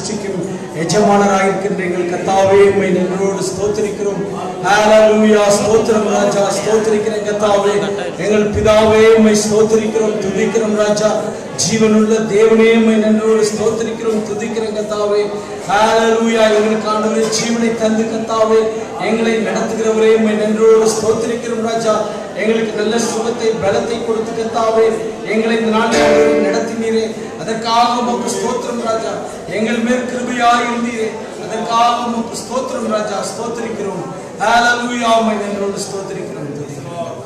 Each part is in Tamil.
சிருஷ்டிக்கும் எஜமானராயிருக்கின்ற எங்கள் கர்த்தாவே உம்மை நன்றியோடு ஸ்தோத்திரிக்கிறோம். ஹல்லேலூயா. ஸ்தோத்திரம் ராஜா. ஸ்தோத்திரிக்கிற கர்த்தாவே எங்கள் பிதாவே உம்மை ஸ்தோத்திரிக்கிறோம், துதிக்கிறோம் ராஜா. ஜீவனுள்ள தேவனே உம்மை நன்றியோடு ஸ்தோத்திரிக்கிறோம், துதிக்கிறோம் கர்த்தாவே. ஹல்லேலூயா. எங்களுக்கு ஆண்டவரே ஜீவனை தந்து கர்த்தாவே எங்களை நடத்துகிறவரே உம்மை நன்றியோடு ஸ்தோத்திரிக்கிறோம் ராஜா. எங்களுக்கு நல்ல சுகத்தை பலத்தை கொடுத்து கர்த்தாவே எங்களை இந்த நாளில் நடத்தினீரே, அதற்காக உமக்கு ஸ்தோத்திரம் ராஜா. எங்கள் மேல் கிருபையாய் இருந்தீரே, அதற்காக உமக்கு ஸ்தோத்திரம் ராஜா. ஸ்தோத்திரிக்கிறோம். ஹல்லேலூயா. உம்மை நன்றியோடு ஸ்தோத்திரிக்கிறோம், துதிக்கிறோம்.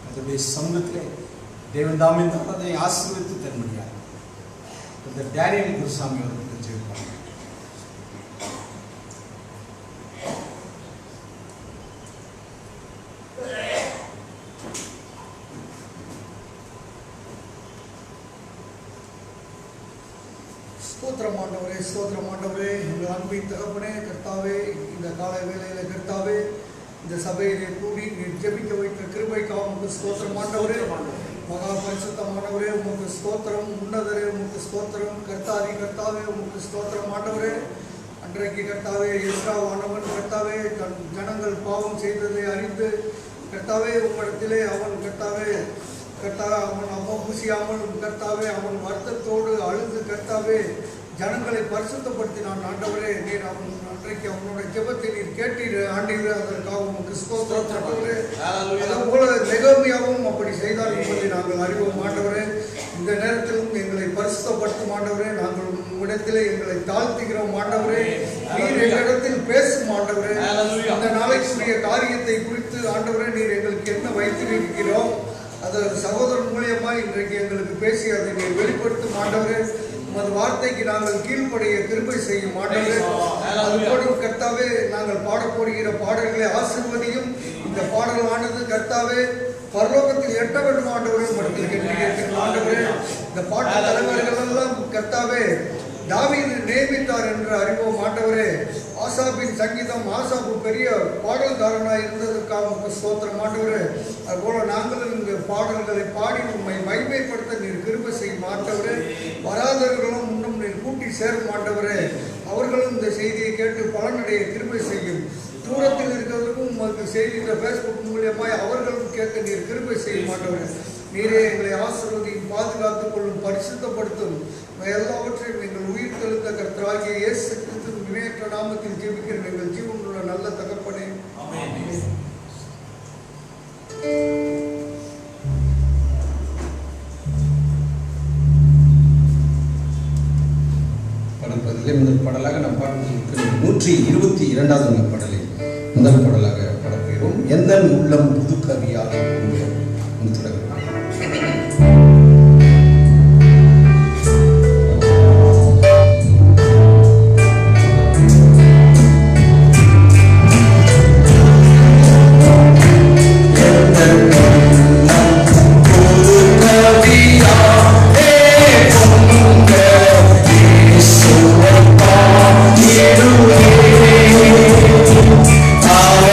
அதுவே சமூகத்திலே தேவன் தாமே அதை ஆசீர்வதித்து தரும்படியாக இந்த டேனியல் குருசாமி அவர்களுக்கு ஜெபிப்பாங்க. ஸ்தோத்திரம் ஆண்டவரே, ஸ்தோத்திரம் ஆண்டவரே. எங்கள் அன்பின் தகப்பனே கர்த்தாவே, இந்த காலை வேளையில கர்த்தாவே இந்த சபையிலே கூடி நீர் ஜெபிக்க வைத்த கிருபைக்காக உமக்கு ஸ்தோத்திரம் ஆண்டவரே. மகா பரிசுத்தமானவரே உமக்கு ஸ்தோத்திரம். உன்னதரே உமக்கு ஸ்தோத்திரம். கர்த்தாதி கர்த்தாவே உமக்கு ஸ்தோத்திரம் ஆண்டவரே. அன்றைக்கு கர்த்தாவே எஸ்ராவானவன் கர்த்தாவே தன் ஜனங்கள் பாவம் செய்ததை அறிந்து கர்த்தாவே உம்மிடத்திலே அவன் கர்த்தாவே அவன் அம்மா பூசியாமல் கர்த்தாவே அவன் வருத்தத்தோடு அழுது கர்த்தாவே ஜனங்களை பரிசுத்தப்படுத்தினான் ஆண்டவரே. நீர் அவன் அன்றைக்கு அவனோட ஜெபத்தை நீர் கேட்டீர் ஆண்டவரே, அதற்காக உமக்கு ஸ்தோத்திரம் ஆண்டவரே. அதுபோல நெகோமியாவும் அப்படி செய்தார் என்பதை நாங்கள் அறிவோம் ஆண்டவரே. இந்த நேரத்திலும் எங்களை பரிசுத்தப்படுத்தும் ஆண்டவரே. நாங்கள் உம்மிடத்திலே எங்களை தாழ்த்துகிறோம் ஆண்டவரே. நீர் எங்களிடத்தில் பேசும் ஆண்டவரே. அந்த நாளைக்குரிய காரியத்தை குறித்து ஆண்டவரே நீர் எங்களுக்கு என்ன வைத்திருக்கிறோம் அது சகோதரன் மூலியமாய் இன்றைக்கு எங்களுக்கு பேசி அதை நீர் வெளிப்படுத்தும் ஆண்டவரே. உமது வார்த்தைக்கு நாங்கள் கீழ்ப்படைய கிருபை செய்யும் ஆண்டவரே. அதுபோடு கர்த்தாவே நாங்கள் பாடப்போடுகிற பாடல்களை ஆசீர்வதியும். இந்த பாடலானது கர்த்தாவே பரலோகத்தில் எட்ட வேண்டும் ஆண்டவரே மனத்தில் கேட்கிறேன் ஆண்டவரே. இந்த பாட்டு தலைவர்கள் எல்லாம் கர்த்தாவே தாவீது நியமித்தார் என்று அறிவோம் ஆண்டவரே. ஆசாபின் சங்கீதம், ஆசாபு பெரிய பாடல்காரனாக இருந்ததற்காக ஸ்தோத்திரம் ஆண்டவரே. அதுபோல நாங்களும் இந்த பாடல்களை பாடி உண்மை மகிமைப்படுத்த நீர் கிருபை செய்யும் ஆண்டவரே. வராதவர்களும் இன்னும் நீர் கூட்டி சேரும் ஆண்டவரே. அவர்களும் இந்த செய்தியை கேட்டு பலனடைய கிருபை செய்யும். தூரத்தில் இருக்கிறவர்களுக்கும் உங்களுக்கு செய்தி இந்த ஃபேஸ்புக் மூலியமாய் அவர்களும் கேட்க நீர் கிருபை செய்யும் ஆண்டவரே. நீரே எங்களை ஆசீர்வதியும், பாதுகாத்துக் கொள்ளும், பரிசுத்தப்படுத்தும். எல்லாவற்றையும் எங்கள் உயிர் தெழுந்த கர்த்தராகிய இயேசு கிறிஸ்துவின் வினையற்ற நாமத்தில் ஜெபிக்கிற எங்கள் ஜீவனுள்ள நல்ல தகப்பனே. முதல் பாடலாக நம் பாடலுக்கு 122வது பாடலை முதல் பாடலாக பாடப்போகிறோம். எந்த உள்ளம் புது கவியாக தொடங்கும். Our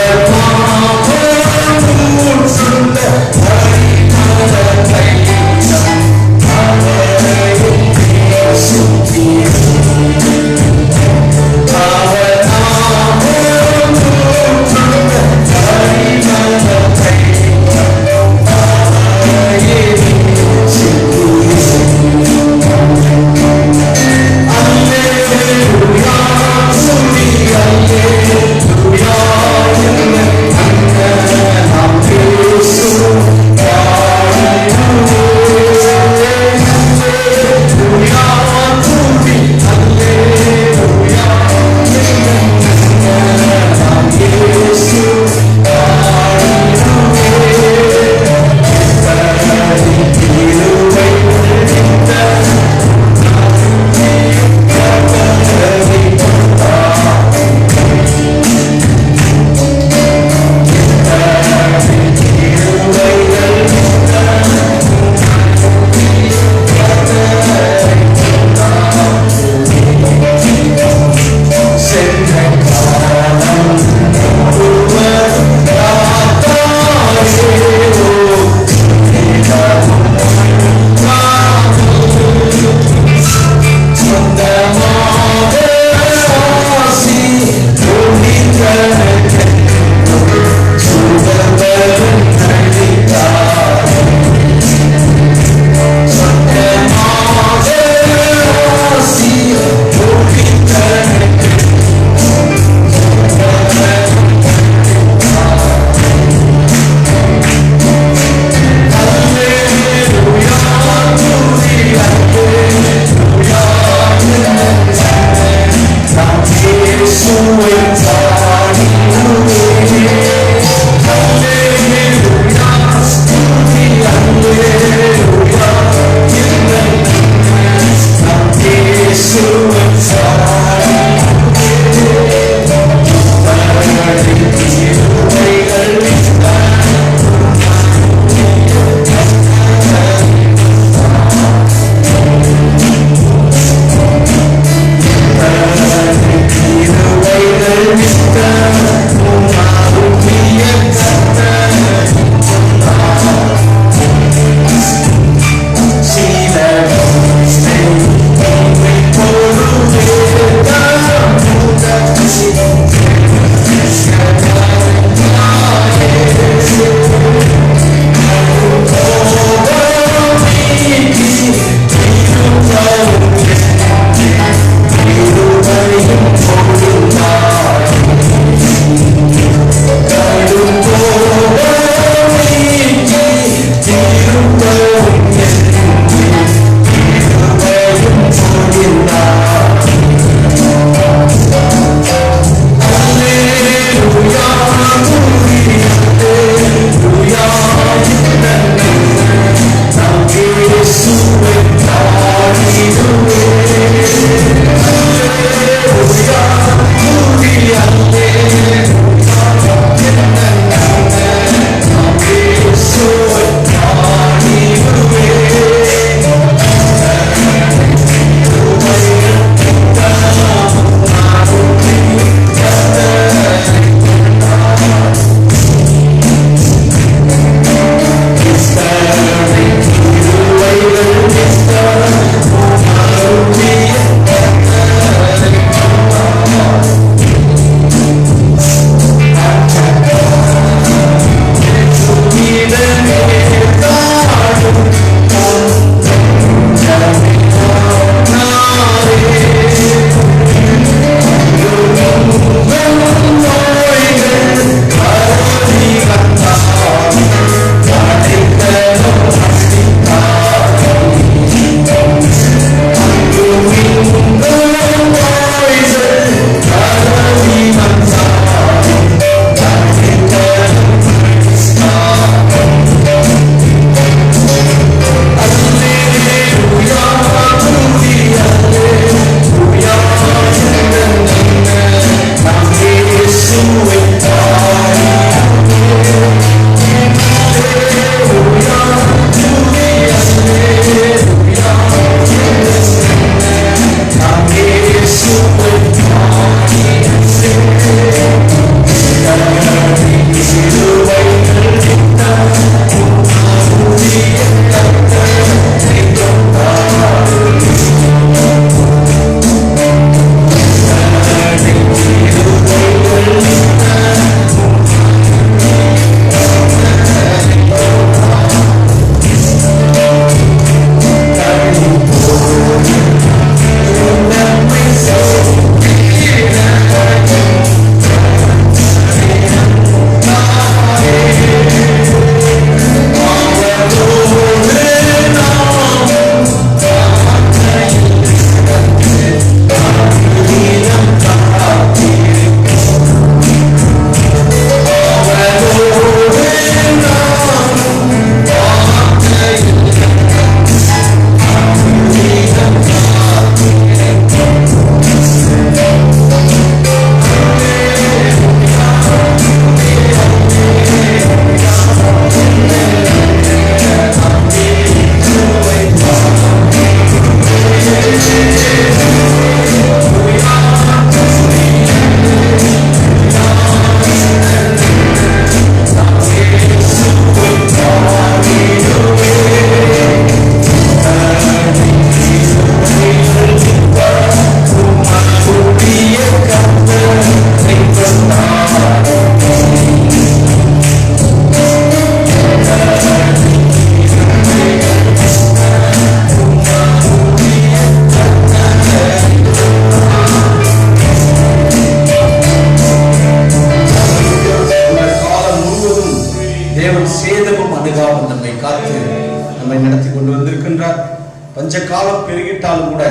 பஞ்ச காலம் பெருகிட்டாலும் கூட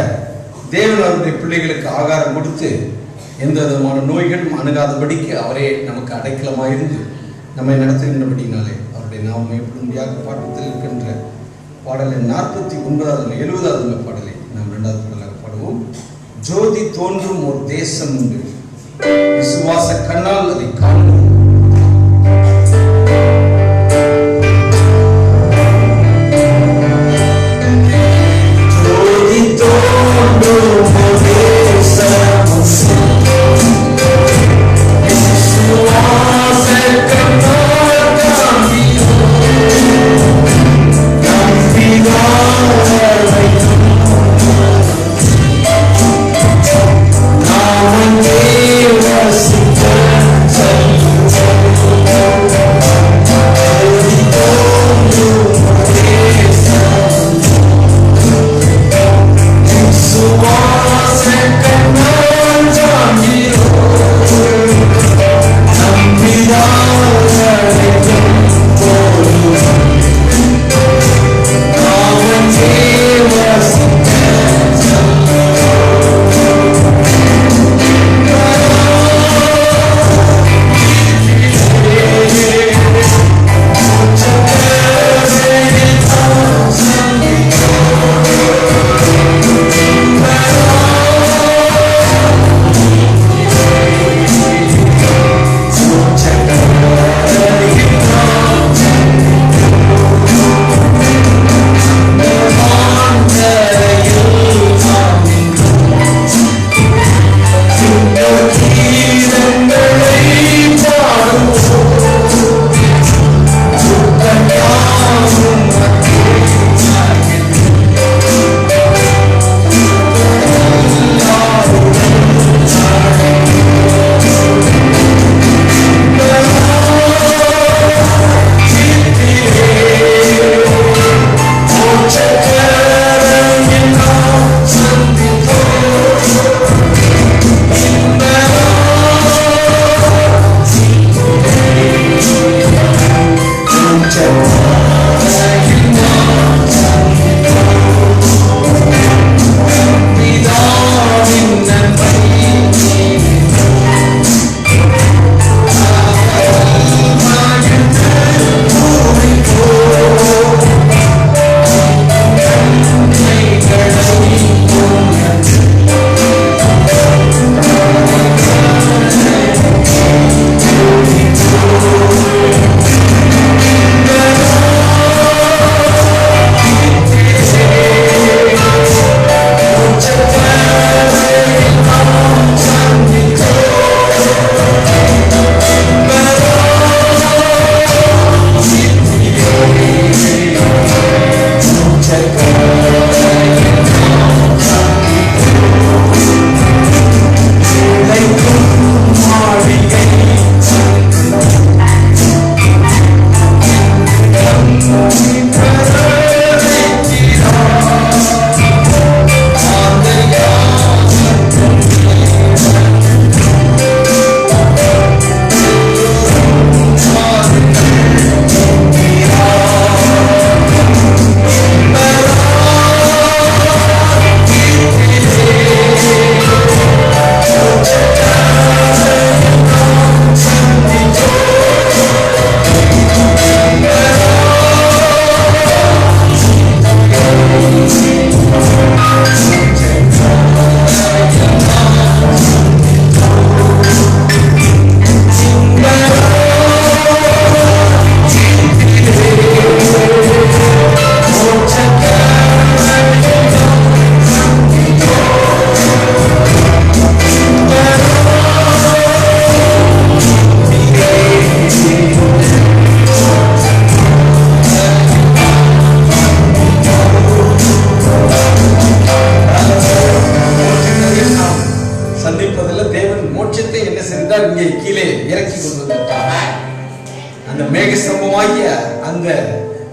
தேவன் அவருடைய பிள்ளைகளுக்கு ஆகாரம் கொடுத்து எந்த விதமான நோய்களும் அணுகாதபடிக்கு அவரே நமக்கு அடைக்கலமாயிருந்து நம்மை நடத்துகின்றபடினாலே அவருடைய நாம எப்படியாக பாடத்தில் இருக்கின்ற பாடலை 49 70வது பாடலை நாம் 2வது பாடலாக பாடுவோம். ஜோதி தோன்றும் ஒரு தேசம் உண்டு, விசுவாச கண்ணால் அதை காண்போம்.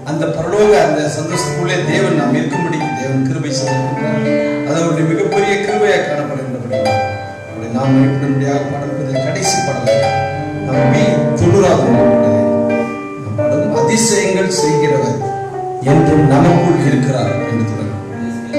அந்த பரலோக அந்த சந்தோஷத்துக்குள்ளே தேவன் நாம் இருக்கும்படி தேவன் கிருபை செய்திருக்கிறார். அது அவருடைய மிகப்பெரிய கிருபையாக காணப்படுகின்றபடி நாம் எப்படியாக பாடல்களில் கடைசி பாடல் நாம் 90வது பாடல் அதிசயங்கள் செய்கிறவர் என்றும் நமக்குள் இருக்கிறார் என்று தொடங்கும்.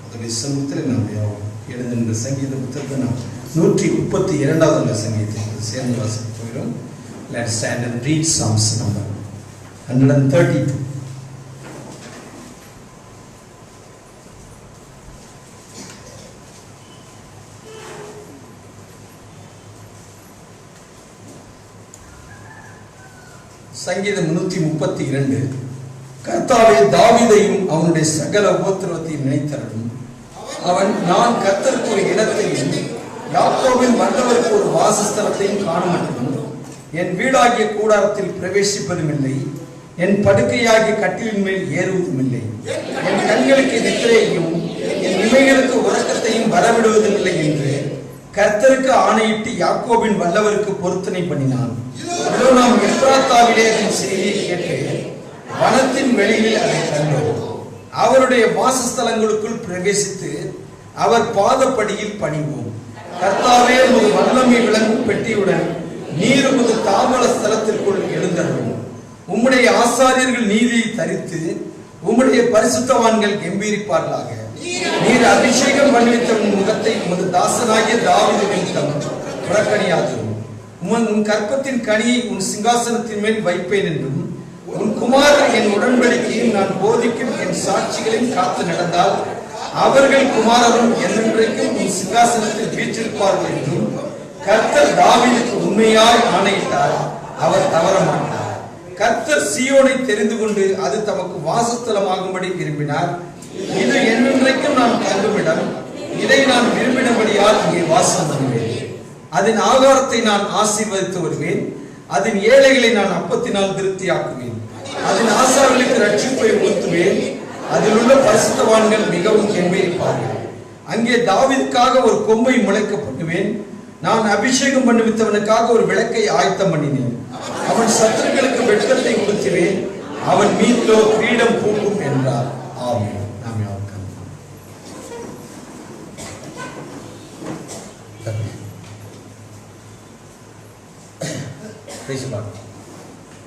அதனுடைய சமூகத்தில் நாம் யாவும் எழுந்து நின்ற சங்கீத புத்தகத்தை நாம் 132வது சங்கீதத்தை சேர்ந்து வாசிக்க போகிறோம். Let's stand and read Psalms number 132. சங்கீதம் 132. கர்த்தாவே, தாவீதையும் அவனுடைய சகல உபத்திரவத்தையும் நினைத்தருளும். அவன், நான் கர்த்தருக்கு ஒரு இடத்தையும் யாக்கோபின் வல்லவருக்கு ஒரு வாசஸ்தலத்தையும் காண மாட்டேன். என் வீடாகிய கூடாரத்தில் பிரவேசிப்பதும் இல்லை, என் படுக்கையாகிய கட்டிலின் மேல் ஏறுவதும் இல்லை. என் கண்களுக்கு நித்திரையையும் என் இமைகளுக்கு உறக்கத்தையும் வரவிடுவதும் இல்லை என்று கர்த்தருக்கு ஆணையிட்டு யாக்கோபின் வல்லவருக்கு பொருத்தனை பண்ணினான். இதோ நாம் எப்ராத்தாவிலே அதன் செய்தியை கேட்டு வனத்தின் வெளியில் அதை கண்டோம். அவருடைய வாசஸ்தலங்களுக்குள் பிரவேசித்து அவர் பாதப்படியில் பணிவோம். கர்த்தாவே, உமது வல்லமை விளங்கும் பெட்டியுடன் நீர் உமது தாமல ஸ்தலத்திற்குள் எழுந்தருளும். உம்முடைய ஆசாரியர்கள் நீதியை தரித்து உம்முடைய பரிசுத்தவான்கள் கம்பீரிப்பார்களாக. நீர் அபிஷேகம் பண்ணுவித்த உன் முகத்தை உமது தாசனாகிய தாவீதின் புறக்கணியாதரும். உன் கற்பத்தின் கனியை உன் சிங்காசனத்தின் மேல் வைப்பேன் என்றும், உன் குமாரர் என் உடன்படிக்கையும் நான் போதிக்கும் என் சாட்சிகளையும் காத்து நடந்தால் அவர்கள் குமாரரும் என்றென்றைக்கும் உன் சிங்காசனத்தில் வீற்றிருப்பார்கள் என்றும் கர்த்தர் தாவீதுக்கு உண்மையாய் ஆணையிட்டார். அவர் தவற மாட்டார். கர்த்தர் சீயோனை தெரிந்து கொண்டு அது தமக்கு வாசஸ்தலமாகும்படி விரும்பினார். இது என்றென்றைக்கும் நான் தங்குமிடம். இதை நான் விரும்பினபடியால் இங்கே வாசம் பண்ணுவேன். அதன் ஆகாரத்தை நான் ஆசீர்வதித்து வருவேன். அதன் ஏழைகளை நான் அப்பத்தினால் திருப்தியாக்குவேன். அதன் ஆசார்களுக்கு ரட்சிப்பை ஊற்றுவேன். அதில் உள்ள பரிசுத்தவான்கள் மிகவும் கெம்பீரிப்பார்கள். அங்கே தாவீதுக்காக ஒரு கொம்பை முளைக்க பண்ணுவேன். நான் அபிஷேகம் பண்ணுவித்தவனுக்காக ஒரு விளக்கை ஆயத்தம் பண்ணினேன். அவன் சத்துருக்களுக்கு வெட்கத்தை உடுத்துவேன். அவன் மீதிலோ கிரீடம் பூக்கும் என்றார். ஆமென். நாம் யாவரும்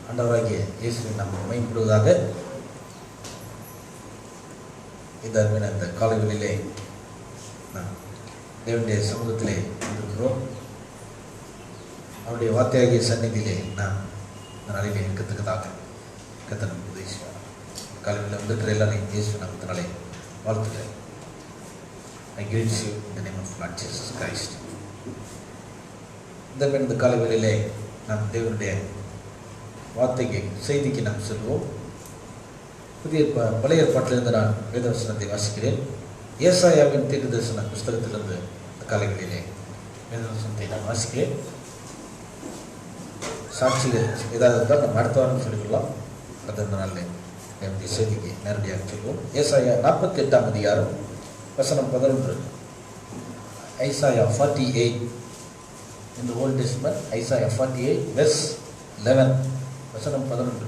ஆண்டவராகிய இயேசுவின் நாமம் மகிமைப்படுவதாக. இந்த காலைகளிலே நாம் தேவனுடைய சமூகத்திலே இருக்கிறோம். அவருடைய வார்த்தையாகிய சந்நிதியிலே நாம் நாளிலே இருக்கத்தக்கதாக கர்த்தர் நமக்கு உதவி செய்வார். காலையில் வந்துட்டு எல்லாரையும் இயேசு நாமத்தினாலே வாழ்த்துக்கிறேன். I greet you in the name of Lord Jesus Christ. இந்த காலைகளிலே நாம் தேவனுடைய வார்த்தைக்கு செய்திக்கு நாம் செல்வோம். பழைய ஏற்பாட்டிலிருந்து நான் வேதவசனத்தை வாசிக்கிறேன். ஏசாயாவின் தீர்க்கதரிசன புஸ்தகத்திலிருந்து காலைகளிலே வேதவசனத்தை நான் வாசிக்கிறேன். சாட்சிகள் ஏதாவது இருந்தால் நம்ம அடுத்த வாரம் சொல்லிக்கலாம். அந்த நாளில் என்னுடைய செய்திக்கு நேரடியாக சொல்வோம். ஏசாயா 48ஆம் அதிகாரம் வசனம் 11. Isaiah 48 in the Old Testament. Isaiah 48 verse 11 வசனம் 11.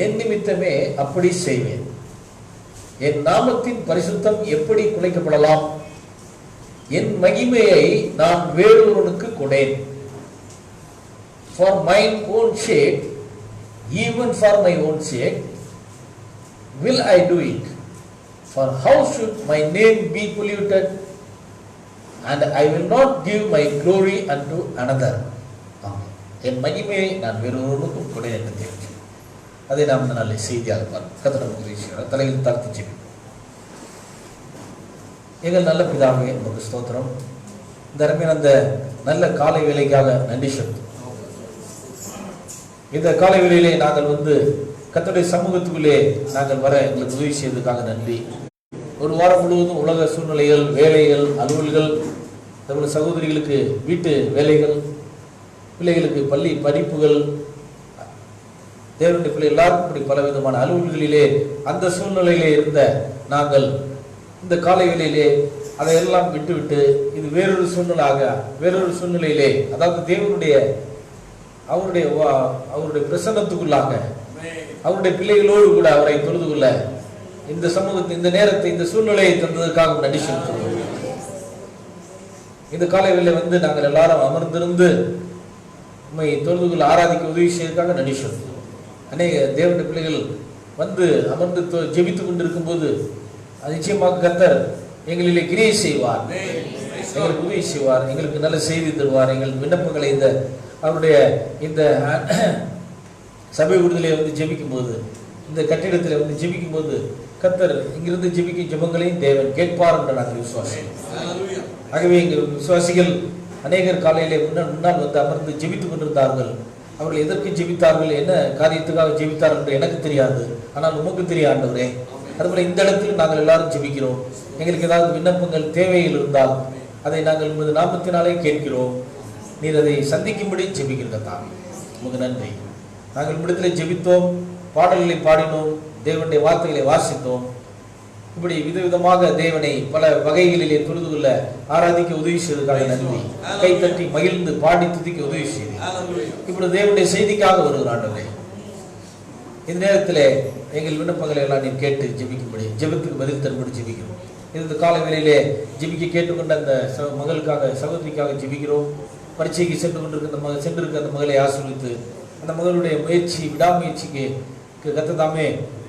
என் நிமித்தமே அப்படி செய்வேன். என் நாமத்தின் பரிசுத்தம் எப்படி குலைக்கப்படலாம்? என் மகிமையை நான் வேறொருவனுக்கு கொடேன். For mine own sake, even for my own sake, will I do it. For how should my name be polluted? And I will not give my glory unto another. என் மகிமையை நான் வேறொருவனுக்கும் கொடேன் என்று தெரிவித்தேன். அதை நாம் இந்த நாளில் செய்தியாக பார்ப்போம். கர்த்தர் நமக்கு உதவி செய்வார். தலையில் தாழ்த்தி ஜெபிப்போம். எங்கள் நல்ல பிதாவே, உமக்கு ஸ்தோத்திரம். இந்த அருமையான அந்த நல்ல காலை வேலைக்காக நன்றி சொல்லுவோம். இந்த காலை வேளையிலே நாங்கள் கர்த்தருடைய சமூகத்துக்குள்ளே நாங்கள் வர எங்களுக்கு உதவி செய்வதற்காக நன்றி. ஒரு வாரம் முழுவதும் உலக சூழ்நிலைகள், வேலைகள், அலுவல்கள், நம்முடைய சகோதரிகளுக்கு வீட்டு வேலைகள், பிள்ளைகளுக்கு பள்ளி படிப்புகள், தேவனுடைய பிள்ளை எல்லாருக்கும் இப்படி பல விதமான அலுவல்களிலே அந்த சூழ்நிலையிலே இருந்த நாங்கள் இந்த காலை வேளையிலே அதையெல்லாம் விட்டுவிட்டு இது வேறொரு சூழ்நிலையிலே, அதாவது தேவனுடைய அவருடைய பிரசன்னத்துக்குள்ளாக அவருடைய பிள்ளைகளோடு கூட அவரை தொழுது கொள்ள இந்த சமூகத்தை, இந்த நேரத்தை, இந்த சூழ்நிலையை தந்ததற்காக நன்றி செலுத்துகிறோம். இந்த காலையில் வந்து நாங்கள் எல்லாரும் அமர்ந்திருந்து உண்மை தொழுதுகள் ஆராதிக்க உதவி செய்வதற்காக நன்றி சொல்கிறோம். அநேக தேவனுடைய பிள்ளைகள் வந்து அமர்ந்து ஜெபித்துக் கொண்டிருக்கும் போது நிச்சயமாக கர்த்தர் எங்களிலே கிரியை செய்வார், எங்களுக்கு உதவி செய்வார், எங்களுக்கு நல்ல செய்தி தருவார். எங்கள் விண்ணப்பங்களை இந்த அவருடைய இந்த சபை விடுதலை வந்து ஜெபிக்கும் போது, இந்த கட்டிடத்தில் வந்து ஜெபிக்கும் போது கர்த்தர் இங்கிருந்து ஜெபிக்கும் ஜெபங்களையும் தேவன் கேட்பார் என்று நாங்கள் விசுவாசிக்கிறோம். ஆகவே எங்கள் விசுவாசிகள் அநேகர் காலையிலே முன்னால் வந்து அமர்ந்து ஜெபித்துக் கொண்டிருந்தார்கள். அவர்கள் எதற்கு ஜெபித்தார்கள், என்ன காரியத்துக்காக ஜெபித்தார்கள் என்று எனக்கு தெரியாது, ஆனால் உமக்கு தெரியும் ஆண்டவரே. அதுபோல இந்த இடத்தில் நாங்கள் எல்லாரும் ஜெபிக்கிறோம். எங்களுக்கு ஏதாவது விண்ணப்பங்கள் தேவையில் இருந்தால் அதை நாங்கள் உமது நாமத்தினாலே கேட்கிறோம். நீர் அதை சந்திக்கும்படி ஜெபிக்கின்ற தாமே உமக்கு நன்றி. நாங்கள் இடத்தில் ஜெபித்தோம், பாடல்களை பாடினோம், தேவனுடைய வார்த்தைகளை வாசித்தோம். இப்படி விதவிதமாக தேவனை பல வகைகளிலே தொழுது கொள்ள ஆராதிக்க உதவி செய்வதற்காக நன்றி. கை தட்டி மகிழ்ந்து பாடி துதிக்க உதவி செய்து இப்படி தேவனுடைய செய்திக்காக வருகிறாண்டவரே. இந்த நேரத்தில் எங்கள் விண்ணப்பங்களை எல்லாம் நீர் கேட்டு ஜெபிக்கும்படி, ஜெபத்துக்கு பதில் தரும்படி ஜெபிக்கிறோம். இந்த கால வேளையிலே ஜெபிக்க கேட்டுக்கொண்ட அந்த மகளுக்காக, சகோதரிக்காக ஜெபிக்கிறோம். பரீட்சைக்கு சென்றிருக்க அந்த மகளை ஆசீர்வதித்து அந்த மகளுடைய முயற்சி, விடாமுயற்சிக்கு கர்த்தர்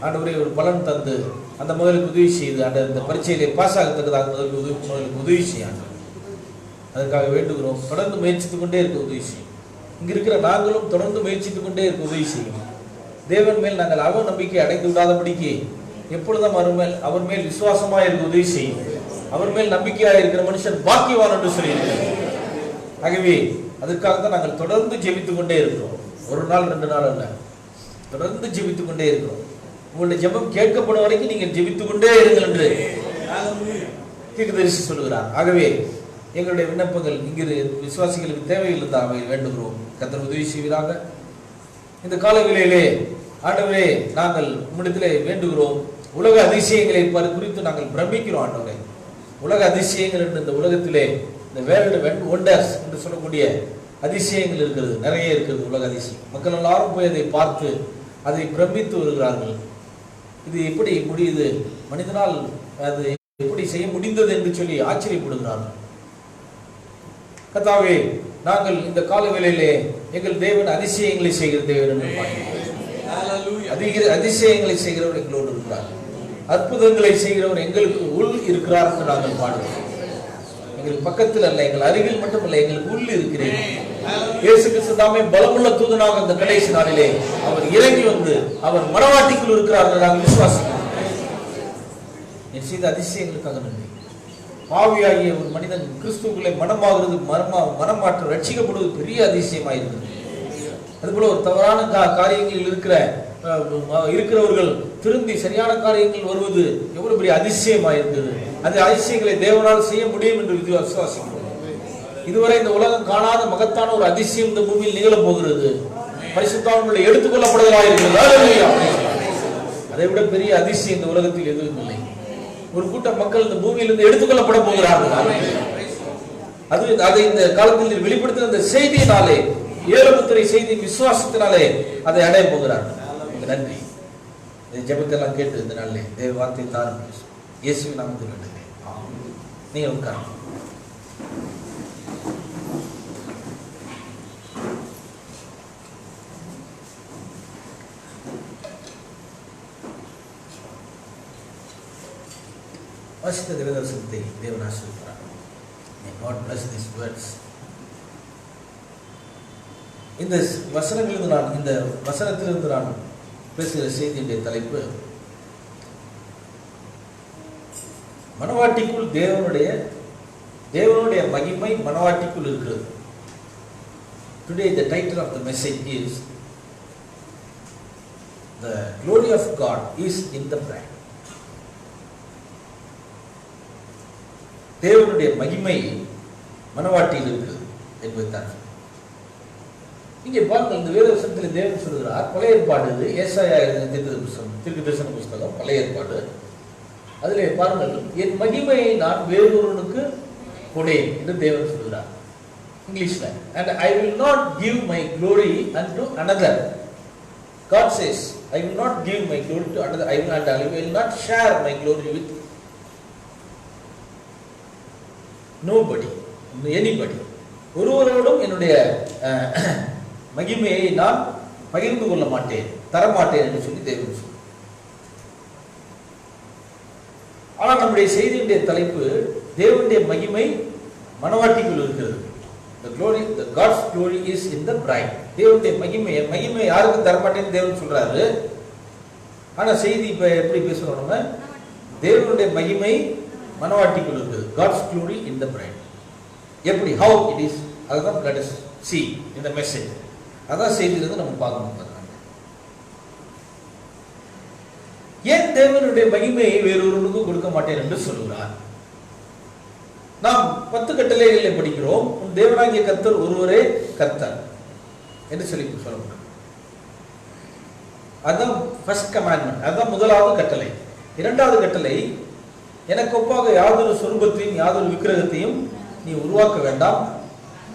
ஆண்டவரே ஒரு பலன் தந்து அந்த மகளுக்கு உதவி செய்து அந்த பரீட்சையிலே பாஸ் ஆகத்தக்கதாக மகளுக்கு உதவி செய்யும். அதற்காக வேண்டுகிறோம். தொடர்ந்து முயற்சித்துக் கொண்டே இருக்க உதவி செய்யும். இங்க இருக்கிற நாங்களும் தொடர்ந்து முயற்சித்துக் கொண்டே இருக்க உதவி செய்யும். தேவன் மேல் நாங்கள் அவ நம்பிக்கை அடைந்து விடாதபடிக்கு எப்பொழுதும் அவர் மேல் விசுவாசமாக இருக்க உதவி செய்யும். அவர் மேல் நம்பிக்கையாக இருக்கிற மனுஷன் பாக்கியவான் என்று சொல்லியிருக்கிறார். ஆகவே அதற்காகத்தான் நாங்கள் தொடர்ந்து ஜெபித்துக் கொண்டே இருக்கிறோம். ஒரு நாள் 2 நாள் அல்ல, தொடர்ந்து ஜெபித்துக் கொண்டே இருக்கிறோம். உங்களுடைய ஜெபம் கேட்கப்படும் வரைக்கும் நீங்கள் ஜெபித்துக் கொண்டே இருங்கள் என்று தீர்க்கதரிசி சொல்லுகிறார். ஆகவே எங்களுடைய விண்ணப்பங்கள் இங்கு விசுவாசிகளுக்கு தேவையில் இருந்தால் வேண்டுகிறோம். கர்த்தர் உதவி செய்வீராக. இந்த கால வேளையிலே ஆண்டவரே நாங்கள் உம்மிடத்திலே வேண்டுகிறோம். உலக அதிசயங்களை குறித்து நாங்கள் பிரமிக்கிறோம் ஆண்டவரே. உலக அதிசயங்கள் என்று இந்த உலகத்திலே இந்த வேர்ல்டு ஒண்டர்ஸ் என்று சொல்லக்கூடிய அதிசயங்கள் இருக்கிறது, நிறைய இருக்கிறது. உலக அதிசயம் மக்கள் எல்லாரும் போய் அதை பார்த்து அதை பிரமித்து வருகிறார்கள். இது எப்படி முடியுது, மனிதனால் அது எப்படி செய்ய முடிந்தது என்று சொல்லி ஆச்சரியப்படுகிறார்கள். கர்த்தாவே நாங்கள் இந்த கால வேளையிலே எங்கள் தேவன் அதிசயங்களை செய்கிற தேவன் என்று பார்க்கிறோம். அதிசயங்களை செய்கிறவர் எங்களோடு இருக்கிறார், அற்புதங்களை செய்கிறவர் எங்களுக்கு உள் இருக்கிறார் என்று நாங்கள் பாடுகிறோம். எங்களுக்கு பக்கத்தில் அல்ல, எங்கள் அருகில் மட்டுமல்ல, எங்களுக்கு உள் இருக்கிறேன். இயேசு கிறிஸ்து தாமே பலமுள்ள தூதனாக இந்த கடைசி நாளிலே அவர் இறங்கி வந்து அவர் மனவாட்டிக்குள் இருக்கிறார் என்று நாங்கள் விசுவாசிக்கிறோம். என் செய்த அதிசயங்களுக்காக நன்றி. பாவியாகிய ஒரு மனிதன் கிறிஸ்துவுக்குள்ளே மனமாகிறது, மனமாற்றம் ரட்சிக்கப்படுவது பெரிய அதிசயமாயிருக்கிறது. அதுபோல ஒரு தவறான காரியங்களில் இருக்கிறவர்கள் திரும்பி சரியான காரியங்கள் வருவது எவ்வளவு பெரிய அதிசயமாயிருக்கிறது. அந்த அதிசயங்களை தேவனால் செய்ய முடியும் என்று விசுவாசிக்கிறோம். இதுவரை இந்த உலகம் காணாத மகத்தான ஒரு அதிசயம் இந்த பூமியில் நிகழப் போகிறது. பரிசுத்தாவினுடைய எடுத்துக்கொள்ளப்படுதலாயிருக்கிறது. அதை விட பெரிய அதிசயம் இந்த உலகத்தில் எதுவும் இல்லை. ஒரு கூட்ட மக்கள் இந்த பூமியிலிருந்து எடுத்துக்கொள்ளப்பட போகிறார்கள். அதை இந்த காலத்தில் வெளிப்படுத்தின அந்த செய்தியினாலே, ஏழமுத்திரை செய்தியின் விசுவாசத்தினாலே அதை அடைய போகிறார்கள். நன்றி. இந்த ஜெபத்தெல்லாம் கேட்டு இந்த நாளிலே தேவ வார்த்தை தாரும் இயேசுவின் நாமத்தில் வேண்டுகிறேன். நீங்கள் உட்காரணும். வாசித்த தேவதர்சனத்தை தேவன் ஆசீர்வதிப்பார். May God bless these words. இந்த வசனத்திலிருந்து நான் பேசுகிற செய்தியுடைய தலைப்பு மனவாட்டிக்குள் தேவனுடைய மகிமை மனவாட்டிக்குள் இருக்கிறது. Today the title of the message is The Glory of God is in the Bride. தேவனுடைய மகிமை மனவாட்டியில் இருக்கிறது என்பதுதான். இங்கே பாருங்கள், இந்த வேதவசனத்தில் தேவன் சொல்கிறார், பழைய ஏற்பாடு, ஏசாயா தீர்க்கதரிசன புஸ்தகம், பழைய ஏற்பாடு. அதிலே பாருங்கள், என் மகிமையை நான் வேறொருவனுக்கு கொடேன் என்று தேவன் சொல்கிறார். இங்கிலீஷ்ல, and I will not give my glory unto another. God says, I will not give my glory to another. I will not share my glory with nobody. Anybody, ஒருவரோடும் என்னுடைய மகிமையை நான் பகிர்ந்து கொள்ள மாட்டேன், தரமாட்டேன் என்று சொல்லி தேவன் சொல்றார். ஆனால் நம்முடைய செய்தியுடைய தலைப்பு தேவனுடைய மகிமை மணவாட்டிக்குள் இருக்கிறது. The glory, the God's glory is in the bride. தேவனுடைய மகிமை யாருக்கும் தரமாட்டேன்னு தேவன் சொல்றாரு. ஆனா செய்தி இப்ப எப்படி பேசுறோம், நம்ம தேவனுடைய மகிமை மணவாட்டிக்குள் இருக்குது. God's glory in the bride. எப்படி, how it is, அதுதான் let us see in the message. அதான் செய்தியிலிருந்து நம்ம பார்க்கணும். ஏன் தேவனுடைய மகிமையை வேறொருவனுக்கும் கொடுக்க மாட்டேன் என்று சொல்கிறார்? நாம் 10 கட்டளைகளை படிக்கிறோம். உன் தேவனாகிய கர்த்தர் ஒருவரே கர்த்தர் என்று சொல்லி சொல்லணும். அதுதான் ஃபர்ஸ்ட் கமாண்ட்மெண்ட், அதுதான் முதலாவது கட்டளை. இரண்டாவது கட்டளை, எனக்கு ஒப்பாக யாதொரு சொரூபத்தையும் யாதொரு விக்கிரகத்தையும் நீ உருவாக்க வேண்டாம்,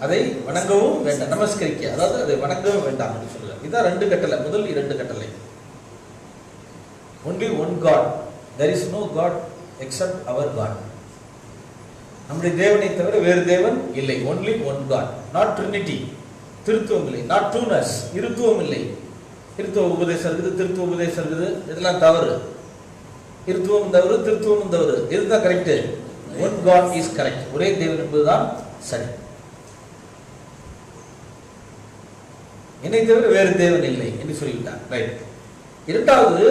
அதை வணங்கவும் வேண்டாம், நமஸ்கரிக்க, அதாவது அதை வணங்கவும் வேண்டாம் என்று சொல்லுங்க. இதான் 2 கட்டளை, முதல் 2 கட்டளை. Only one God, there is no God except our God. நம்முடைய தேவனை தவிர வேறு தேவன் இல்லை. only one God, not trinity, திருத்துவம் இல்லை, not two-ness, இருத்துவம் இல்லை. இருத்துவ உபதேசம் இருக்குது, திருத்துவ உபதேசம் இருக்குது, இதெல்லாம் தவறு. இருத்துவம் தவறு, திருத்துவம் தவறு. இதுதான் correct. one God is correct. ஒரே தேவன் என்பதுதான் சரி. என்னை தவிர வேறு தேவன் இல்லை என்று சொல்லிவிட்டார். ரைட். இரண்டாவது,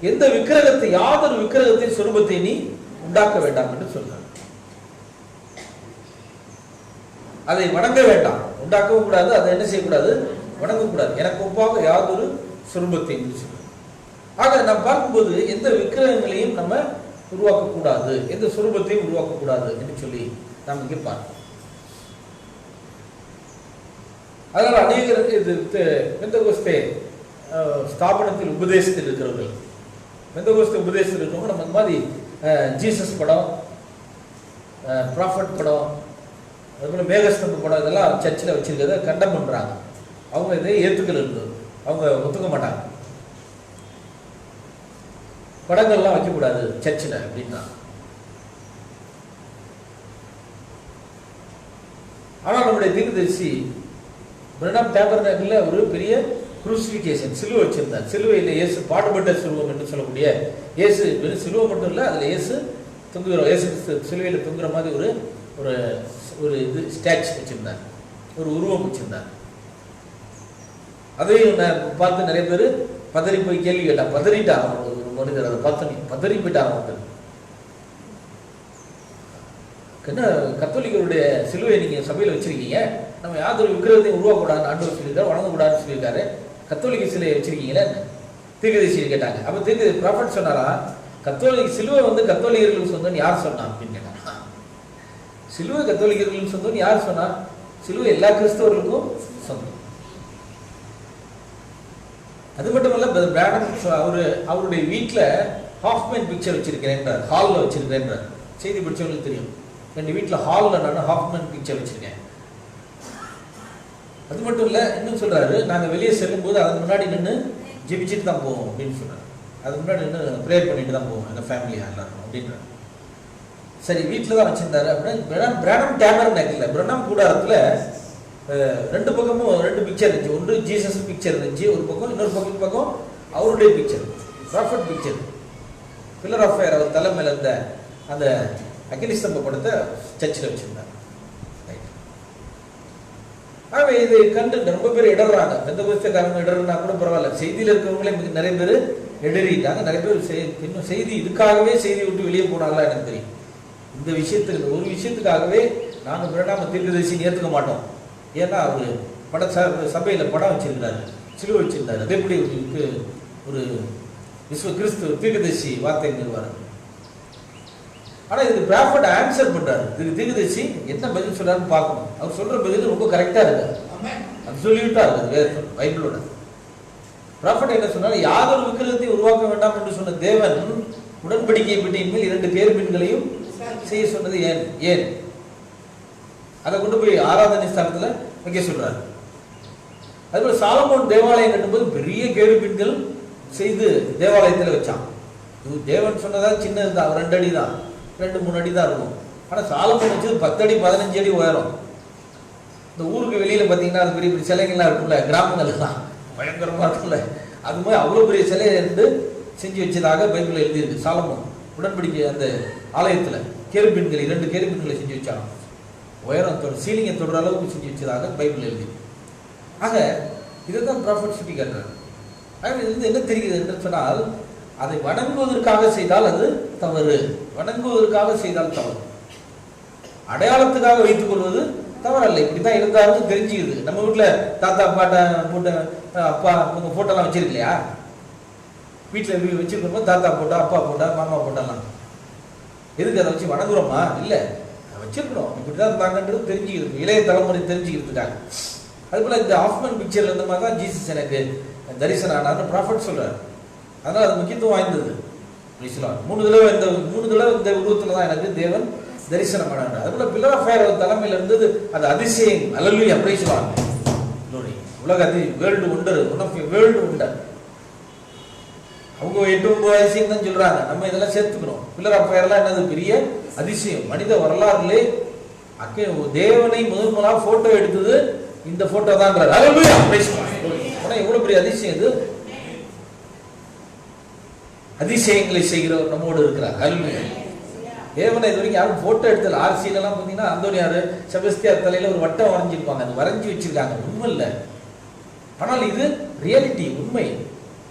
எந்த விக்கிரகத்தை, யாதொரு விக்கிரகத்தின் சொரூபத்தை நீ உண்டாக்க வேண்டாம் என்று சொல்றார். அதை வணங்க வேண்டாம், உண்டாக்கவும் கூடாது, அதை என்ன செய்யக்கூடாது, வணங்கக்கூடாது. எனக்கு ஒப்பாக யாதொரு சொரூபத்தை என்று சொல்றார். ஆக நாம் பார்க்கும்போது எந்த விக்கிரகங்களையும் நம்ம உருவாக்கக்கூடாது, எந்த சொரூபத்தையும் உருவாக்கக்கூடாது என்று சொல்லி நாம் இங்கே பார்ப்போம். அதனால அநேகருக்கு இது பெந்தகோஸ்தே ஸ்தாபனத்தில் உபதேசத்தில் இருக்கிறவர்கள், பெந்தகோஸ்தே உபதேசத்தில் இருக்கிறவங்க நம்ம இந்த மாதிரி ஜீசஸ் படம், ப்ராஃபட் படம், அதுபோல மேகஸ்தம்ப படம் இதெல்லாம் சர்ச்சில் வச்சிருக்கிறத கண்டம் பண்றாங்க. அவங்க இதை ஏற்றுக்கல இருந்தது, அவங்க ஒத்துக்க மாட்டாங்க. படங்கள்லாம் வைக்கக்கூடாது சர்ச்சில் அப்படின்னா. ஆனால் நம்முடைய தீர்க்கதரிசி பிரணாம் டேபர்நாக்கில் ஒரு பெரிய குரூசிஃபிகேஷன், சிலுவை வச்சிருந்தார். சிலுவையில் இயேசு பாடுபட்ட சிலுவம் என்று சொல்லக்கூடிய இயேசு வெறும் சிலுவை மட்டும் இல்லை, அதில் இயேசு தொங்குகிற, இயேசு சிலுவையில் தொங்குற மாதிரி ஒரு ஒரு ஒரு இது ஸ்டாச்சு வச்சிருந்தார், ஒரு உருவம் வச்சிருந்தார். அதையும் நான் பார்த்து நிறைய பேர் பதறி போய் கேள்வி கேட்டார். பதறிட்டார் ஒரு மனிதர், அதை பார்த்து பதறி போயிட்டார். அவர்கள் என்ன, கத்தோலிக்கருடைய சிலுவை நீங்க சபையில் வச்சிருக்கீங்க, நம்ம யாதொரு விக்கிரகத்தையும் உருவாக்கக்கூடாதுன்னு ஆண்டவர் சொல்லியிருக்காரு, வணங்கக்கூடாதுன்னு சொல்லியிருக்காரு, கத்தோலிக்க சிலையை வச்சிருக்கீங்களே தீர்க்கதரிசி கேட்டாங்க. அப்ப தீர்க்க ப்ராஃபட் சொன்னாரா, கத்தோலிக்க சிலுவை வந்து கத்தோலிக்கர்களுக்கு சொந்தம்னு யார் சொன்னா அப்படின்னு கேட்டாங்க. சிலுவை கத்தோலிக்கர்களுக்கு சொந்தம்னு யார் சொன்னா? சிலுவை எல்லா கிறிஸ்தவர்களுக்கும் சொந்தம். அது மட்டும் இல்ல, அவருடைய வீட்டில் ஹாஃப்மேன் பிக்சர் வச்சிருக்கிறேன், ஹாலில் வச்சிருக்கிறேன். செய்தி படிச்சவங்களுக்கு தெரியும், என் வீட்டில் ஹாலில் நான் ஹாஃப்மேன் பிக்சர் வச்சிருக்கேன். அது மட்டும் இல்லை, இன்னும் சொல்றாரு, நாங்கள் வெளியே செல்லும் போது அதுக்கு முன்னாடி நின்று ஜெபிச்சுட்டு தான் போவோம் அப்படின்னு சொல்றாரு. அதுக்கு முன்னாடி நின்று ப்ரேயர் பண்ணிட்டு தான் போவோம் எங்கள் ஃபேமிலியாக எல்லாரும் அப்படின்றாரு. சரி, வீட்டில் தான் வச்சிருந்தாரு அப்படின்னா. பிரணாம் டேபர்நாக்கில், பிரணாம் கூடாரத்தில் 2 பக்கமும் 2 பிக்சர் இருந்துச்சு. ஒன்று ஜீசஸ் பிக்சர் இருந்துச்சு ஒரு பக்கம், இன்னொரு பக்கம் அவருடைய picture, prophet picture, pillar of fire, அவர் தலை மேல இருந்த அந்த அக்னிஸ்தம்ப படத்தை சர்ச்சில் வச்சிருந்தார். ஆகவே இதை கண்டு ரொம்ப பேர் இடறாங்க. பெந்தகோஸ்தேக்காரங்க இடறுனா கூட பரவாயில்ல, செய்தியில் இருக்கிறவங்களே நிறைய பேர் இடறிட்டாங்க. நிறைய பேர் இன்னும் செய்தி இதுக்காகவே செய்தி விட்டு வெளியே போனாங்களா எனக்கு தெரியும். இந்த விஷயத்துக்கு, ஒரு விஷயத்துக்காகவே நாங்கள் பிரணாம தீர்க்கதரிசி ஏற்றுக்க மாட்டோம். ஏன்னா அவர் சபையில் படம் வச்சிருக்கிறாரு, சிலுவை வச்சிருந்தாரு. அதே எப்படி ஒரு கிறிஸ்து தீர்க்கதரிசி வார்த்தை நிறுவார். ஆனா இதுக்கு ப்ராஃபட் ஆன்சர் பண்றாரு. இதுக்கு தீர்க்கதரிசி என்ன பதில் சொல்றாருன்னு பார்க்கணும். அவர் சொல்ற பதில் ரொம்ப கரெக்டா இருக்கு, அது சொல்லிவிட்டா இருக்கு பைபிளோட. ப்ராஃபட் என்ன சொன்னாரு, யாதொரு விக்கிரகத்தை உருவாக்க வேண்டாம் என்று சொன்ன தேவன் உடன்படிக்கை பெட்டியின் மேல் 2 கேருபீன்களையும் செய்ய சொன்னது ஏன்? அதை கொண்டு போய் ஆராதனை ஸ்தலத்துல வைக்க சொல்றாரு. அதுபோல சாலமோன் தேவாலயம் கட்டும்போது பெரிய கேருபீன்கள் செய்து தேவாலயத்தில் வச்சான். இது தேவன் சொன்னதா சின்னது தான், 2 அடி தான், 2-3 அடி தான் இருக்கும். ஆனா சாலமோன் வச்சது 10 அடி 15 அடி உயரம். இந்த ஊருக்கு வெளியில பாத்தீங்கன்னா அது பெரிய பெரிய சிலைகள்லாம் இருக்குல்ல, கிராமங்கள்லாம் பயங்கரமா இருக்குல்ல, அது மாதிரி அவ்வளவு பெரிய சிலையை இருந்து செஞ்சு வச்சதாக பைபிள் எழுதியிருக்கு. சாலமோன் உடன்படிக்கை அந்த ஆலயத்துல கேருபீன்கள் 2 கேருபீன்களை செஞ்சு வச்சாங்க, உயரம் சீலிங்கை தொடுற அளவுக்கு செஞ்சு வச்சதாக பைபிள் எழுதி. ஆக இதைதான் ப்ராஃபட் சுட்டி காட்டுறாரு. ஆக இது என்ன தெரிகிறது என்று சொன்னால், அதை வணங்குவதற்காக செய்தால் அது தவறு, வணங்குவதற்காக செய்தால் தவறு, அடையாளத்துக்காக வைத்துக் கொள்வது தவறல்ல. இப்படிதான் இருந்தாலும் தெரிஞ்சுக்குது. நம்ம வீட்டுல தாத்தா பாட்டா போட்ட அப்பா உங்க போட்டோலாம் வச்சிருக்கலையா? வீட்டுல வச்சிருக்கோம் தாத்தா போட்டா, அப்பா போட்டா, மாமா போட்டாலாம். எதுக்கு அதை வச்சு வணங்குறோமா? இல்ல, வச்சிருக்கிறோம். இப்படிதான் இருந்தாங்கன்றது தெரிஞ்சுக்கிறது, இளைய தலைமுறை தெரிஞ்சுக்கிறதுக்காக. அது போல இந்த ஆஃப்மன் பிக்சர்ல இந்த மாதிரி தான் ஜீசஸ் எனக்கு தரிசனம் ஆனார்னு ப்ராஃபட் சொல்றாரு. அதனால அது முக்கியத்துவம் வாய்ந்தது. 3 தடவை இந்த உருவத்துல தான் எனக்கு தேவன் தரிசனம் ஆனார். அது போல பில்லர் ஆஃப் ஃபயர் தலைமையில இருந்தது, அது அதிசயம். Hallelujah, praise the lord. உலக world wonder, one of world wonder. அவங்க 8-9 அதிசயம் தான் சொல்றாங்க, நம்ம இதெல்லாம் சேர்த்துக்கிறோம். பில்லர் ஆஃப் ஃபயர்லாம் என்னது? பெரிய அதிசயம். மனித வரலாறுலே தேவனை முதல் போட்டோ எடுத்தது இந்த போட்டோ தான். அல்லேலூயா, பிரைஸ் தி லார்ட். எவ்வளவு பெரிய அதிசயம் இது! அதிசயங்களை செய்கிறவர் நம்மோடு இருக்கிறார். அல்லேலூயா. தேவனை இது வரைக்கும் யாரும் போட்டோ எடுத்தல. ஆர்சியில எல்லாம் பாத்தீங்கன்னா அந்தோனியாரு செபஸ்தியார் தலையில ஒரு வட்டம் வரைஞ்சிருப்பாங்க, அது வரைஞ்சி வச்சிருக்காங்க, உண்மை இல்லை. ஆனால் இது ரியாலிட்டி, உண்மை.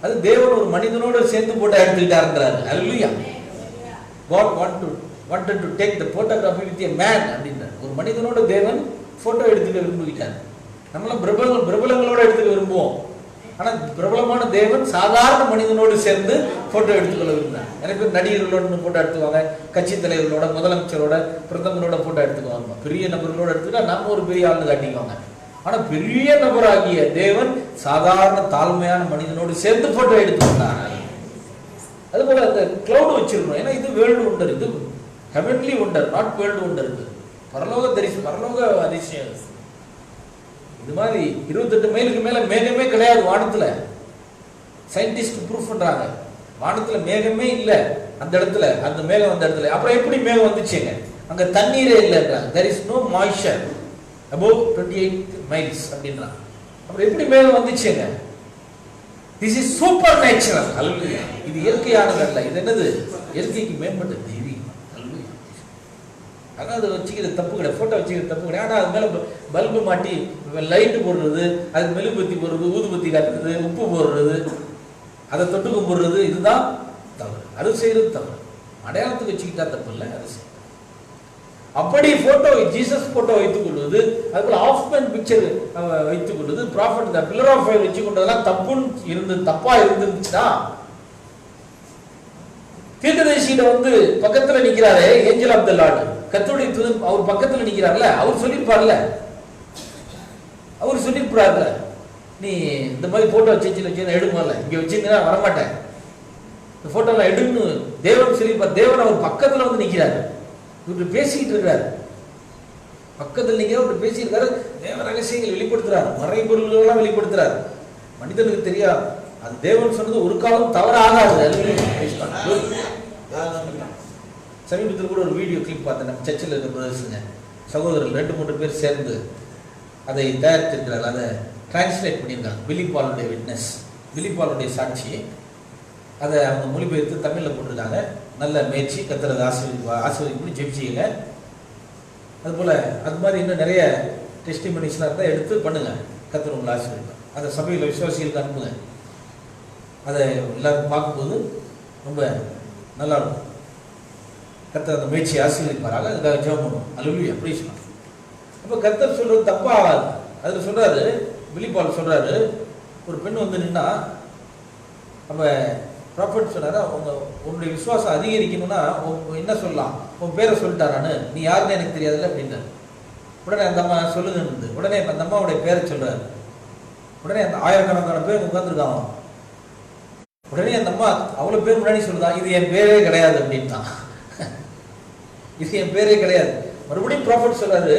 அது தேவன் ஒரு மனிதனோடு சேர்ந்து போட்டோ எடுத்துக்கிட்டாருன்றாரு. அல்லேலூயா. God wanted to take the photography with a man அப்படின்றார். ஒரு மனிதனோட தேவன் போட்டோ எடுத்துக்க விரும்புகிறார். நம்மளாம் பிரபலங்களோட எடுத்துக்க விரும்புவோம். ஆனா பிரபலமான தேவன் சாதாரண மனிதனோடு சேர்ந்து போட்டோ எடுத்துக்கொள்ள விரும்புகிறார். எனக்கு நடிகர்களோட போட்டோ எடுத்துக்குவாங்க, கட்சி தலைவர்களோட, முதலமைச்சரோட, பிரதமரோட போட்டோ எடுத்துக்குவாங்க. பெரிய நபர்களோட எடுத்துக்கிட்டா நம்ம ஒரு பெரிய ஆள்னு காட்டிக்குவாங்க. ஆனா பெரிய நபராகிய தேவன் சாதாரண தாழ்மையான மனிதனோடு சேர்ந்து போட்டோ எடுத்துக்கொண்டார். அது போல அந்த கிளவுட் வச்சிருக்கணும். ஏன்னா இது வேர்ல்டு ஒண்டர், இது heavenly wonder, not world wonder. இது பரலோக அதிசயம். இது மாதிரி 28 மைலுக்கு மேல மேகமே கிடையாது வானத்துல. சயின்டிஸ்ட் ப்ரூஃப் பண்றாங்க, வானத்துல மேகமே இல்ல அந்த இடத்துல, அந்த மேகம் அந்த இடத்துல. அப்புறம் எப்படி மேகம் வந்துச்சுங்க? அங்க தண்ணீரே இல்லைன்றாங்க. there is no moisture above 28 miles அப்படின்றாங்க. அப்புறம் எப்படி மேகம் வந்துச்சுங்க? this is supernatural. அல்லேலூயா. இது இயற்கையானது அல்ல. இது என்னது? இயற்கைக்கு மேம்பட்ட தெய்வீகம். அல்லேலூயா. அதாவது வச்சுக்கிறது தப்பு கிடையாது, போட்டோ வச்சுக்கிறது தப்பு கிடையாது. ஆனால் அது மேலே பல்பு மாட்டி லைட்டு போடுறது, அதுக்கு மெழுகுபத்தி போடுறது, ஊதுபத்தி காட்டுறது, உப்பு போடுறது, அதை தொட்டு கும்பிடுறது, இதுதான் தவறு. அது செய்யறது தவறு. அடையாளத்துக்கு வச்சுக்கிட்டா தப்பு இல்லை, அது செய்ய. அப்படி போட்டோ ஜீசஸ் போட்டோ வைத்துக் கொள்வது, அதுபோல ஆஃப்மேன் பிக்சர் வைத்துக் கொள்வது, ப்ராஃபட் இந்த பில்லர் ஆஃப் ஃபயர் வச்சு கொண்டதெல்லாம் தப்பா இருந்துச்சுன்னா, தீர்க்கதரிசியில பக்கத்துல நிக்கிறாரு ஏஞ்சல் ஆஃப் தி லார்ட், கர்த்தருடைய தூதன் அவர் பக்கத்துல நிக்கிறார்ல, அவர் சொல்லிருப்பார்ல, அவர் சொல்லிருப்பார்ல, நீ இந்த மாதிரி போட்டோ வச்சு எடுக்கல, இங்க வச்சிருந்தா வரமாட்டேன், இந்த போட்டோலாம் எடுன்னு தேவன் சொல்லிருப்பார். தேவன் அவர் பக்கத்துல நிக்கிறாரு, இவர் பேசிட்டு இருக்கிறாரு, பக்கத்தில் நீங்க பேசியிருக்காரு. தேவ ரகசியங்கள் வெளிப்படுத்துறாரு, மறைபொருள்கள் எல்லாம் வெளிப்படுத்துறாரு. மனிதனுக்கு தெரியாது, அது தேவன் சொன்னது ஒரு காலம் தவறாகாது. சமீபத்தில் கூட ஒரு வீடியோ கிளிப் பார்த்தேன். நம்ம சர்ச்சில் இருக்க பிரதர்ஸுங்க, சகோதரர்கள் 2-3 பேர் சேர்ந்து அதை தயாரித்திருக்கிறார். அதை டிரான்ஸ்லேட் பண்ணியிருக்காங்க. பில்லி பாலுடைய விட்னஸ், பில்லி பாலுடைய சாட்சி. அதை அவங்க மொழிபெயர்த்து தமிழில் போட்டிருக்காங்க. நல்ல முயற்சி, கர்த்தர் ஆசீர்வதிப்பு, ஜெபிச்சிங்க. அதுபோல் அது மாதிரி இன்னும் நிறைய டெஸ்டிமனிஸ்லாம் இருந்தால் எடுத்து பண்ணுங்க, கர்த்தர் உங்களை ஆசீர்வதிப்பார். அதை சபையில் விசுவாசிகளுக்கு அனுப்புங்க. அதை எல்லாரும் பார்க்கும்போது ரொம்ப நல்லா இருக்கும். கர்த்தர் அந்த முயற்சியை ஆசீர்வதிப்பாராக. அதுக்காக ஜெபம் பண்ணுவோம். அல்லேலூயா, பிரைஸ் தி லார்ட். அப்போ கர்த்தர் சொல்றது தப்பா ஆகாது. அதில் சொல்றாரு, பில்லி பால் சொல்றாரு, ஒரு பெண் நின்னா, அப்போ ப்ராஃபட் சொன்னாரா, உன்னுடைய விசுவாசம் அதிகரிக்கணும்னா என்ன சொல்லலாம், உன் பேரை சொல்லிட்டாரான்னு, நீ யாருன்னு எனக்கு தெரியாதுல்ல அப்படின்றாரு. உடனே அந்த அம்மா சொல்லுங்க, உடனே அந்த அம்மாவுடைய பேரை சொல்றாரு. உடனே அந்த ஆயிரக்கணக்கான பேர் உட்காந்துருக்காங்க. உடனே அந்த அம்மா அவ்வளோ பேர் முன்னாடி சொல்லுதா, இது என் பேரே கிடையாது அப்படின்னா, இது என் பேரே கிடையாது. மறுபடியும் ப்ராஃபட் சொல்றாரு,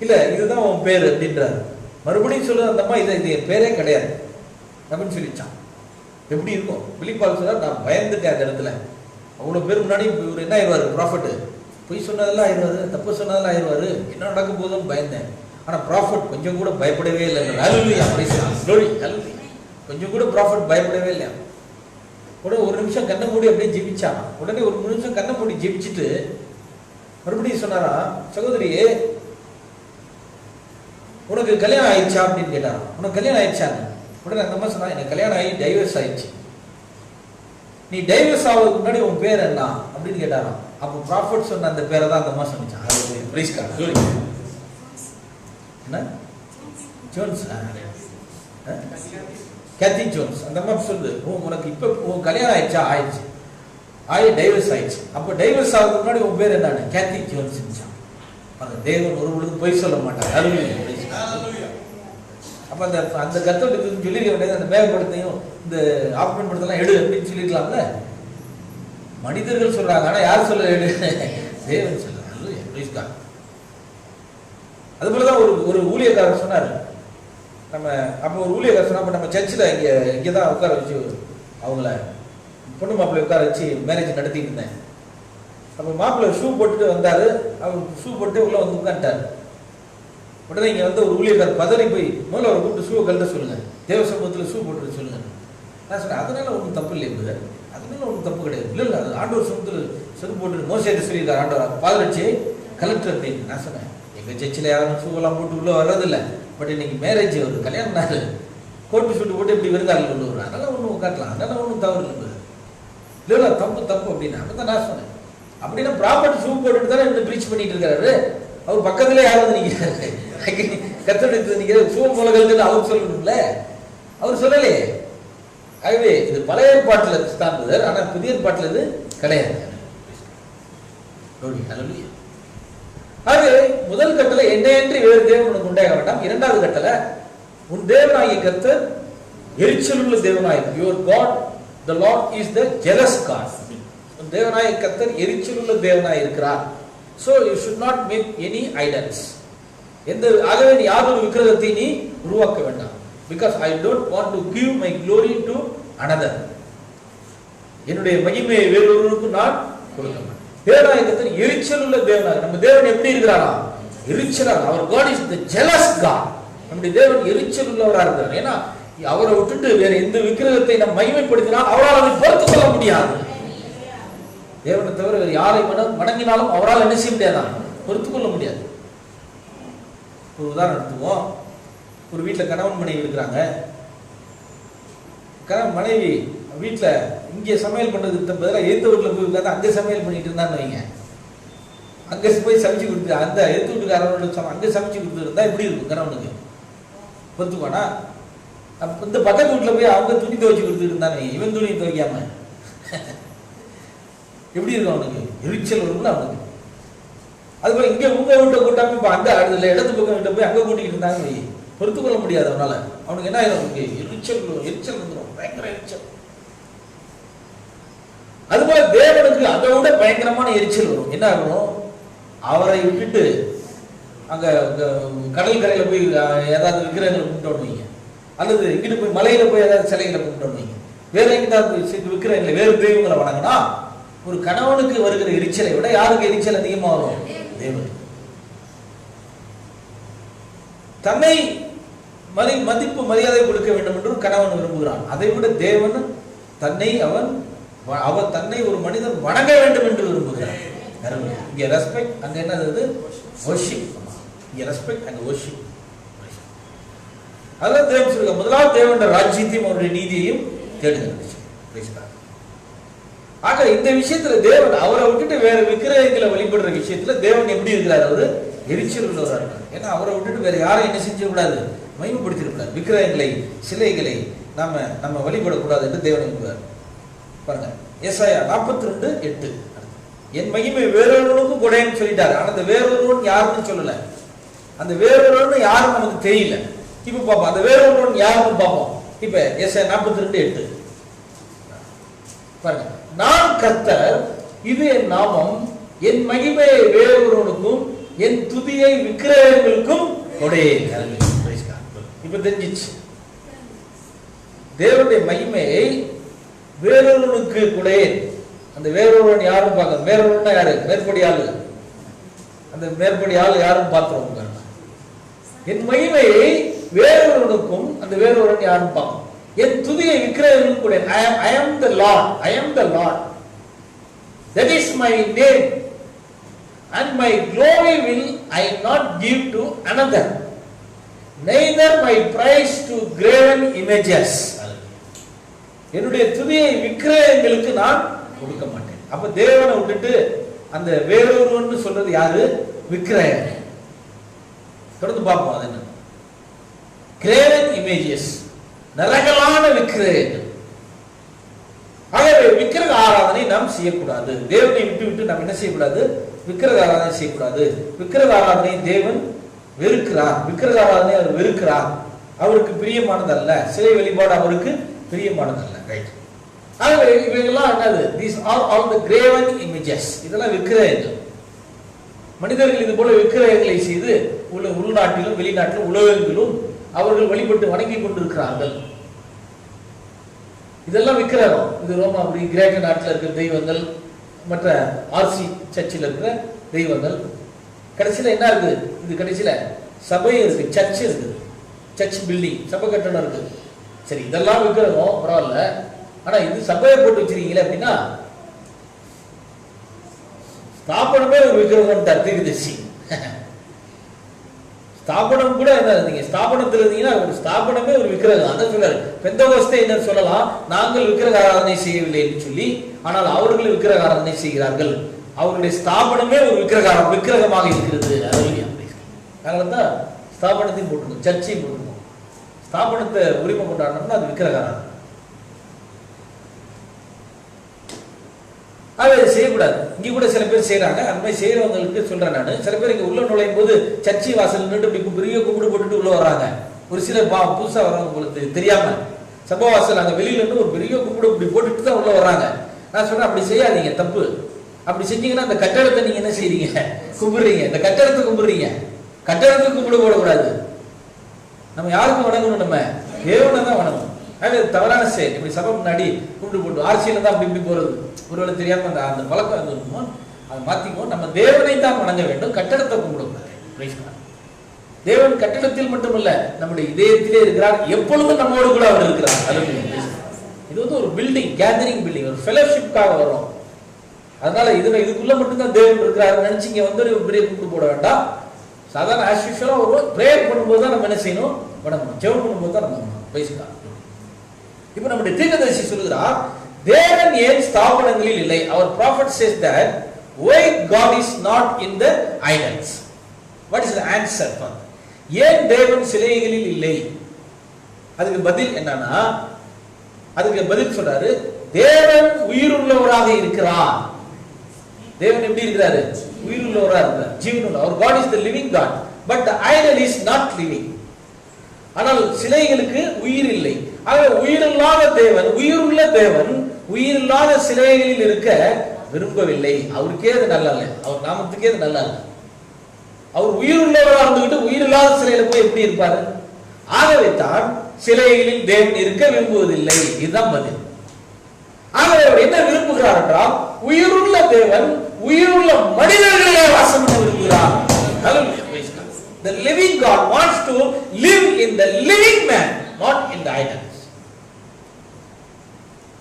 இல்ல இதுதான் உன் பேர் அப்படின்றாரு. மறுபடியும் சொல்லுது அந்த அம்மா, இது என் பேரே கிடையாது அப்படின்னு சொல்லிச்சான். எப்படி இருக்கும்? பிலிப்பால் சொல்றாரு, நான் பயந்துட்டேன் அந்த இடத்துல. அவ்வளோ பேர் முன்னாடி இவர் என்ன ஆயிடுவாரு ப்ராஃபட், பொய் சொன்னதெல்லாம் ஆயிடுவாரு, தப்பு சொன்னதெல்லாம் ஆயிடுவாரு, என்ன நடக்க போதுன்னு பயந்தேன். ஆனா ப்ராஃபிட் கொஞ்சம் கூட பயப்படவே இல்லை. கொஞ்சம் கூட ப்ராஃபிட் பயப்படவே இல்லை. உடனே ஒரு நிமிஷம் கண்ணை மூடி அப்படியே ஜெபிச்சான். உடனே ஒரு நிமிஷம் கண்ணை மூடி ஜெபிச்சுட்டு மறுபடியும் சொன்னாரா, சகோதரியே உனக்கு கல்யாணம் ஆயிடுச்சா அப்படின்னு கேட்டாராம். உனக்கு கல்யாணம் ஆயிடுச்சாங்க. உடனே அந்த அம்மா சொன்னா, எனக்கு கல்யாணம் ஆகி டைவர்ஸ் ஆயிடுச்சு. நீ டைவர்ஸ் ஆகிறதுக்கு முன்னாடி உன் பேர் என்ன அப்படின்னு கேட்டாராம். அப்போ ப்ராஃபிட் சொன்ன அந்த பேரை தான் அந்த அம்மா சொன்னிச்சான். என்ன ஜோன்ஸ், கேத்தி ஜோன்ஸ். அந்த அம்மா சொல்லுது, உனக்கு இப்போ உன் கல்யாணம் ஆயிடுச்சா? ஆயிடுச்சு. டைவர்ஸ் ஆயிடுச்சு. அப்போ டைவர்ஸ் ஆகிறதுக்கு முன்னாடி உன் பேர் என்னன்னு? கேத்தி ஜோன்ஸ். அந்த தேவன் ஒரு பொழுது பொய் சொல்ல மாட்டார். அப்ப அந்த கத்தோட்டுக்கு சொல்லிருக்க வேண்டியது, அந்த மேகப்படத்தையும் இந்த ஆப்மெண்ட் படத்தெல்லாம் எடு அப்படின்னு சொல்லிருக்கலாம்ல. மனிதர்கள் சொல்றாங்க, ஆனா யார் சொல்ல எடு? தேவன் சொல்றாங்க. அது போலதான் ஒரு ஊழியக்காரர் சொன்னாரு. நம்ம அப்ப ஒரு ஊழியக்காரர் சொன்னா, நம்ம சர்ச்சில் இங்கதான் உட்கார வச்சு அவங்கள பொண்ணு மாப்பிள்ளை உட்கார வச்சு மேரேஜ் நடத்திட்டு இருந்தேன். அப்ப மாப்பிள்ளை ஷூ போட்டுட்டு வந்தாரு. அவர் ஷூ போட்டு உள்ள வந்து உட்காந்துட்டாரு. உடனே இங்க வந்து ஒரு ஊழியக்காரர் பதறி போய் முதல்ல அவரை கூப்பிட்டு ஷூ கழட்ட சொல்லுங்க, தேவ சமூகத்தில் ஷூ போட்டு சொல்லுங்க. நான் சொன்னேன், அதனால ஒன்றும் தப்பு இல்லை, அதனால ஒன்றும் தப்பு கிடையாது. இல்லை இல்லை, அது ஆண்டவர் சமூகத்தில் செருப்பு போட்டு மோசடி சொல்லியிருக்காரு ஆண்டவர், பாதரட்சி கலெக்டர் அப்படின்னு. நான் சொன்னேன், எங்க சர்ச்சில் யாரும் ஷூவெல்லாம் போட்டு உள்ள வர்றதில்லை. பட் இன்னைக்கு மேரேஜ் ஒரு கல்யாணம் நாள் கோட்டு ஷூட்டு போட்டு இப்படி விருந்தாள் கொண்டு வருவேன், அதனால ஒன்றும் காட்டலாம், அதனால ஒன்றும் தவறு இல்லை. இல்லை தப்பு அப்படின்னு அப்பதான் நான் சொன்னேன். அப்படின்னா ப்ராப்பர்ட்டி ஷூ போட்டுட்டு தானே இந்த ப்ரீச் பண்ணிட்டு இருக்காரு. அவர் பக்கத்துல யாரும் வந்து நிற்கிறாரு, கத்தோடு நிற்கிறாரு, ஷூ மூலங்கள் அவர் சொல்லணும்ல, அவர் சொல்லலையே. ஆகவே இது பழைய ஏற்பாட்டில் ஸ்தான்பது, ஆனா புதிய ஏற்பாட்டில் இது கிடையாது. ஆகவே முதல் கட்டளை என்ன என்று வேறு தேவன் உனக்கு உண்டாக வேண்டாம். இரண்டாவது கட்டளை, உன் தேவனாகிய கர்த்தர் எரிச்சல் உள்ள தேவனாய். Your god the Lord is the jealous God. உன் தேவனாகிய கர்த்தர் எரிச்சல் உள்ள தேவனாய் இருக்கிறார். So you should not make any idols. ஆகவே நீ யாதொரு விக்கிரகத்தை நீ உருவாக்க வேண்டாம். Because I don't want to give my glory to another. என்னுடைய மகிமையை வேறொருவருக்கு நான் கொடுக்க மாட்டேன். தேவனாகிய கர்த்தர் எரிச்சல் உள்ள தேவனாய். நம்ம தேவன் எப்படி இருக்கிறாரா? எரிச்சலா. Our God is the jealous God. நம்முடைய தேவன் எரிச்சல் உள்ளவரா இருக்கிறார். ஏன்னா அவரை விட்டுட்டு வேற எந்த விக்கிரகத்தை நம்ம மகிமைப்படுத்தினால் அவரால் அதை பொறுத்துக் கொள்ள முடியாது. தேவனை தவிர வேறு யாரை வணங்கினாலும் அவரால் என்ன செய்ய முடியாதான்? பொறுத்துக் கொள்ள முடியாது. ஒரு உதாரணம் எடுத்துவோம். ஒரு வீட்டில் கணவன் மனைவி இருக்கிறாங்க. கணவன் மனைவி வீட்டில் இங்கே சமையல் பண்ணுறதுக்கு பதிலாக எதிர்த்த வீட்டில் போய் உட்காந்து அங்கே சமையல் பண்ணிட்டு இருந்தான்னு வைங்க. அங்கே போய் சமைச்சு கொடுத்து அந்த எதிர்த்து வீட்டுக்காரனோட அங்கே சமைச்சு கொடுத்துருந்தா எப்படி இருக்கும் கணவனுக்கு? பொறுத்துக்கோனா. இந்த பக்கத்து வீட்டில் போய் அவங்க துணி துவைச்சு கொடுத்துட்டு இருந்தானே, இவன் துணி துவைக்காம எப்படி இருக்கும் அவனுக்கு? எரிச்சல் வரும்ல அவனுக்கு. அதுபோல இங்க உங்க வீட்டை கூட்டாம இப்ப அந்த இடத்து பக்கம் வீட்டை போய் அங்க கூட்டிட்டு இருந்தாங்க, பொறுத்து கொள்ள முடியாது அவனால. அவனுக்கு என்ன ஆயிரும்? அவனுக்கு எரிச்சல் வந்துடும், பயங்கர எரிச்சல். அதுபோல தேவனுக்கு அதை விட பயங்கரமான எரிச்சல் வரும். என்ன ஆகணும்? அவரை விட்டுட்டு அங்க கடல் கரையில போய் ஏதாவது விக்கிரகங்களை கும்பிட்டோன்னு, அல்லது இங்கிட்டு போய் மலையில போய் ஏதாவது சிலைகளை கும்பிட்டோன்னு, வேற எங்கிட்ட விக்கிரகங்களை வேறு தெய்வங்களை வணங்கினா ஒரு கணவனுக்கு வருகிற எரிச்சலை விட யாருக்கு எரிச்சல் அதிகமா வரும்? தேவன். தன்னை மதிப்பு மரியாதை கொடுக்க வேண்டும் என்று கணவன் விரும்புகிறான். அதை விட தேவன் தன்னை அவர் தன்னை ஒரு மனிதன் வணங்க வேண்டும் என்று விரும்புகிறார். இங்க ரெஸ்பெக்ட், அங்க என்னது? வொர்ஷிப். இங்க ரெஸ்பெக்ட், அங்க வொர்ஷிப். அதான் தேவன் சொல்லுங்க, முதலாவது தேவனுடைய ராஜ்யத்தையும் அவருடைய நீதியையும் தேடுகிறார். ஆக இந்த விஷயத்துல தேவன் அவரை விட்டுட்டு வேற விக்கிரகங்களை வழிபடுற விஷயத்துல தேவன் எப்படி இருக்கிறார்? அவரு எரிச்சல் உள்ளவராக இருக்கார். ஏன்னா அவரை விட்டுட்டு வேற யாரும் என்ன செஞ்சக்கூடாது? மகிமைப்படுத்திடக்கூடாது. விக்கிரகங்களை, சிலைகளை நம்ம வழிபடக்கூடாது என்று தேவன் இருக்கிறார். பாருங்க, ஏசாயா 42:8, என் மகிமை வேறொருவனுக்கும் கொடைன்னு சொல்லிட்டாரு. ஆனா அந்த வேறொருவன் யாருன்னு சொல்லல. அந்த வேறொருவன் யாரும் நமக்கு தெரியல. இப்ப பாப்போம் அந்த வேறொருவன் யாருன்னு பார்ப்போம். இப்ப ஏசாயா 42:8 பாருங்க, நான் கர்த்தர், இது என் நாமம், என் மகிமையை வேறொருவனுக்கும் என் துதியை விக்கிரகங்களுக்கும் கொடையேன். இப்ப தெரிஞ்சிச்சு, தேவனுடைய மகிமையை வேறொருவனுக்கு கொடையேன். அந்த வேறொருவன் யாரும் பார்க்க, வேறொருவன் யாரு? மேற்படி ஆளு அந்த மேற்படி ஆள் யாரும் பார்த்துருவாங்க. என் மகிமையை வேறொருவனுக்கும் அந்த வேறொருவன் யாரும் பார்க்கும். என் துதியை விக்கிரகங்களும் கூட I am the Lord, I am the Lord, that is my name, and my glory will I not give to another, neither my praise to graven images. என்னுடைய துதியை விக்கிரகங்களுக்கு நான் கொடுக்க மாட்டேன். அப்ப தேவனை விட்டுட்டு அந்த வேறொருவன் சொல்றது யாரு? விக்கிரகம். தொடர்ந்து பார்ப்போம் அது என்ன. கிரேவன் இமேஜஸ், நரகலான விக்கிரகங்கள். ஆகவே விக்கிரக ஆராதனை நாம் செய்யக்கூடாது. தேவனை விட்டு நாம் என்ன செய்யக்கூடாது? விக்கிரக ஆராதனை செய்யக்கூடாது. விக்கிரக ஆராதனை தேவன் வெறுக்கிறார். விக்கிரக ஆராதனை அவர் வெறுக்கிறார். அவருக்கு பிரியமானது அல்ல. சிலை வழிபாடு அவருக்கு பிரியமானது அல்ல. ரைட். ஆகவே இவைகள்லாம் என்னது? These are all the graven images. இதெல்லாம் விக்கிரகங்கள். மனிதர்கள் இது போல விக்கிரகங்களை செய்து உள்நாட்டிலும் வெளிநாட்டிலும் உலகெங்கிலும் அவர்கள் வழிபட்டு வணங்கி கொண்டிருக்கிறார்கள். இதெல்லாம் விக்கிரகம். இது ரோமா அப்படி கிரேக்க நாட்டில் இருக்கிற தெய்வங்கள், மற்ற ஆர்சி சர்ச்சில் இருக்கிற தெய்வங்கள். கடைசியில் என்ன இருக்குது? இது கடைசியில் சபை இருக்கு, சர்ச் இருக்குது, சர்ச் பில்டிங், சபை கட்டணம் இருக்கு. சரி, இதெல்லாம் விக்கிரகம் பரவாயில்ல. ஆனா இது சபையை போட்டு வச்சிருக்கீங்களே அப்படின்னா ஸ்தாபனமே ஒரு விக்கிரகம் தீர்க்கதரிசி. ஸ்தாபனம் கூட என்ன, நீங்க ஸ்தாபனத்தில் இருந்தீங்கன்னா ஒரு ஸ்தாபனமே ஒரு விக்கிரகம். அதான் சொல்றாரு பெந்தகோஸ்தே என்ன சொல்லலாம், நாங்கள் விக்கிரக ஆராதனை செய்யவில்லை என்று சொல்லி, ஆனால் அவர்கள் விக்கிரக ஆராதனை செய்கிறார்கள். அவருடைய ஸ்தாபனமே ஒரு விக்கிரகமாக இருக்கிறது. அதனால தான் ஸ்தாபனத்தையும் போட்டுருக்கோம், சர்ச்சையும் போட்டுருக்கோம். ஸ்தாபனத்தை உரிமை கொண்டாடணும்னா அது விக்கிரக ஆராதனை. அதை செய்யக்கூடாது. இங்கே கூட சில பேர் செய்யறாங்க. அந்த மாதிரி செய்யறவங்களுக்கு சொல்றேன் நான். சில பேர் இங்க உள்ள நுழையும் போது சர்ச்சை வாசல் நின்று இப்படி பெரிய கும்பிடு போட்டுட்டு உள்ள வர்றாங்க. ஒரு சிலர் புதுசா வர்றவங்க உங்களுக்கு தெரியாம சபை வாசல் அங்க வெளியில இருந்து ஒரு பெரிய கும்பிடு இப்படி போட்டுட்டு தான் உள்ள வர்றாங்க. நான் சொல்றேன் அப்படி செய்யாதீங்க, தப்பு. அப்படி செஞ்சீங்கன்னா அந்த கட்டடத்தை நீங்க என்ன செய்றீங்க? கும்பிடுறீங்க. இந்த கட்டடத்தை கும்பிடுறீங்க. கட்டடத்துக்கு கும்பிடு போடக்கூடாது. நம்ம யாருக்கும் வணங்கணும்? நம்ம தேவனை தான் வணங்கணும். அது தவறான செயல். இப்படி சபை முன்னாடி கும்பிடு போட்டு ஆர்சியில தான் அப்படி இப்படி போறது. ஒருவேளை தெரியாம அந்த பழக்கம் இருக்குமோ அதை மாத்திக்குவோம். நம்ம தேவனை தான் வணங்க வேண்டும், கட்டடத்தை கும்பிடக்கூடாது. தேவன் கட்டடத்தில் மட்டுமல்ல, நம்முடைய இதயத்திலே இருக்கிறார். எப்பொழுதும் நம்மோடு கூட அவர் இருக்கிறார். இது வந்து ஒரு பில்டிங், கேதரிங் பில்டிங், ஒரு ஃபெலோஷிப்காக வரும். அதனால இதுக்குள்ள மட்டும்தான் தேவன் இருக்கிறாரு நினைச்சு இங்க வந்து பெரிய கும்பிடு போட வேண்டாம். சாதாரண ஆஸ் யூஷுவலா ஒரு பிரேயர் பண்ணும்போது தான் நம்ம என்ன செய்யணும்? வணங்கணும். ஜெபம் பண்ணும்போது தான் நம்ம பேசிக்கலாம். இப்ப நம்முடைய தீர்க்கதரிசி சொல்லுகிறார், தேவன் ஏன் ஸ்தாபனங்களில் இல்லை? அவர் prophet says that why God is not in the idols. What is the answer for that? ஏன் தேவன் சிலைகளில் இல்லை? அதுக்கு பதில் என்னன்னா, அதுக்கு பதில் சொல்றாரு, தேவன் உயிருள்ளவராக இருக்கிறார். தேவன் எப்படி இருக்கிறாரு? உயிருள்ளவராக இருக்கிறார், ஜீவனுள்ள. அவர் God is the living God, but the idol is not living. ஆனால் சிலைகளுக்கு உயிர் இல்லை. ஆக உயிரில்லாத தேவன், உயிருள்ள தேவன் உயிரில்லாத சிலைகளில் இருக்க விரும்பவில்லை. அவருக்கே அது நல்லா இல்லை, அவர் நாமத்துக்கே அது நல்லா இல்லை. அவர் உயிருள்ளவராக இருந்துகிட்டு உயிரில்லாத சிலையில போய் எப்படி இருப்பாரு? ஆகவே தான் சிலைகளில் தேவன் இருக்க விரும்புவதில்லை. இதுதான் பதில். ஆகவே அவர் என்ன விரும்புகிறார் என்றால், உயிருள்ள தேவன் உயிருள்ள மனிதர்களிலே வாசம் பண்ண விரும்புகிறார். The living God wants to live in the living man, not in the idols,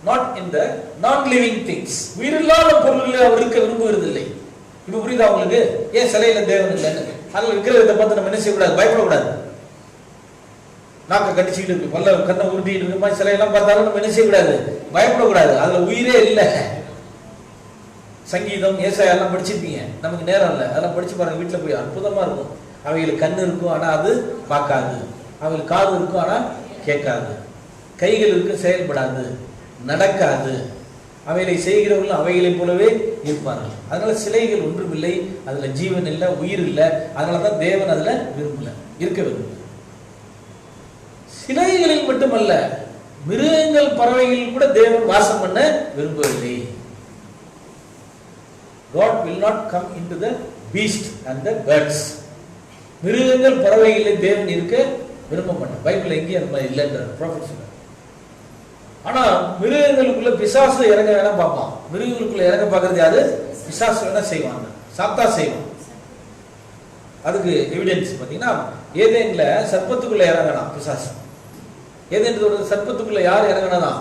not in the non-living things. உயிரில்லாத பொருள்களை அவர் இருக்க விரும்புவதில்லை. இப்ப புரியுதா உங்களுக்கு? ஏன் சிலையில தேவன் இல்லைன்னு? அதனால விக்கிரகத்தை பார்த்து நம்ம என்ன செய்யக்கூடாது? பயப்படக்கூடாது. நாக்க கடிச்சுக்கிட்டு இருக்கு, பல்ல கண்ணை உருட்டிட்டு இருக்க மாதிரி சிலையெல்லாம் பார்த்தாலும் நம்ம என்ன செய்யக்கூடாது? பயப்படக்கூடாது. அதுல உயிரே இல்லை. சங்கீதம், ஏசாயெல்லாம் படிச்சிருப்பீங்க. நமக்கு நேரம் இல்லை, அதெல்லாம் படிச்சு பாருங்க. வீட்டுல போய் அற்புதமா இருக்கும். அவைகளுக்கு கண்ணு இருக்கும், ஆனா அது பார்க்காது. அவைகளுக்கு காது இருக்கும், ஆனா கேட்காது. கைகள் இருக்கு, செயல்படாது, நடக்காது. அவைகளை செய்கிறவர்கள் அவைகளை போலவே இருப்பார்கள். அதனால சிலைகள் ஒன்றுமில்லை, அதுல ஜீவன் இல்லை, உயிர் இல்லை. அதனாலதான் தேவன் அதுல விரும்பல, இருக்க விரும்பல. சிலைகளில் மட்டுமல்ல, மிருகங்கள், பறவைகளில் கூட தேவன் வாசம் பண்ண விரும்பவில்லை. God will not come into the beast and the birds. மிருகங்கள், பறவைகளில் தேவன் இருக்க விரும்ப மாட்டார். பைபிள் எங்கேயும் அந்த மாதிரி இல்லைன்றார் ப்ராஃபட் சொல்றார். ஆனா மிருகங்களுக்குள்ள பிசாசு இறங்க வேணா பார்ப்பான். மிருகங்களுக்குள்ள இறங்க பார்க்கறது யாரு? பிசாசு வேணா செய்வாங்க, சாத்தா செய்வான். அதுக்கு எவிடன்ஸ் பார்த்தீங்கன்னா ஏதேன்ல சர்ப்பத்துக்குள்ள இறங்கினான் பிசாசு. ஏதேன் சர்ப்பத்துக்குள்ள யார் இறங்கினா?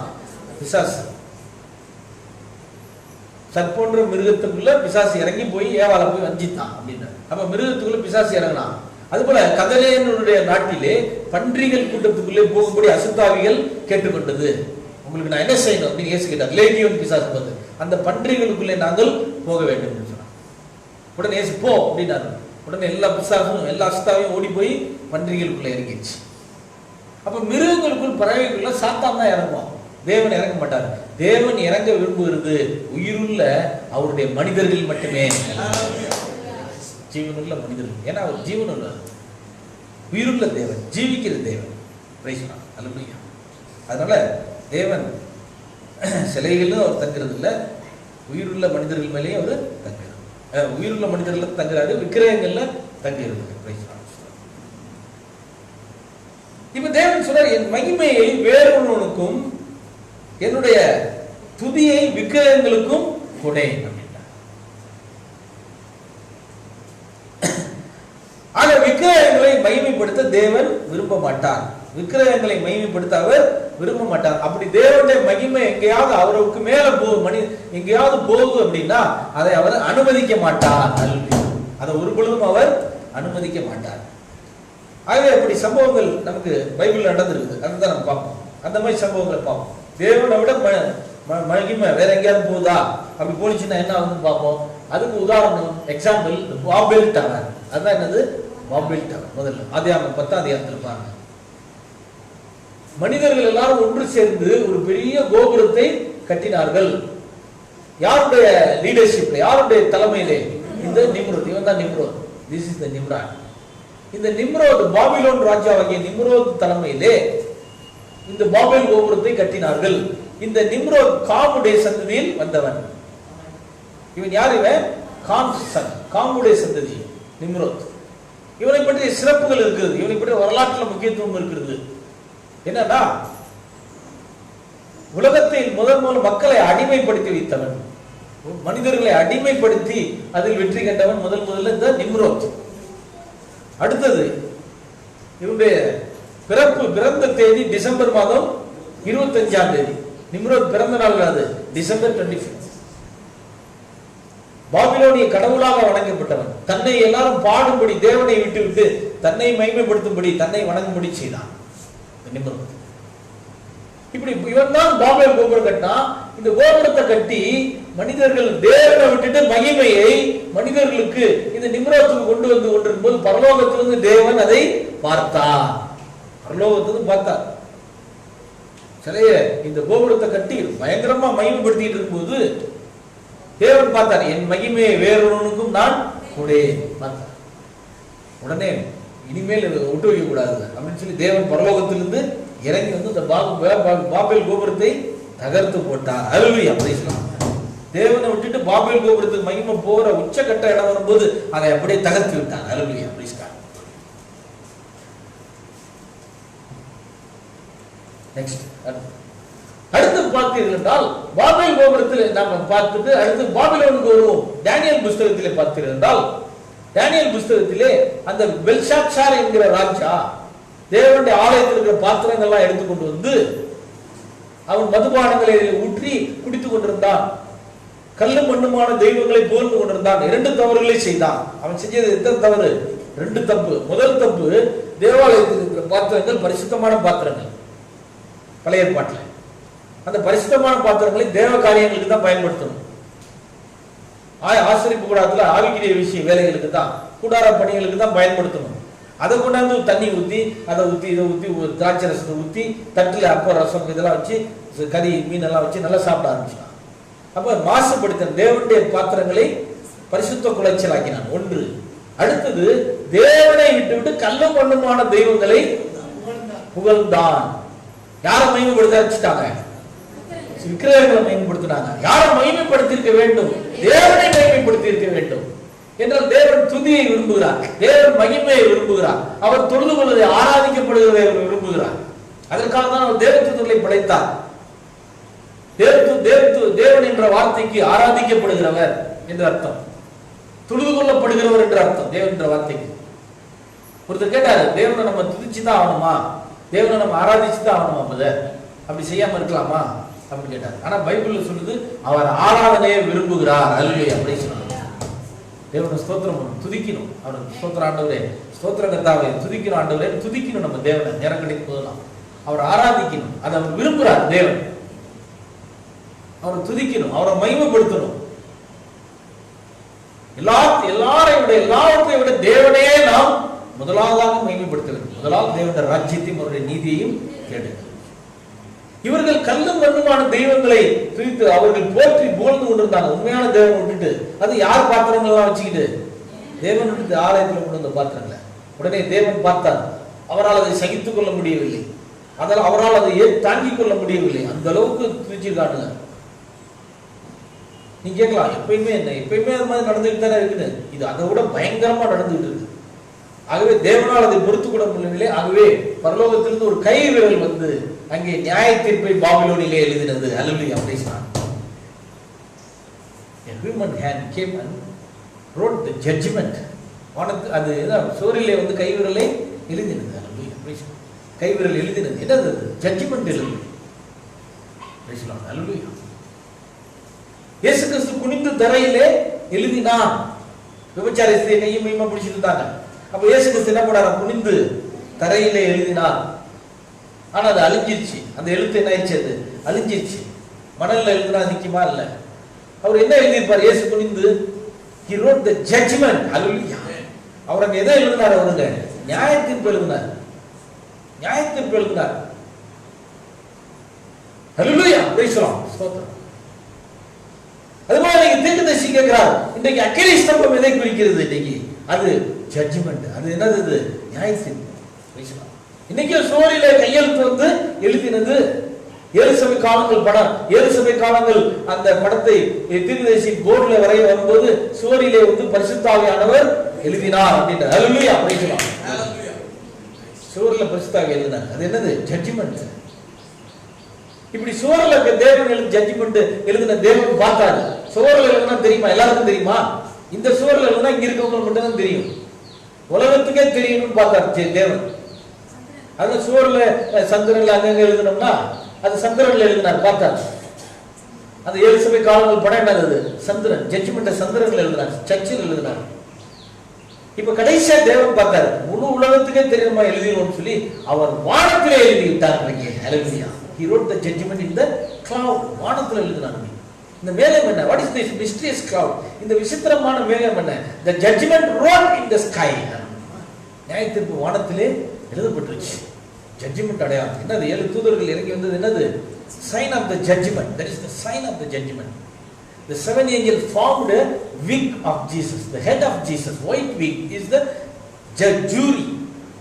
பிசாசு. சர்ப்பன்ற மிருகத்துக்குள்ள பிசாசு இறங்கி போய் ஏவாளை போய் வஞ்சித்தான் அப்படின்னு. அப்ப மிருகத்துக்குள்ள பிசாசு இறங்கினான். அதுபோல கதலேயனுடைய நாட்டிலே பன்றிகள் கூட்டத்துக்குள்ளே போகும்படி அசுத்தாவிகள் கேட்டுக்கொண்டது. உங்களுக்கு நான் என்ன செய்யணும் அப்படின்னு இயேசு கேட்டார். லேகியோன் பிசாசு பார்த்து அந்த பன்றிகளுக்குள்ளே நாங்கள் போக வேண்டும் என்று சொன்னார். உடனே இயேசு போ அப்படின்னாரு. உடனே எல்லா பிசாசும் எல்லா அசுத்தாவையும் ஓடி போய் பன்றிகளுக்குள்ள இறங்கிடுச்சு. அப்ப மிருகங்களுக்குள் பறவைக்குள்ள சாத்தான் தான் இறங்குவான், தேவன் இறங்க மாட்டார். தேவன் இறங்க விரும்புகிறது உயிருள்ள அவருடைய மனிதர்கள் மட்டுமே, ஜீவனுள்ள மனிதர்கள். ஏன்னா அவர் ஜீவனுள்ள உயிருள்ள தேவன், ஜீவிக்கிற தேவன். அல்லேலூயா. அதனால தேவன் சிலைகளும் அவர் தங்குறது இல்லை, உயிருள்ள மனிதர்கள் மேலேயும் அவர் தங்குறார். உயிருள்ள மனிதர்கள் தங்குறாரு, விக்கிரகங்கள்ல தங்குறது. இப்ப தேவன் சொல்றார், என் மகிமையை வேறொருவனுக்கும் என்னுடைய துதியை விக்கிரகங்களுக்கும் கொடேன் அப்படின்றார். ஆக விக்கிரகங்களை மகிமைப்படுத்த தேவன் விரும்ப மாட்டார். விக்கிரகங்களை மகிமைப்படுத்த அவர் விரும்ப மாட்டார். அப்படி தேவனுடைய மகிமை எங்கேயாவது அவருக்கு மேல எங்கேயாவது போகுது அப்படின்னா அதை அவர் அனுமதிக்க மாட்டார். அதை ஒரு பொழுதும் அவர் அனுமதிக்க மாட்டார். ஆகவே அப்படி சம்பவங்கள் நமக்கு பைபிள் நடந்திருக்குது. அதுதான் நம்ம பார்ப்போம். அந்த மாதிரி சம்பவங்களை பார்ப்போம். தேவனை விட மகிமை வேற எங்கேயாவது போகுதா? அப்படி போனிச்சுன்னா என்ன ஆகுதுன்னு பார்ப்போம். அதுக்கு உதாரணம் எக்ஸாம்பிள் பாபேல் டவர். அதுதான் என்னது? பாபேல் டவர். முதல்ல ஆதியாகமம் 10ஆம் அதிகாரத்தில் பாருங்க. மனிதர்கள் எல்லாரும் ஒன்று சேர்ந்து ஒரு பெரிய கோபுரத்தை கட்டினார்கள். யாருடைய லீடர்ஷிப்ல, யாருடைய தலைமையிலே? இந்த நிம்ரோத். இவன் தான் Nimrod. This is the Nimrod. இந்த நிம்ரோத், பாபிலோன் ராஜாவாகிய நிம்ரோத் தலைமையிலே இந்த பாபேல் கோபுரத்தை கட்டினார்கள். இந்த நிம்ரோத் காமுடைய சந்ததியில் வந்தவன். இவன் யார்? இவன் காமுடைய சந்ததி நிம்ரோத். இவனை பற்றிய சிறப்புகள் இருக்கிறது, இவனை பற்றிய வரலாற்றுல முக்கியத்துவம் இருக்கிறது. என்னன்னா, உலகத்தில் முதல் மக்களை அடிமைப்படுத்தி வைத்தவன், மனிதர்களை அடிமைப்படுத்தி அதில் வெற்றி கண்டவன் முதல்ல இந்த நிம்ரோத். அடுத்தது இவருடைய பிறந்த தேதி டிசம்பர் மாதம் 25ஆம் தேதி. நிம்ரோத் பிறந்த நாள் அது டிசம்பர் 25. பாபிலோனிய கடவுளாக வணங்கப்பட்டவன். தன்னை எல்லாரும் பாடும்படி, தேவனை விட்டு தன்னை மகிமைப்படுத்தும்படி, தன்னை வணங்கும்படி செய்தான் நிம்ரோத். இப்படி இவன் தான் பாபேல் கோபுரம் கட்டினா. இந்த கோபுரத்தை கட்டி மனிதர்கள் தேவனை விட்டுட்டு மகிமையை மனிதர்களுக்கு இந்த நிம்ரோத்துக்கு கொண்டு வந்து கொண்டிருக்கும் போது பரலோகத்திலிருந்து தேவன் அதை பார்த்தார். பரலோகத்திலிருந்து பார்த்தார். சிலைய இந்த கோபுரத்தை கட்டி பயங்கரமா மகிமைப்படுத்திட்டு இருக்கும்போது தேவன் பார்த்தார், என் மகிமையை வேறொருவனுக்கும் நான் கொடேன் பார்த்தார். உடனே இனிமேல் விட்டு வைக்க கூடாது அப்படின்னு சொல்லி தேவன் பரலோகத்திலிருந்து இறங்கி வந்து இந்த பாபேல் கோபுரத்தை தகர்த்து போட்டார். அல்லேலூயா. தேவனை விட்டுட்டு பாபேல் கோபுரத்துக்கு மகிமை போற உச்சகட்ட இடம் வரும்போது அதை அப்படியே தகர்த்து விட்டார். அல்லேலூயா. நெக்ஸ்ட் அடுத்து பார்த்தீர்கள் என்றால் பாபேல் கோபுரத்தில் நாம் பார்த்துட்டு அடுத்து பாபிலோனுக்கு வருவோம். தானியேல் புஸ்தகத்திலே பார்த்தீர்கள் என்றால் தானியேல் புஸ்தகத்திலே அந்த பெல்ஷாத்சார் என்கிற ராஜா தேவனுடைய ஆலயத்தில் இருக்கிற பாத்திரங்கள்லாம் எடுத்துக்கொண்டு வந்து அவன் மதுபானங்களை ஊற்றி குடித்துக் கொண்டிருந்தான். கல்லு மண்ணுமான தெய்வங்களை புகழ்ந்து கொண்டிருந்தான். 2 தவறுகளை செய்தான். அவன் செஞ்சது எத்தனை தவறு? 2 தப்பு. முதல் தப்பு, தேவாலயத்தில் இருக்கிற பாத்திரங்கள் பரிசுத்தமான பாத்திரங்கள். பழைய ஏற்பாட்டில் அந்த பரிசுத்தமான பாத்திரங்களை தேவ காரியங்களுக்கு தான் பயன்படுத்தணும். ஆசரிப்பு கூடாரத்தில் ஆவிக்குரிய விஷய வேலைகளுக்கு தான், கூடார பணிகளுக்கு தான் பயன்படுத்தணும். அதை கொண்டாந்து தண்ணி ஊற்றி அதை ஊற்றி இதை ஊற்றி திராட்சை ரசத்தை ஊற்றி தட்டில் அப்போ ரசம் இதெல்லாம் வச்சு கறி மீன் எல்லாம் வச்சு நல்லா சாப்பிட ஆரம்பிச்சான். அப்ப மாசுபடுத்த தேவனுடைய பாத்திரங்களை பரிசுத்த குலைச்சலாக்கினான். ஒன்று. அடுத்தது, தேவனை விட்டு கல்லும் மண்ணுமான தெய்வங்களை புகழ்ந்தான். யாரை மகிமைப்படுத்தாங்க? விக்கிரகங்களை மகிமைப்படுத்தினாங்க. யாரை மகிமைப்படுத்தியிருக்க வேண்டும்? தேவனை மகிமைப்படுத்தி இருக்க வேண்டும். என்றால் தேவன் துதியை விரும்புகிறார், தேவன் மகிமையை விரும்புகிறார், அவர் தொழுது கொள்வதை ஆராதிக்கப்படுவதை விரும்புகிறார். அதற்காக தான் அவர் தேவதூதர்களை படைத்தார். தேவன் என்ற வார்த்தைக்கு ஆராதிக்கப்படுகிறவர் என்று அர்த்தம், தொழுது கொள்ளப்படுகிறவர் என்று அர்த்தம் தேவன் என்ற வார்த்தைக்கு. ஒருத்தர் கேட்டாரு, தேவனை நம்ம துதிச்சு தான் ஆகணுமா, தேவனை நம்ம ஆராதிச்சு தான் ஆகணுமா பிரதர், அப்படி செய்யாம இருக்கலாமா அப்படின்னு கேட்டார். ஆனா பைபிள்ல சொல்லுது அவர் ஆராதனையை விரும்புகிறார். அல்லேலூயா, பிரைஸ் தி லார்ட். தேவனை ஸ்தோத்திரம் பண்ணணும், துதிக்கணும். அவருக்கு ஸ்தோத்திர ஆண்டவரே, ஸ்தோத்திர கர்த்தாவே, துதிக்கணும் ஆண்டவரே, துதிக்கணும். நம்ம தேவனை நேரம் கிடைக்கும் போதெல்லாம் அவர் ஆராதிக்கணும். அதை அவர் விரும்புகிறார். தேவன் அவரை துதிக்கணும், அவரை மகிமைப்படுத்தணும். எல்லாவற்றையும் விட தேவனையே நாம் முதலாவதாக மகிமைப்படுத்த வேண்டும். முதலாவது தேவனுடைய ராஜ்யத்தையும் அவருடைய நீதியையும் கேடுங்கள். இவர்கள் கல்லும் மண்ணுமான தெய்வங்களை துதித்து அவர்கள் போற்றி புகழ்ந்து கொண்டிருந்தாங்க. உண்மையான தேவனை விட்டுட்டு, அது யார் பாத்திரங்கள்லாம் வச்சுக்கிட்டு தேவன் விட்டு ஆலயத்தில் கொண்டு வந்த பாத்திரங்களை உடனே தேவன் பார்த்தார். அவரால் அதை சகித்துக் கொள்ள முடியவில்லை, அதனால் அவரால் அதை தாங்கிக் கொள்ள முடியவில்லை. அந்த அளவுக்கு துதிச்சிருக்கானுங்க. நீங்க கேட்கலாம், எப்பயுமே என்ன, எப்பயுமே அது மாதிரி நடந்துகிட்டு தானே இருக்குது. இது அதை விட பயங்கரமா நடந்துகிட்டு இருக்கு. ஆகவே தேவனால் அதை பொறுத்து கூட முடியவில்லை. ஆகவே பரலோகத்திலிருந்து ஒரு கை விரல் வந்து அங்கே நியாய தீர்ப்பை பாபிலோனிலே எழுதினது. அல்லேலூயா, praise the Lord. A human hand came and wrote the judgment. அது சோரிலே வந்து கை விரலை எழுதினது. அல்லேலூயா, பிரைஸ் தி லார்ட். கை விரல் எழுதினது என்னது? ஜட்ஜ்மெண்ட் எழுதினது. பிரைஸ் தி லார்ட், அல்லேலூயா. இயேசு கிறிஸ்து குனிந்து தரையிலே எழுதினான். விபச்சார ஸ்திரியை கையும் மையமா பிடிச்சிட்டு இருந்தாங்க. அப்ப இயேசு கிறிஸ்து என்ன பண்ணாரு? குனிந்து தரையிலே எழுதினார். ஆனா அது அழிஞ்சிருச்சு. அந்த எழுத்து என்ன ஆயிடுச்சு? அது அழிஞ்சிருச்சு. மணல்ல எழுதுனா நிக்குமா? இல்ல. அவர் என்ன எழுதியிருப்பார்? இயேசு குனிந்து he wrote the judgment. ஹalleluya. அவர் அங்க எதை எழுதினார்? அவருங்க நியாயத்தீர்ப்பு எழுதினார். நியாயத்தீர்ப்பு எழுதினார். ஹalleluya, praise the Lord. ஸ்தோத்திரம். அதுபோல நீங்க தீர்க்கதரிசி கேட்கிறார், இன்றைக்கு அக்கினி ஸ்தம்பம் எதை குறிக்கிறது? இன்னைக்கு அது ஜட்ஜ்மெண்ட். அது என்னது? அது நியாயத்தீர்ப்பு. இன்னைக்கு சோரியில கையெழுத்து வந்து எழுதினது 7 சபை காலங்கள் படம். 7 சபை காலங்கள் அந்த படத்தை தீர்க்கதரிசி போர்டுல வரைய வரும்போது சோரியிலே வந்து பரிசுத்த ஆவியானவர் எழுதினார் அப்படின்றார். ஹalleluya, praise the Lord. சோரில பரிசுத்த ஆவி எழுதினார். அது என்னது? ஜட்ஜ்மெண்ட். இப்படி சோரில தேவன் எழுதி ஜட்ஜ்மெண்ட் எழுதின தேவன் பார்த்தாரு. சோரில் எழுதுனா தெரியுமா? எல்லாருக்கும் தெரியுமா? இந்த சோரில் எழுதுனா இங்க இருக்கவங்களுக்கு மட்டும் தான் தெரியும், உலகத்துக்கே தெரியணும்னு பார்த்தாரு தேவன். அது சோர்ல சந்திரன்ல அங்கங்க எழுதணும்னா அது சந்திரன்ல எழுதினார், பார்த்தார். அந்த 7 சபை காலங்கள் படம் என்னது? சந்திரன். ஜட்ஜ்மெண்ட் சந்திரன்ல எழுதினார், சர்ச்சில் எழுதினார். இப்ப கடைசியா தேவன் பார்த்தார், முழு உலகத்துக்கே தெரியுமா எழுதினோம்னு சொல்லி அவர் வானத்திலே எழுதி விட்டார். ஹalleluya. He wrote the judgment in the cloud. வானத்துல எழுதினார். இந்த மேகம் என்ன? What is this mysterious cloud? இந்த விசித்திரமான மேகம் என்ன? The judgment wrote in the sky. நியாயத்தீர்ப்பு வானத்திலே எழுதப்பட்டுருச்சு. ஜட்ஜ்மெண்ட் அடையாளம் என்னது? 7 தூதர்கள் இறங்கி வந்தது என்னது? Sign of the judgment. That is the sign of the judgment. The 7 angels formed a wing of Jesus. The head of Jesus, white wing, is the jury,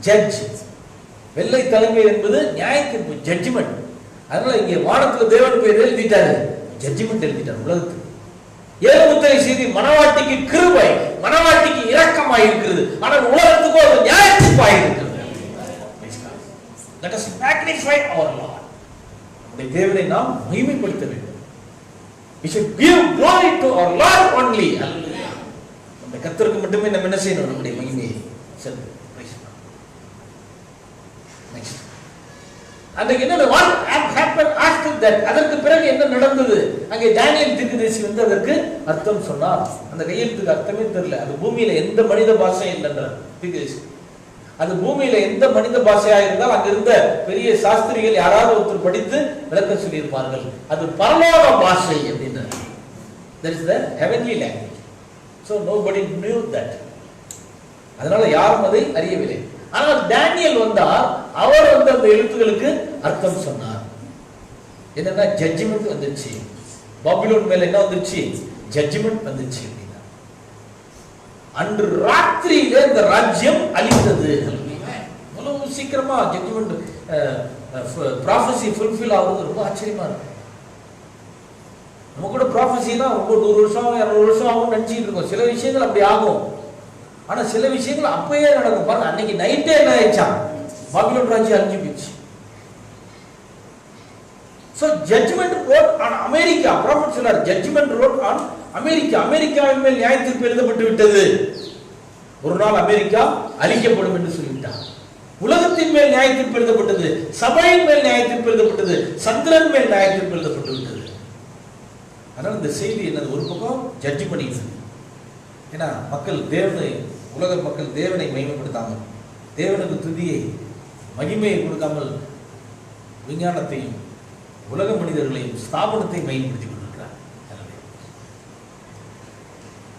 judge. வெள்ளை தலைமை என்பது நியாயத்தீர்ப்பு, ஜட்ஜ்மெண்ட். அதனால இங்கே வானத்துல தேவன் பேர் எழுதிட்டாரு, ஜட்ஜ்மெண்ட் எழுதிட்டார் உலகத்துக்கு. 7 முத்திரை செய்தி மனவாட்டிக்கு கிருபை, மனவாட்டிக்கு இரக்கமாய் இருக்கிறது. ஆனால் உலகத்துக்கு ஒரு நியாயத்தீர்ப்பாய் இருக்கிறது. Let us magnify our Lord. நம்முடைய தேவனை நாம் மகிமைப்படுத்த வேண்டும். We should give glory to our Lord only. Hallelujah. நம்முடைய கர்த்தருக்கு மட்டுமே நம்ம என்ன செய்யணும்? நம்முடைய மகிமையை செலுத்த. Next. அன்றைக்கு என்ன what happened after that? அதற்கு பிறகு என்ன நடந்தது? அங்கே தானியேல் தீர்க்கதரிசி வந்து அதற்கு அர்த்தம் சொன்னார். அந்த கையெழுத்துக்கு அர்த்தமே தெரியல. அது பூமியில எந்த மனித பாஷை இல்லைன்றார் தீர்க்கதரிசி. அது பூமியில எந்த மனித பாஷையா இருந்தால் அங்க இருந்த பெரிய சாஸ்திரிகள் யாராவது ஒருத்தர் படித்து விளக்க சொல்லியிருப்பார்கள். அது பரலோக பாஷை அப்படின்றார். That is the heavenly language. So nobody knew that. அதனால யாரும் அதை அறியவில்லை. ஆனால் தானியேல் வந்தார், அவர் வந்து அந்த எழுத்துக்களுக்கு அர்த்தம் சொன்னார். என்னன்னா ஜட்ஜ்மெண்ட் வந்துச்சு. பாபிலோன் மேல என்ன வந்துச்சு? ஜட்ஜ்மெண்ட் வந்துச்சு. அன்று ராத்திரியிலே இந்த ராஜ்யம் அழிந்தது. அவ்வளவு சீக்கிரமா ஜட்ஜ்மெண்ட் ப்ராஃபஸி ஃபுல்ஃபில் ஆகுறது ரொம்ப ஆச்சரியமா இருக்கு. நம்ம கூட ப்ராஃபஸினா ரொம்ப 100 வருஷம் 200 வருஷம் ஆகும் நினைச்சிட்டு இருக்கோம். சில விஷயங்கள் அப்படி ஆகும், ஆனா சில விஷயங்கள் அப்பயே நடக்கும். பாருங்க, அன்னைக்கு நைட்டே என்ன ஆயிடுச்சா? பாபிலோன் ராஜ்யம் அழிஞ்சு போச்சு. So judgment wrote on America. Prophet சொன்னார், judgment wrote on America. அமெரிக்காவின் மேல் நியாயத்தீர்ப்பு எழுதப்பட்டு விட்டது. ஒரு நாள் அமெரிக்கா அழிக்கப்படும் என்று சொல்லி உலகத்தின் மேல் நியாயத்தீர்ப்பு எழுதப்பட்டது, சபையின் மேல் நியாயத்தீர்ப்பு எழுதப்பட்டது, சந்திரன் மேல் நியாயத்தீர்ப்பு எழுதப்பட்டு விட்டது. அதனால இந்த செய்தி என்னது, ஒரு பக்கம் ஜட்ஜ் பண்ணிடுது. ஏன்னா மக்கள் தேவனை, உலக மக்கள் தேவனை மகிமைப்படுத்தாமல், தேவனுக்கு துதியை மகிமையை கொடுக்காமல் விஞ்ஞானத்தையும் உலக மனிதர்களையும் ஸ்தாபனத்தை மகிமைப்படுத்தி கொண்டிருக்கிறார்.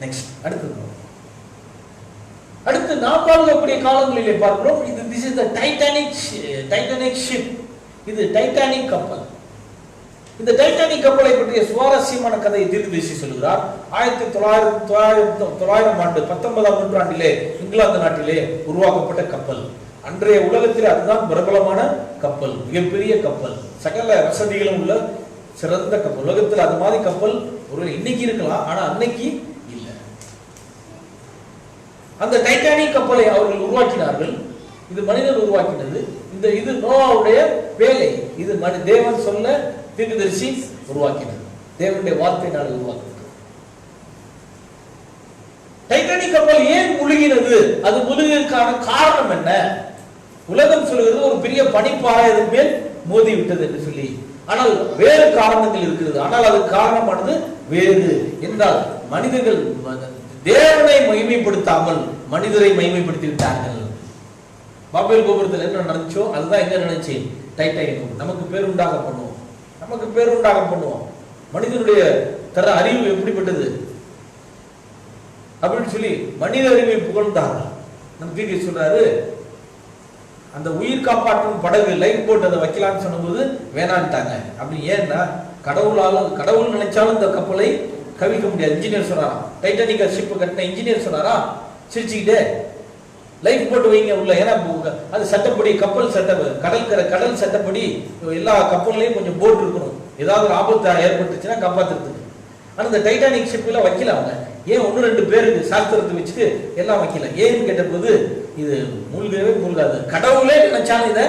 நெக்ஸ்ட் அடுத்து நாம் பார்க்கக்கூடிய காலங்களிலே பார்க்கிறோம். இது this is the Titanic ship. இது டைட்டானிக் கப்பல். இந்த டைட்டானிக் கப்பலை பற்றிய சுவாரஸ்யமான கதையை தீர்க்கதரிசி சொல்கிறார். 1900 ஆண்டு 19ஆம் நூற்றாண்டிலே இங்கிலாந்து நாட்டிலே உருவாக்கப்பட்ட கப்பல். அன்றைய உலகத்தில் அதுதான் பிரபலமான கப்பல், மிகப்பெரிய கப்பல், சகல வசதிகளும் உள்ள சிறந்த கப்பல். உலகத்தில் அது மாதிரி கப்பல் ஒரு இன்னைக்கு இருக்கலாம், ஆனா அன்னைக்கு இல்லை. அந்த டைட்டானிக் கப்பலை அவர்கள் உருவாக்கினார்கள். இது மனிதன் உருவாக்கினது. இது நோவாவுடைய வேலை. இது தேவன் சொல்ல தீர்க்கதரிசி உருவாக்கினது, தேவனுடைய வார்த்தையினால் உருவாக்கினது. டைட்டானிக் கப்பல் ஏன் முழுகினது? அது முழுகிற்கான காரணம் என்ன? உலகம் சொல்கிறது ஒரு பெரிய பனிப்பாறை அதன் மேல் மோதி விட்டது என்று சொல்லி. ஆனால் வேறு காரணங்கள் இருக்கிறது. ஆனால் அது காரணமானது வேறு என்றால், மனிதர்கள் தேவனை மகிமைப்படுத்தாமல் மனிதரை மகிமைப்படுத்தி விட்டார்கள். பாபேல் கோபுரத்தில் என்ன நடந்துச்சோ அதுதான் எங்க நினைச்சு டைட்டானிக். நமக்கு பேருண்டாக பண்ணுவோம், நமக்கு பேருண்டாக பண்ணுவோம். மனிதனுடைய தர அறிவு எப்படிப்பட்டது அப்படின்னு சொல்லி மனித அறிவை புகழ்ந்தார்கள். நம்ம தீர்க்க சொல்றாரு, அந்த உயிர் காப்பாற்றும் படகு லைஃப் போட் அதை வைக்கலான்னு சொன்னபோது வேணான்ட்டாங்க. அப்படி ஏன்னா கடவுள் நினைச்சாலும் இந்த கப்பலை கவிக்க முடியாது. இன்ஜினியர் சொன்னாரா, டைட்டானிக் ஷிப் கட்டின இன்ஜினியர் சொன்னாரா சிரிச்சுக்கிட்டே, லைஃப் போட்டு வைங்க உள்ள. ஏன்னா அது சட்டப்படி, கப்பல் சட்டம், கடல் சட்டப்படி எல்லா கப்பல்லையும் கொஞ்சம் போட் இருக்கணும், ஏதாவது ஒரு ஆபத்து ஏற்பட்டுச்சுன்னா காப்பாத்துறதுக்கு. ஆனா இந்த டைட்டானிக் ஷிப்ல வைக்கல அவங்க. ஏன் 1-2 பேருக்கு சாஸ்திரத்தை வச்சுட்டு எல்லாம் வைக்கல? ஏன்னு கேட்ட போது இது மூழ்கவே மூழ்காது, கடவுளே நினைச்சாலும் இதை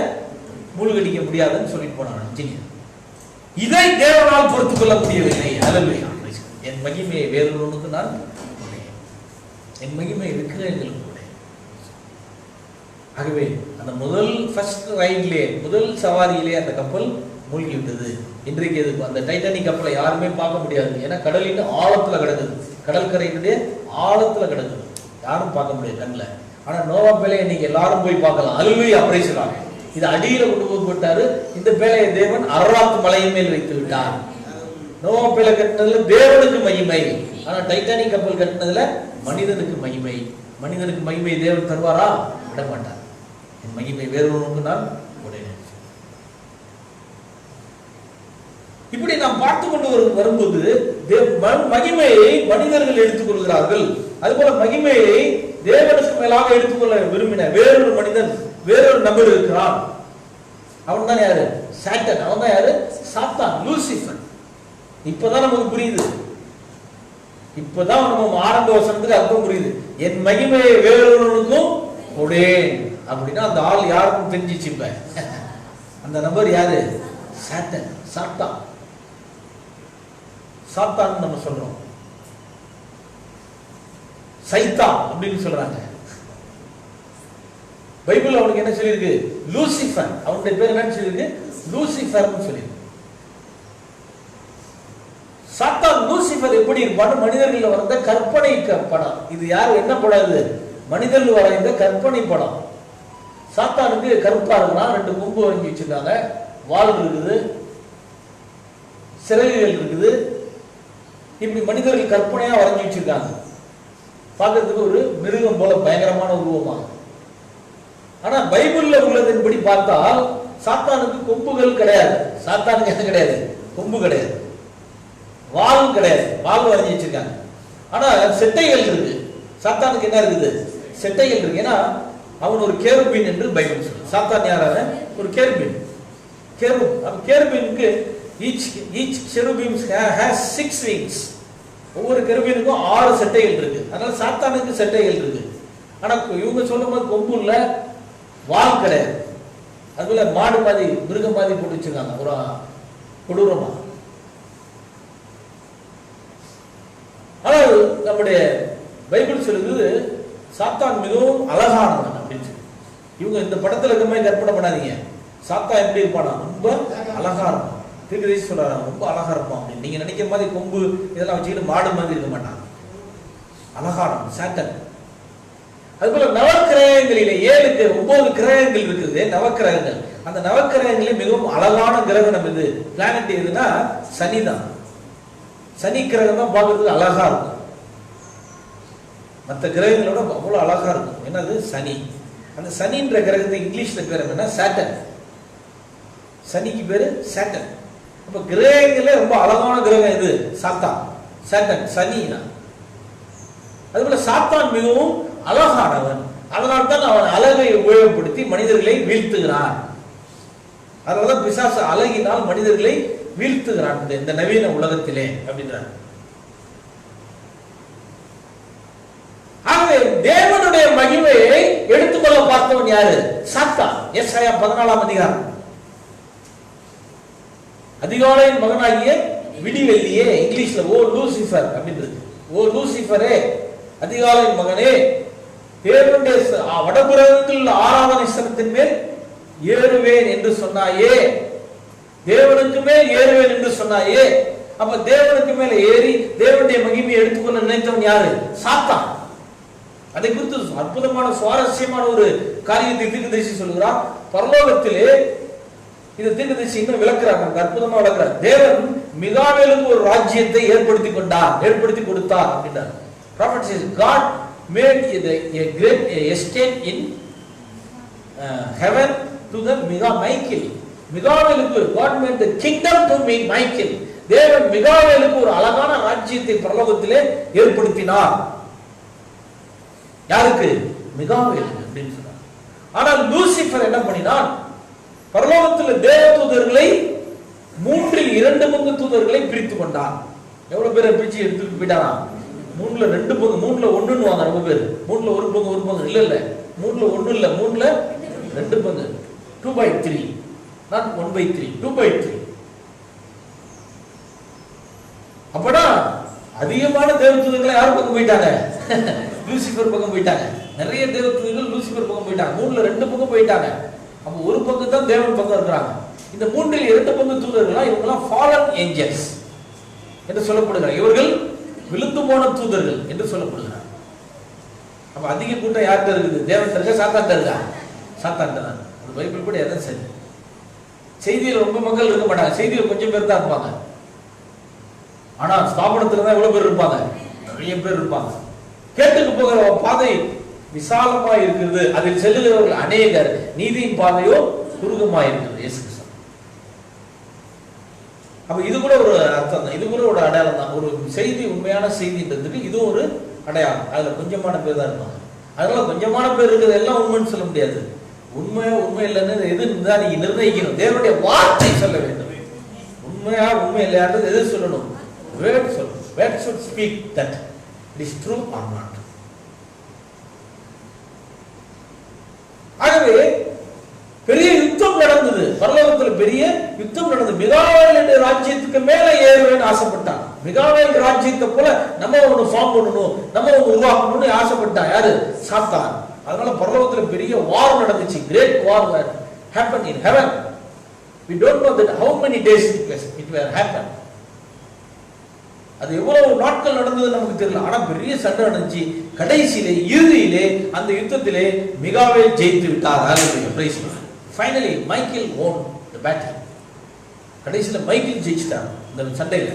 மூழ்கடிக்க முடியாதுன்னு சொல்லிட்டு போனாங்க இன்ஜினியர். இதை தேவனால் பொறுத்துக் கொள்ள முடியவில்லை. அல்லேலூயா. என் மகிமையை வேறொருவனுக்கு நான், என் மகிமை இருக்கிற எங்களுக்கு. ஆகவே அந்த ஃபர்ஸ்ட் ரைட்லே, முதல் சவாரியிலே அந்த கப்பல் மூழ்கி விட்டது. இன்றைக்கு அந்த டைட்டானிக் கப்பலை யாருமே பார்க்க முடியாது. ஏன்னா கடலின் ஆழத்துல கிடக்குது, கடற்கரையினுடைய ஆழத்துல கிடக்குது, யாரும் பார்க்க முடியாது கண்ணில். ஆனா நோவா பேழையை இன்னைக்கு எல்லாரும் போய் பார்க்கலாம். அல்லேலூயா, பிரைஸ் தி. இது அடியில கொண்டு போட்டாரு. இந்த பேழையை தேவன் அரராத் மலையின் மேல் வைத்து விட்டார். நோவா பேழை கட்டினதுல தேவனுக்கு மகிமை, ஆனா டைட்டானிக் கப்பல் கட்டினதுல மனிதனுக்கு மகிமை. மனிதனுக்கு மகிமை தேவன் தருவாரா? விட மாட்டார். என் மகிமை வேறொருவனுக்கு நான் உடையேன். இப்படி நாம் பார்த்து கொண்டு வரும்போது மகிமையை மனிதர்கள் எடுத்துக் கொள்கிறார்கள். அதுபோல மகிமையை தேவனுக்கு மேலாக எடுத்துக்கொள்ள விரும்பின வேறொரு மனிதன், வேறொரு நபர் இருக்கிறான். அவன் தான் யாரு? சாட்டன். அவன் தான் யாரு? சாத்தான், லூசிஃபர். இப்பதான் நமக்கு புரியுது. இப்பதான் நம்ம ஆரம்ப வசனத்துக்கு அர்த்தம் புரியுது. என் மகிமையை வேறொருவனுக்கும் உடையேன் அப்படின்னா அந்த ஆள் யாருக்கும் தெரிஞ்சிச்சு. இப்ப அந்த நபர் யாரு? சாட்டன், சாத்தான். சாத்தான் நம்ம சொல்றோம், சைத்தான் அப்படின்னு சொல்றாங்க. பைபிள் அவனுக்கு என்ன சொல்லியிருக்கு? லூசிஃபர். அவனுடைய பேர் என்ன சொல்லியிருக்கு? லூசிஃபர்னு சொல்லியிருக்கு. சாத்தான், லூசிஃபர் எப்படி இருப்பான்னு மனிதர்கள் வரைந்த கற்பனை படம். இது யார் என்ன படம்? இது மனிதர்கள் வரைந்த கற்பனை படம். சாத்தானுக்கு கருப்பா இருக்குன்னா 2 கொம்பு வாங்கி வச்சிருக்காங்க, வால் இருக்குது, சிறகுகள் இருக்குது. இப்படி மனிதர்கள் கற்பனையா வரைஞ்சி வச்சிருக்காங்க. பார்க்கறதுக்கு ஒரு மிருகம் போல பயங்கரமான உருவமா. ஆனா பைபிள்ல உள்ளதின்படி பார்த்தால் சாத்தானுக்கு கொம்புகள் கிடையாது. சாத்தானுக்கு என்ன கிடையாது? கொம்பு கிடையாது, வால் கிடையாது. வால் வரைஞ்சி வச்சிருக்காங்க. ஆனா செட்டைகள் இருக்கு. சாத்தானுக்கு என்ன இருக்குது? செட்டைகள் இருக்கு. ஏன்னா அவன் ஒரு கேருபீன் என்று பைபிள் சொல்லுது. சாத்தான் யாரான? ஒரு கேருபீன். கேருபீனுக்கு each cherubim has 6 wings. ஒவ்வொரு கேருபீனுக்கும் 6 செட்டைகள் இருக்கு. அதனால சாத்தானுக்கு செட்டைகள் இருக்கு. ஆனா இவங்க சொல்லும்போது கொம்பு இல்ல, வால் கிடையாது. அதுல மாடு மாதிரி, மிருகம் மாதிரி போட்டு வச்சிருக்காங்க, ஒரு கொடூரமா. ஆனால் நம்முடைய பைபிள் சொல்லுது சாத்தான் மிகவும் அழகானவன் அப்படின்னு சொல்லி. இவங்க இந்த படத்துல இருக்க மாதிரி கற்பனை பண்ணாதீங்க. சாத்தா எப்படி இருப்பானா? ரொம்ப அழகா இருக்கும். தீர்க்கதரிசி சொல்றாங்க ரொம்ப அழகா இருப்பான் அப்படின்னு. நீங்க நினைக்கிற மாதிரி கொம்பு இதெல்லாம் வச்சுக்கிட்டு மாடு மாதிரி இருக்க மாட்டான். அழகா இருக்கும் சாட்டன். அதுபோல நவக்கிரகங்களிலே 9 கிரகங்கள் இருக்குது, நவக்கிரகங்கள். அந்த நவக்கிரகங்களே மிகவும் அழகான கிரகணம் எது, பிளானட் எதுனா சனி தான். சனி கிரகம் தான் பார்க்கறதுக்கு அழகா இருக்கும். மற்ற கிரகங்களோட அவ்வளவு அழகா இருக்கும். என்னது? சனி. அந்த சனின்ற கிரகத்தை இங்கிலீஷ்ல பேர் என்ன? சாட்டன். சனிக்கு பேரு சாட்டன். அப்ப கிரகங்களே ரொம்ப அழகான கிரகம் எது? சாத்தான், சாட்டன், சனி தான். அதுபோல சாத்தான் மிகவும் அழகானவன். அதனால்தான் அவன் அழகை உபயோகப்படுத்தி மனிதர்களை வீழ்த்துகிறான். அதனாலதான் பிசாசு அழகினால் மனிதர்களை வீழ்த்துகிறான் இந்த நவீன உலகத்திலே அப்படின்றார். ஆகவே தேவனுடைய மகிமையை எடுத்துக்கொள்ள பார்த்தவன் யாரு? சாத்தான். எஸ்ஐயா 14ஆம் அதிகாரம். அதிகாலையின் மகனாகிய விடிவெள்ளியே, இங்கிலீஷ்ல ஓ லூசிஃபர் அப்படின்றது. ஓ லூசிஃபரே, அதிகாலையின் மகனே, தேவனுடைய வடபுறத்தில் ஆராதனை ஸ்தலத்தின் மேல் ஏறுவேன் என்று சொன்னாயே, தேவனுக்கு மேல் ஏறுவேன் என்று சொன்னாயே. அப்ப தேவனுக்கு மேல ஏறி தேவனுடைய மகிமையை எடுத்துக்கொள்ள நினைத்தவன் யாரு? சாத்தான். அதை குறித்து அற்புதமான சுவாரஸ்யமான ஒரு காரியத்தை தீர்க்கதரிசி சொல்கிறார். பரலோகத்திலே இந்த தீர்க்கதரிசி இன்னும் விளக்குறார், அற்புதமா விளக்குறார். தேவன் மிகாவேலுக்கு ஒரு ராஜ்யத்தை ஏற்படுத்தி கொடுத்தார் அப்படின்றார். Prophet says God made a great estate in heaven to the Michael. மிகாவேலுக்கு God made the kingdom to Michael. தேவன் மிகாவேலுக்கு ஒரு அழகான ராஜ்யத்தை பரலோகத்திலே ஏற்படுத்தினார். யாருக்கு? மிகாவேல் அப்படின்னு சொன்னார். ஆனால் லூசிஃபர் என்ன பண்ணினான்? பரலோகத்தில் தேவ தூதர்களை 3/2 பங்கு தூதர்களை பிரித்து கொண்டான். எவ்வளவு பேரை பிரிச்சு எடுத்துட்டு போயிட்டாரா? 3/2 பங்கு. 3/1 வாங்க ரொம்ப பேர். 3/1 பங்கு இல்ல 3/1 இல்ல, 3/2 பங்கு. 2/3, not 1/3, 2/3. அப்படா அதிகமான தேவ தூதர்களை யார் பக்கம் போயிட்டாங்க? லூசிஃபர் பக்கம் போயிட்டாங்க. நிறைய தேவ தூதர்கள் லூசிஃபர் பக்கம் போயிட்டாங்க. 3/2 பக்கம் போயிட்டாங்க. அப்ப ஒரு பக்கம் தான் தேவன் பக்கம் இருக்கிறாங்க. இந்த 3/2 பங்கு தூதர்கள் இவங்கெல்லாம் ஃபாலன் ஏஞ்சல்ஸ் என்று சொல்லப்படுகிறார். இவர்கள் விழுந்து போன தூதர்கள் என்று சொல்லப்படுகிறார். அப்ப அதிக கூட்டம் யார்கிட்ட இருக்குது? தேவன் இருக்கா, சாத்தான் இருக்கா? சாத்தான் தான். அது பைபிள் கூட எதை சரி. செய்தியில் ரொம்ப மக்கள் இருக்க மாட்டாங்க, செய்தியில் கொஞ்சம் பேர் தான் இருப்பாங்க. ஆனா ஸ்தாபனத்துல தான் எவ்வளவு பேர் இருப்பாங்க? நிறைய பேர் இருப்பாங்க. கேட்டுக்கு போகிற பாதை விசாலமா இருக்கிறது, அதில் செல்லுகிறவர்கள் அநேகர். நீதியின் பாதையோ குறுகமா இருக்கிறது. இயேசு கிறிஸ்து. அப்ப இது கூட ஒரு அர்த்தம் தான், இது கூட ஒரு அடையாளம் தான். ஒரு செய்தி உண்மையான செய்தின்றதுக்கு இது ஒரு அடையாளம். அதுல கொஞ்சமான பேர் தான் இருப்பாங்க. அதனால கொஞ்சமான பேர் இருக்கிறது எல்லாம் உண்மைன்னு சொல்ல முடியாது. உண்மை இல்லைன்னு எதுதான் நீங்க நிர்ணயிக்கணும். தேவனுடைய வார்த்தை சொல்ல வேண்டும். உண்மையா உண்மை இல்லையான்றது எது சொல்லணும்? வேர்ட் சொல்லணும். Word should speak that it is true or not. ஆகவே பெரிய யுத்தம் நடந்தது. பரலோகத்தில் பெரிய யுத்தம் நடந்தது. மிகாவேல் ராஜ்யத்துக்கு மேல ஏறுவேன்னு ஆசைப்பட்டான். மிகாவேல் ராஜ்யத்தை போல நம்ம ஒண்ணு ஃபார்ம் பண்ணணும், நம்ம ஒண்ணு உருவாக்கணும்னு ஆசைப்பட்டான். யாரு? சாத்தான். அதனால பரலோகத்தில் பெரிய வார் நடந்துச்சு. Great war happened in heaven. We don't know that how many days it will happen. அது எவ்வளவு நாட்கள் நடந்தது நமக்கு தெரியல. ஆனா பெரிய சண்டை நடந்துச்சு. கடைசியிலே இறுதியிலே அந்த யுத்தத்திலே மிகாவேல் ஜெயித்து விட்டார். Finally Michael won the battle. கடைசியில மைக்கேல் ஜெயிச்சிட்டார் இந்த சண்டையில.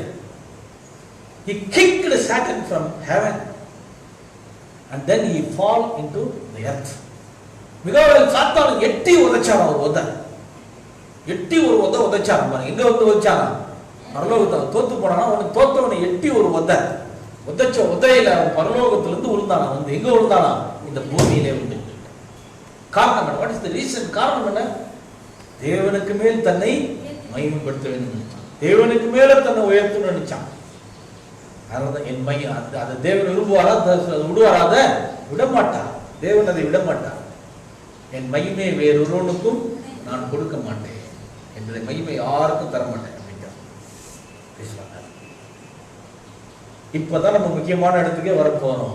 He kicked Satan from heaven and then he fall into the earth. மிகாவேல் சாத்தானை எட்டி உதைச்சார். அவர் எட்டி ஒரு உதைச்சார். எங்க உதைச்சாரா? பரலோகத்தில் தோத்து போனானா? அவனுக்கு தோத்தவனை எட்டி ஒரு உதைச்ச உதையில அவன் பரலோகத்திலிருந்து விழுந்தானா. வந்து எங்க விழுந்தானா? இந்த பூமியிலே விழுந்து. காரணம் என்ன? What is the reason? காரணம் என்ன? தேவனுக்கு மேல் தன்னை மகிமைப்படுத்த வேண்டும் நினைச்சான். தேவனுக்கு மேல தன்னை உயர்த்தணும்னு நினைச்சான். அதனாலதான் என் மையம் அதை தேவன் விரும்புவாரா? விடுவாராத? விடமாட்டார். தேவன் அதை விடமாட்டார். என் மகிமையை வேறொருவனுக்கும் நான் கொடுக்க மாட்டேன். என்னுடைய மகிமை யாருக்கும் தர மாட்டேன். இப்பதான் நம்ம முக்கியமான இடத்துக்கே வரப்போறோம்.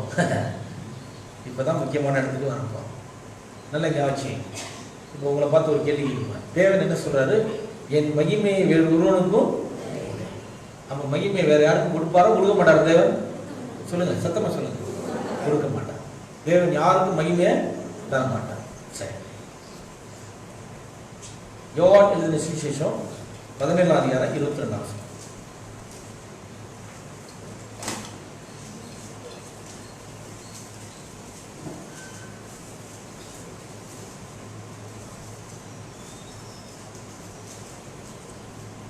இப்பதான் முக்கியமான இடத்துக்கு வரப்போறோம். நல்ல ஞாபகம். இப்போ உங்களை பார்த்து ஒரு கேள்வி கேட்குமா, தேவன் என்ன சொல்றாரு? என் மகிமையை வேறு ஒருவனுக்கும், அப்ப மகிமையை வேற யாருக்கும் கொடுப்பாரோ கொடுக்க மாட்டார் தேவன்? சொல்லுங்க, சத்தமா சொல்லுங்க. கொடுக்க மாட்டார். தேவன் யாருக்கும் மகிமையை தர மாட்டார். சரி, யோவான் எழுதின சுவிசேஷம் 17ஆம் அதிகாரம் 22ஆம் வசனம்.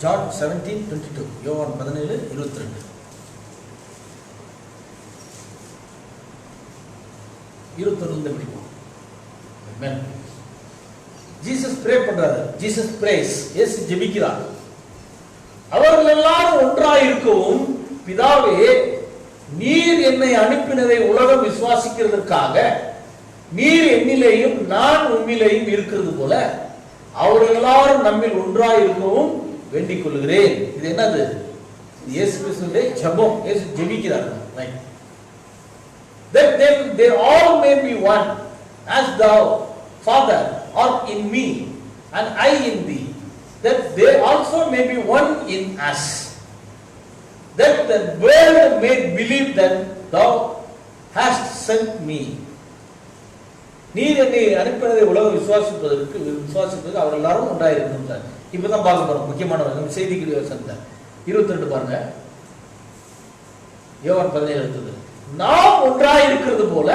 John 17:22. யோவான் 17:22. 21 படிப்போம். Amen. ஜீசஸ் ப்ரே பண்றாரு. Jesus praise. இயேசு ஜெபிக்கிறார். அவர்கள் எல்லாரும் ஒன்றாய் இருக்கவும், பிதாவே நீர் என்னை அனுப்பினதை உலகம் விசுவாசிக்கிறதற்காக நீர் என்னிலேயும் நான் உம்மிலேயும் இருக்கிறது போல அவர்கள் எல்லாரும் நம்மில் ஒன்றாய் இருக்கவும் வேண்டிக் கொள்கிறேன். இது என்னது? இயேசு கிறிஸ்துவினுடைய ஜெபம். இயேசு ஜெபிக்கிறார். Right. That they all may be one, as thou, Father, art in me and I in thee, that they also may be one in us, that the world may believe that thou hast sent me. நீர் என்னை அனுப்பினதை உலகம் விசுவாசிப்பதற்கு அவர் எல்லாரும் ஒன்றாயிருக்கணும். இப்பதான் பார்க்க போறோம் முக்கியமான செய்திக்குரிய வசனத்தை 22 பாருங்க. யோவான் 17 எடுத்தது. நாம் ஒன்றாயிருக்கிறது போல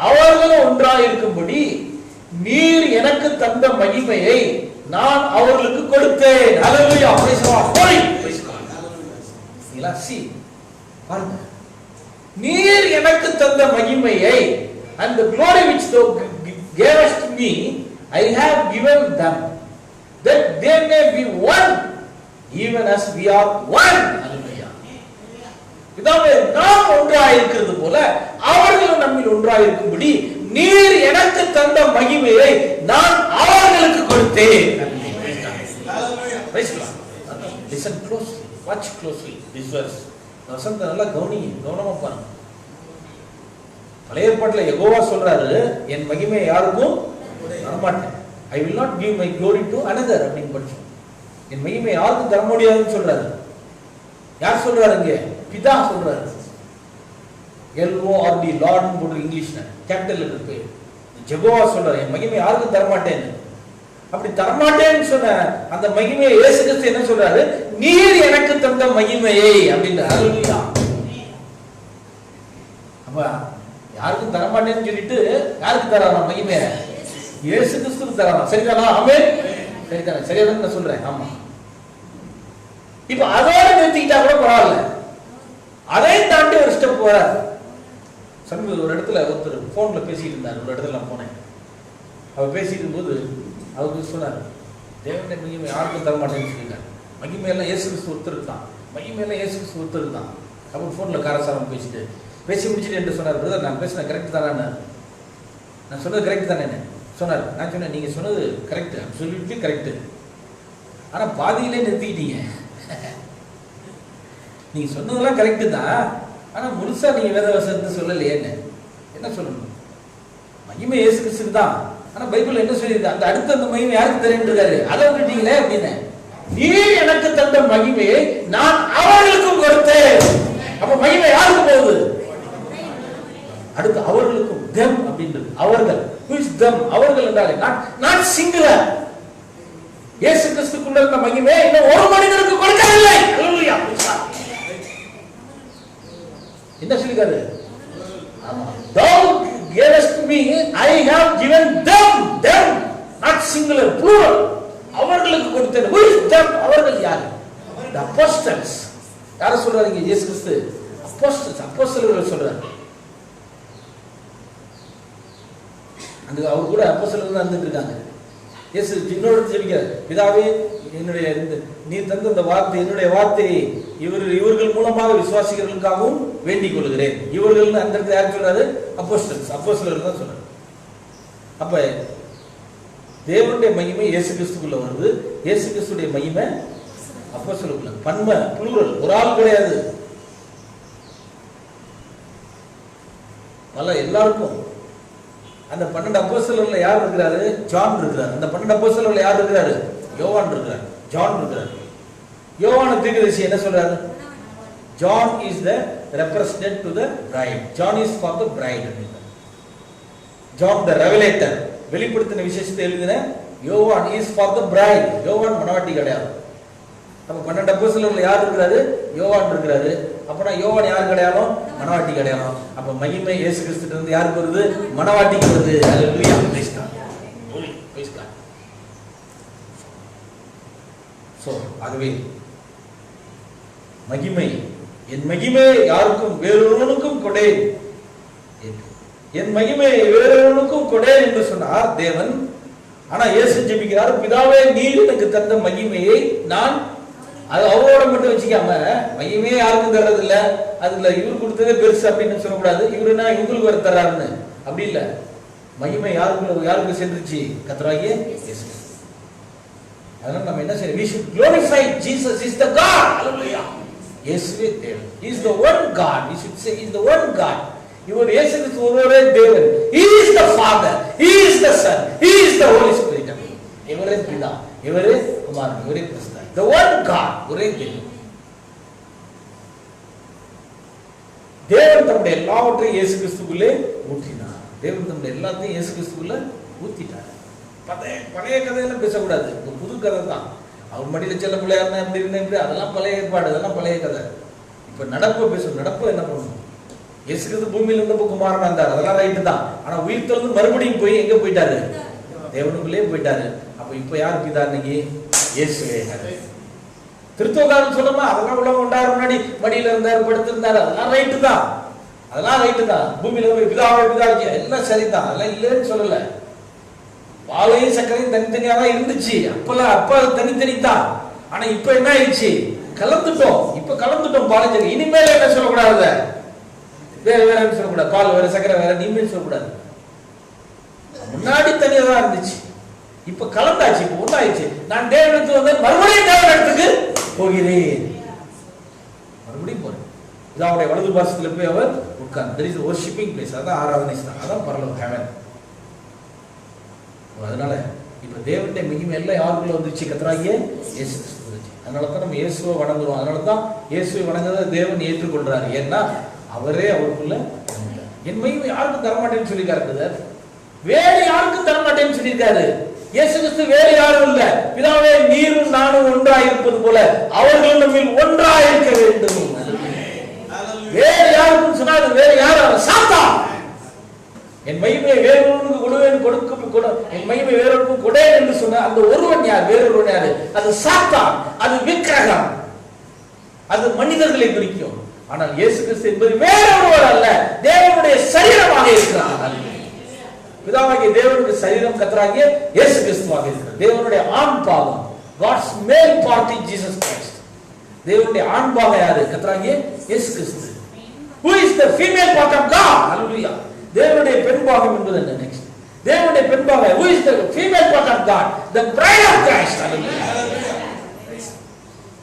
அவர்களும் ஒன்றாயிருக்கும்படி நீர் எனக்கு தந்த மகிமையை நான் அவர்களுக்கு கொடுத்தேன். ஹல்லேலூயா. Praise God. பாருங்க, நீர் எனக்கு தந்த மகிமையை, and the glory which thou gavest me I have given them, that they may be one even as we are one. Hallelujah. பிதாவே நாம் ஒன்றாயிருக்கிறது போல அவர்களும் நம்மில் ஒன்றாயிருக்கும்படி நீர் எனக்கு தந்த மகிமையை நான் அவர்களுக்கு கொடுத்தேன். Listen closely, watch closely this verse. வசனத்தை நல்லா கவனமா பாருங்க. பழைய ஏற்பாட்டில் யெகோவா சொல்றாரு, என் மகிமையை யாருக்கும் தரமாட்டேன். I will not give my glory to another அப்படின்னு படிச்சோம். என் மகிமையை யாருக்கும் தர முடியாதுன்னு சொல்றாரு. யார் சொல்றாரு? இங்க பிதா சொல்றாரு. LORD, லார்ட் போட்டு இங்கிலீஷ்ல கேபிட்டல் லெட்டர் பேர். யெகோவா சொல்றாரு, என் மகிமையை யாருக்கும் தரமாட்டேன்னு. அப்படி தரமாட்டேன்னு சொன்ன அந்த மகிமையை இயேசு கிறிஸ்து என்ன சொல்றாரு? நீர் எனக்கு தந்த மகிமையை அப்படின்றாரு. ஹல்லேலூயா. அப்ப யாருக்கும் தரமாட்டேன்னு சொல்லிட்டு யாருக்கு தராராம் மகிமையை? இயேசு கிறிஸ்துவுக்கு தராராம். சரிதானா? ஆமென். சரிதானே? சரியாதான் நான் சொல்றேன். ஆமா. இப்ப அதோட நிறுத்திக்கிட்டா கூட பரவாயில்ல, அதை தாண்டி ஒரு ஸ்டெப் போறார். சமீபத்தில் ஒரு இடத்துல ஒருத்தர் போன்ல பேசிட்டு இருந்தார். ஒரு இடத்துல நான் போனேன். அவர் பேசிட்டு இருக்கும்போது அவருக்கு சொன்னார், தேவனுடைய மகிமை யாருக்கும் தர மாட்டேன்னு சொல்லிட்டார். மகிமையெல்லாம் இயேசு கிறிஸ்து ஒருத்தருக்கு தான். மகிமையெல்லாம் இயேசு கிறிஸ்து ஒருத்தருக்கு தான். அப்புறம் போன்ல காரசாரம் பேசி முடிச்சுட்டு என்ன சொன்னார்? பிரதர், நான் பேசின கரெக்ட் தானே? நான் சொன்னது கரெக்ட் தானே சொன்னார். நான் சொன்னேன், நீங்க சொன்னது கரெக்ட், அப்சல்யூட்லி கரெக்ட். ஆனா பாதியிலே நிறுத்திக்கிட்டீங்க. நீங்க சொன்னதெல்லாம் கரெக்ட் தான், ஆனா முழுசா நீங்க வேத வசனத்தை சொல்லலையேன்னு. என்ன சொல்லணும்? மகிமை இயேசு கிறிஸ்துக்கு தான். ஆனா பைபிள் என்ன சொல்லியிருக்கு? அந்த அடுத்த அந்த மகிமை யாருக்கு தெரியுன்றாரு, அதை விட்டுட்டீங்களே அப்படின்னு. நீர் எனக்கு தந்த மகிமையை நான் அவர்களுக்கும் கொடுத்தேன். அப்ப மகிமை யாருக்கு போகுது? அடுத்து அவர்களுக்கும். them அப்படின்றது அவர்கள். who is them? அவர்கள் என்றாலே நாட் சிங்குலர். இயேசு கிறிஸ்துக்குள்ள இருந்த மகிமை இன்னும் ஒரு மனிதனுக்கு கொடுக்கவில்லை. ஹல்லேலூயா. என்ன சொல்லிருக்காரு? thou gavest me, I have given them, not singular, plural. அவர்களுக்கு கொடுத்தேன். who is them? அவர்கள் யாரு? the apostles. யார சொல்றாரு இங்க இயேசு கிறிஸ்து? அப்போஸ்தலர்கள் சொல்றாரு. அந்த அவர் கூட அப்போஸ்தலர்கள் தான் இருந்துட்டு இருக்காங்க. இயேசு இன்னொரு ஜெபிக்கிறார், பிதாவே என்னுடைய நீ தந்த இந்த வார்த்தை, என்னுடைய வார்த்தையை இவர்கள் மூலமாக விசுவாசிக்கிறவர்களுக்காகவும் வேண்டிக் கொள்கிறேன். இவர்கள் அந்த இடத்துல யார் சொல்றாரு? அப்போஸ்தலர்கள் தான் சொல்றாரு. அப்ப தேவனுடைய மகிமை இயேசு கிறிஸ்துக்குள்ள வருது, இயேசு கிறிஸ்துடைய மகிமை அப்போஸ்தலருக்குள்ள. பன்மை, புளூரல், ஒரு ஆள் கிடையாது. எல்லாருக்கும். அந்த 12 அப்போஸ்தலர்ல யார் இருக்கிறாரு? ஜான் இருக்கிறார். அந்த 12 அப்போஸ்தலர்ல யார் இருக்கிறாரு? யோவான் இருக்கிறார், ஜான் இருக்கிறார். யோவான் தீர்க்கதரிசி என்ன சொல்றாரு? John is the representative to the bride. John is for the bride. John the revelator, வெளிப்படுத்தின விசேஷத்தை எழுதின யோவான் is for the bride. யோவான் மணவாட்டி கிடையாது. அப்ப 12 அப்போஸ்தலர்ல யார் இருக்கிறாரு? யோவான் இருக்கிறாரு. அப்பனா யோவான் யார் கிடையாலும்? மணவாட்டி கிடையாலும். அப்ப மகிமை இயேசு கிறிஸ்துவிட்ட இருந்து யாருக்கு வருது? மணவாட்டிக்கு வருது. ஹalleluya, praise God. Praise God. So ஆகவே மகிமை, என் மகிமை யாருக்கும் வேறொருவனுக்கும் கொடேன், என் மகிமை வேறொருவனுக்கும் கொடேன் என்று சொன்னார் தேவன். ஆனா இயேசு ஜெபிக்கிறார், பிதாவே நீர் எனக்கு தந்த மகிமையை நான் அது அவரோட மட்டும் வச்சுக்காம, மகிமையே யாருக்கும் தர்றது இல்ல, அதுல இவர் கொடுத்ததே பெருசு அப்படின்னு சொல்லக்கூடாது. இவருனா இவங்களுக்கு வர தர்றாருன்னு அப்படி இல்ல. மகிமை யாருக்கு சென்றுச்சு? கர்த்தராகிய இயேசு. அதனால நம்ம என்ன செய்யணும்? We should glorify Jesus is the God. Hallelujah. இயேசுவே தேவன். He is the one God. We should say he is the one God. இவர் இயேசு கிறிஸ்து ஒருவரே தேவன். He is the Father. He is the Son. He is the Holy Spirit. இவரே பிதா, இவரே குமாரன், இவரே கிறிஸ்து. The one God, ஒரே தேவன். தேவன் தம்முடைய எல்லாவற்றையும் இயேசு கிறிஸ்துக்குள்ளே ஊற்றினார். தேவன் தம்முடைய எல்லாத்தையும் இயேசு கிறிஸ்துக்குள்ள ஊத்திட்டார். பழைய கதையெல்லாம் பேசக்கூடாது, புது கதை தான். அவர் மடியில செல்ல பிள்ளையா இருந்தா எப்படி இருந்தா எப்படி, அதெல்லாம் பழைய ஏற்பாடு, அதெல்லாம் பழைய கதை. இப்ப நடப்ப பேசணும். நடப்ப என்ன பண்ணணும்? இயேசு கிறிஸ்து பூமியில இருந்தப்போ குமாரனா இருந்தார், அதெல்லாம் ரைட்டு தான். ஆனா உயிர் தெழுந்து மறுபடியும் போய் எங்க போயிட்டாரு? தேவனுக்குள்ளே போயிட்டாரு. அப்ப இப்ப யார் பிதா? இன்னைக்கு இயேசுவே. திருத்துவக்காரன் சொல்லமா, அதெல்லாம் உலகம் உண்டாரு முன்னாடி மடியில இருந்தாரு, படுத்திருந்தாரு, அதெல்லாம் ரைட்டு தான், அதெல்லாம் ரைட்டு தான். பூமியில போய் பிதாவே பிதாச்சு எல்லாம் சரிதான், அதெல்லாம் இல்லைன்னு சொல்லல. பாலையும் சக்கரையும் தனித்தனியா தான் இருந்துச்சு அப்ப தனித்தனி தான். ஆனா இப்ப என்ன ஆயிடுச்சு? கலந்துட்டோம். இப்ப கலந்துட்டோம் பாலையும் சக்கரை. இனிமேல என்ன சொல்லக்கூடாது? வேற வேறன்னு சொல்லக்கூடாது. பால் வேற சக்கரை வேற நீமே சொல்லக்கூடாது. முன்னாடி தனியா தான் இருந்துச்சு, இப்ப கலந்தாச்சு, இப்ப ஒன்னாயிடுச்சு. நான் தேவனுக்கு வந்து மறுபடியும் தேவனிடத்துக்கு போகிறேன், மறுபடியும் போறேன். இதாவுடைய வலது பாசத்துல போய் அவர் உட்கார்ந்து. There is a worshiping place. அதான் ஆராதனை ஸ்தலம், அதான் பரலோகம், ஹெவன். அதனால இப்ப தேவனுடைய மகிமை எல்லாம் யாருக்குள்ள வந்துருச்சு? கர்த்தராகிய இயேசு கிறிஸ்து வந்துருச்சு. அதனால தான் நம்ம இயேசுவை வணங்குறோம். அதனால தான் இயேசுவை வணங்குறத தேவன் ஏற்றுக்கொள்றாரு. ஏன்னா அவரே அவருக்குள்ள என் மகிமை யாருக்கும் தரமாட்டேன்னு சொல்லியிருக்காரு. வேறு யாருக்கும் தரமாட்டேன்னு சொல்லியிருக்காரு. இயேசு கிறிஸ்து வேறு யாரும் இல்ல. பிதாவே நீரும் நானும் ஒன்றாய் இருப்பது போல அவர்கள் நம்மில் ஒன்றாய் இருக்க வேண்டும். வேறு யாருக்கும் சொன்னாரு, வேறு யாரும் சாத்தான். என் மகிமையை வேறொருவனுக்கு கொடுவேன், என் மகிமை வேறொருவனுக்கு கொடேன் என்று சொன்ன அந்த ஒருவன் யார்? வேறொருவன் யாரு? அது சாத்தான், அது விக்கிரகம், அது மனிதர்களை குறிக்கும். ஆனால் இயேசு கிறிஸ்து என்பது வேறொருவர் அல்ல, தேவனுடைய சரீரமாக இருக்கிறார். பிதாவாகிய தேவனுடைய சரீரம் கர்த்தராகிய இயேசு கிறிஸ்துவாக இருக்கிறார். தேவனுடைய ஆண் பாகம், God's male part is Jesus Christ. தேவனுடைய ஆண் பாகம் யாரு? கர்த்தராகிய இயேசு கிறிஸ்து. Who is the female part of God? Hallelujah. தேவனுடைய பெண் பாகம் என்பது என்ன? நெக்ஸ்ட் தேவனுடைய பெண் பாகம். Who is the female part of God? The bride of Christ. Hallelujah.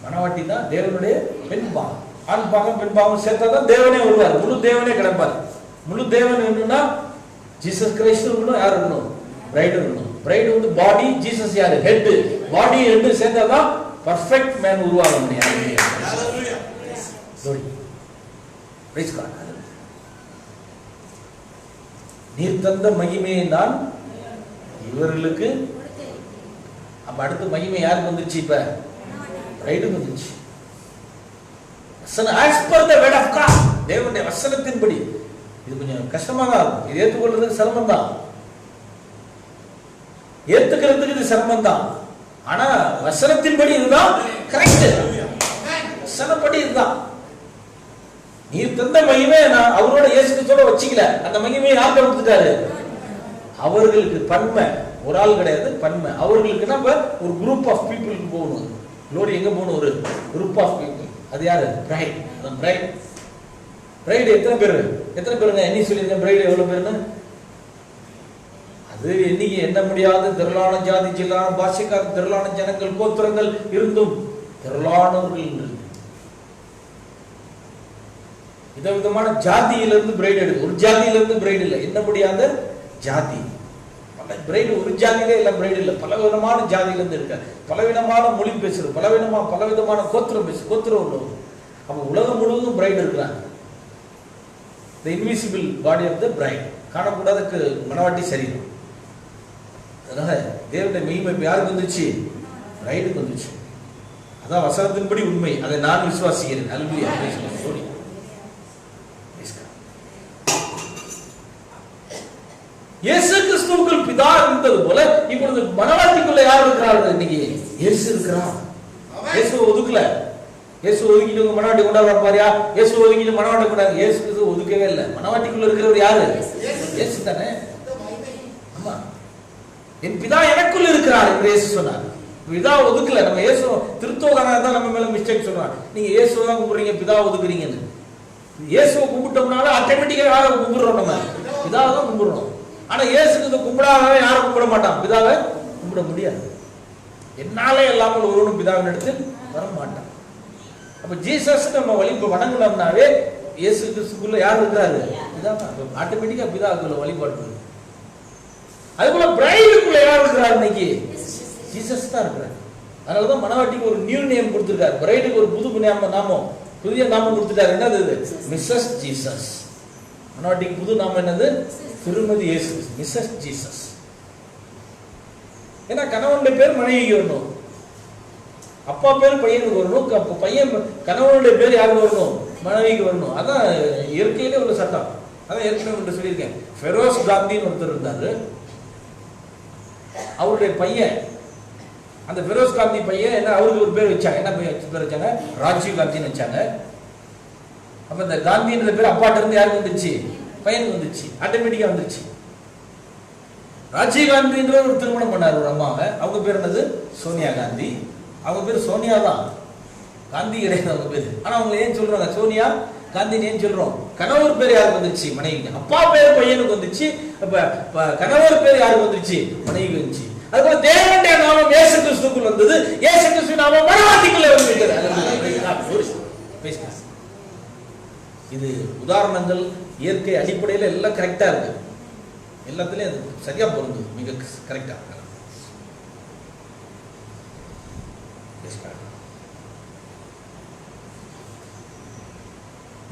மணவாட்டி தான் தேவனுடைய பெண் பாகம். ஆண் பாகம் பெண் பாகம் சேர்த்தா தான் தேவனே வருவார், முழு தேவனே கிடப்பார். முழு தேவன் என்னன்னா ஜீசஸ் கிரைஸ்ட் இருக்கணும். யார் இருக்கணும்? பிரைட் இருக்கணும். பிரைட் வந்து பாடி, ஜீசஸ் யாரு? ஹெட். பாடி ஹெட் சேர்ந்தா தான் பெர்ஃபெக்ட் மேன் உருவாக முடியாது. ஹalleluya. Praise God. நீர் தந்த மகிமையை நான் இவர்களுக்கு. அப்ப அடுத்த மகிமை யாருக்கு வந்துருச்சு? இப்ப பிரைடுக்கு வந்துருச்சு. as per the word of God, தேவனுடைய வசனத்தின்படி. இது கொஞ்சம் கஷ்டமா தான் இருக்கும், இது ஏற்றுக்கொள்றதுக்கு சிரமம் தான், ஏத்துக்கிறதுக்கு இது சிரமம் தான். ஆனா வசனத்தின்படி இதுதான் கரெக்ட். வசனப்படி இதுதான். நீர் தந்த மகிமை நான் அவரோட இயேசு கிறிஸ்துவோட வச்சிக்கல. அந்த மகிமையை யார் கொடுத்துட்டாரு? அவர்களுக்கு. பன்மை, ஒரு ஆள் கிடையாது, பன்மை. அவர்களுக்கு நம்ம ஒரு குரூப் ஆஃப் பீப்புளுக்கு போகணும். லோடி எங்க போகணும்? ஒரு குரூப் ஆஃப் பீப்புள். அது யாரு? பிரைட். பிரைட். பிரைடு எத்தனை பேருங்க? எண்ணி சொல்லியிருக்கேன். பிரைடு எவ்வளவு பேருன்னு? அது எண்ணிக்கை எண்ண முடியாத திரளான ஜாதி, ஜில்லான பாஷைக்கார, திரளான ஜனங்கள், கோத்திரங்கள் இருந்தும் திரளானவர்கள். விதவிதமான ஜாதியிலிருந்து பிரைடு எடுக்கும். ஒரு ஜாதியிலிருந்து பிரைடு இல்லை, எண்ண முடியாத ஜாதி. பல பிரைடு ஒரு ஜாதியிலே எல்லாம் பிரைடு இல்லை, பலவிதமான ஜாதியிலேருந்து இருக்க, பலவிதமான மொழி பேசுறது, பலவிதமான கோத்திரம் கோத்திரம் உள்ளது. அப்போ உலகம் முழுவதும் பிரைடு இருக்கிறாங்க. The invisible body of the bride, காணக்கூடாதக்கு மனவாட்டி சரீரம். அதனால தேவனுடைய மகிமை யாருக்கு வந்துச்சு? பிரைடுக்கு வந்துச்சு. அதான் வசனத்தின்படி உண்மை, அதை நான் விசுவாசிக்கிறேன். அல்லேலூயா. இயேசு கிறிஸ்துவுக்குள் பிதா இருந்தது போல இப்பொழுது மனவாட்டிக்குள்ள யார் இருக்கிறார்கள்? இன்னைக்கு இயேசு இருக்கிறார். இயேசு ஒதுக்கல. இயேசு ஒதுக்கிட்டு மனவாட்டி கொண்டாடுற பாரியா? இயேசு ஒதுக்கிட்டு மனவாட்டி கொண்டாடு. இயேசு கிறிஸ்து ஒதுக்கவே இல்லை. மனவாட்டிக்குள்ள இருக்கிறவர் யாரு? இயேசு தானே. ஆமா, என் பிதா எனக்குள்ள இருக்கிறார் என்று இயேசு சொன்னார். பிதா ஒதுக்கல. நம்ம இயேசு திருத்தோகாரா தான் நம்ம மேல மிஸ்டேக் சொல்றாங்க. நீங்க இயேசுவை தான் கும்பிடுறீங்க, பிதா ஒதுக்குறீங்கன்னு. இயேசுவை கும்பிட்டோம்னால ஆட்டோமேட்டிக்கா கும்பிடுறோம், நம்ம பிதாவை தான் கும்பிடுறோம். ஆனா இயேசுக்கு கும்பிடாத யாரும் கும்பிட மாட்டான், பிதாவை கும்பிட முடியாது. என்னாலே இல்லாமல் ஒருவனும் பிதாவின் இடத்தில் வர மாட்டான். அப்ப ஜீசஸ் நம்ம வணங்கணும்னாவே இயேசு கிறிஸ்துக்குள்ள யார் இருக்கிறாரு? பிதாதான். ஆட்டோமேட்டிக்கா பிதாவுக்குள்ள வழிபாடு. அதே போல பிரைடுக்குள்ள யார் இருக்கிறார்? இன்னைக்கு ஜீசஸ் தான் இருக்கிறார். அதனாலதான் மனவாட்டிக்கு ஒரு நியூ நேம் கொடுத்திருக்காரு. பிரைடுக்கு ஒரு புது நாமம், புதிய நாமம் கொடுத்துட்டாரு. என்னது? Mrs Jesus. மனவாட்டிக்கு புது நாமம் என்னது? திருமதி இயேசு, மிஸ்ஸஸ் ஜீசஸ். ஏன்னா கணவனுடைய பேர் மனைவிக்கு வரணும், அப்பா பேர் பையனுக்கு வரணும், பையன் கணவனுடைய பேர் யாருக்கு வரணும்? மனைவிக்கு வரணும். அதான் இயற்கையிலே ஒரு சட்டம். அதான் ஏற்கனவே சொல்லியிருக்கேன். ஃபெரோஸ் காந்தின்னு ஒருத்தர் இருந்தாரு. அவருடைய பையன், அந்த ஃபெரோஸ் காந்தி பையன் என்ன, அவருக்கு ஒரு பேர் வச்சாங்க. என்ன பேர் வச்சாங்க? ராஜீவ் காந்தின்னு வச்சாங்க. அப்ப இந்த காந்தின்ற பேர் அப்பாட்ட இருந்து யாருக்கு வந்துச்சு? பையனுக்கு வந்துச்சு, ஆட்டோமேட்டிக்கா வந்துச்சு. ராஜீவ் காந்தின்ற ஒரு திருமணம் பண்ணார் ஒரு அம்மாவை. அவங்க பேர் என்னது? சோனியா காந்தி. அவங்க பேர் சோனியா தான், காந்தி கிடையாது அவங்க பேரு. ஆனா அவங்க ஏன் சொல்றாங்க சோனியா காந்தின்னு ஏன் சொல்றோம்? கணவர் பேர் யாருக்கு வந்துச்சு? மனைவிக்கு. அப்பா பேர் பையனுக்கு வந்துச்சு. அப்ப கணவர் பேர் யாருக்கு வந்துச்சு? மனைவிக்கு வந்துச்சு. அதுபோல தேவனுடைய நாமம் இயேசு கிறிஸ்துக்குள் வந்தது. இயேசு கிறிஸ்து நாமம் மனவாட்டிக்குள்ளே வந்துவிட்டது. இது உதாரணங்கள், இயற்கை அடிப்படையில் எல்லாம் கரெக்டா இருக்கு. எல்லாத்துலயும் அது சரியா பொருந்தது, மிக கரெக்டா.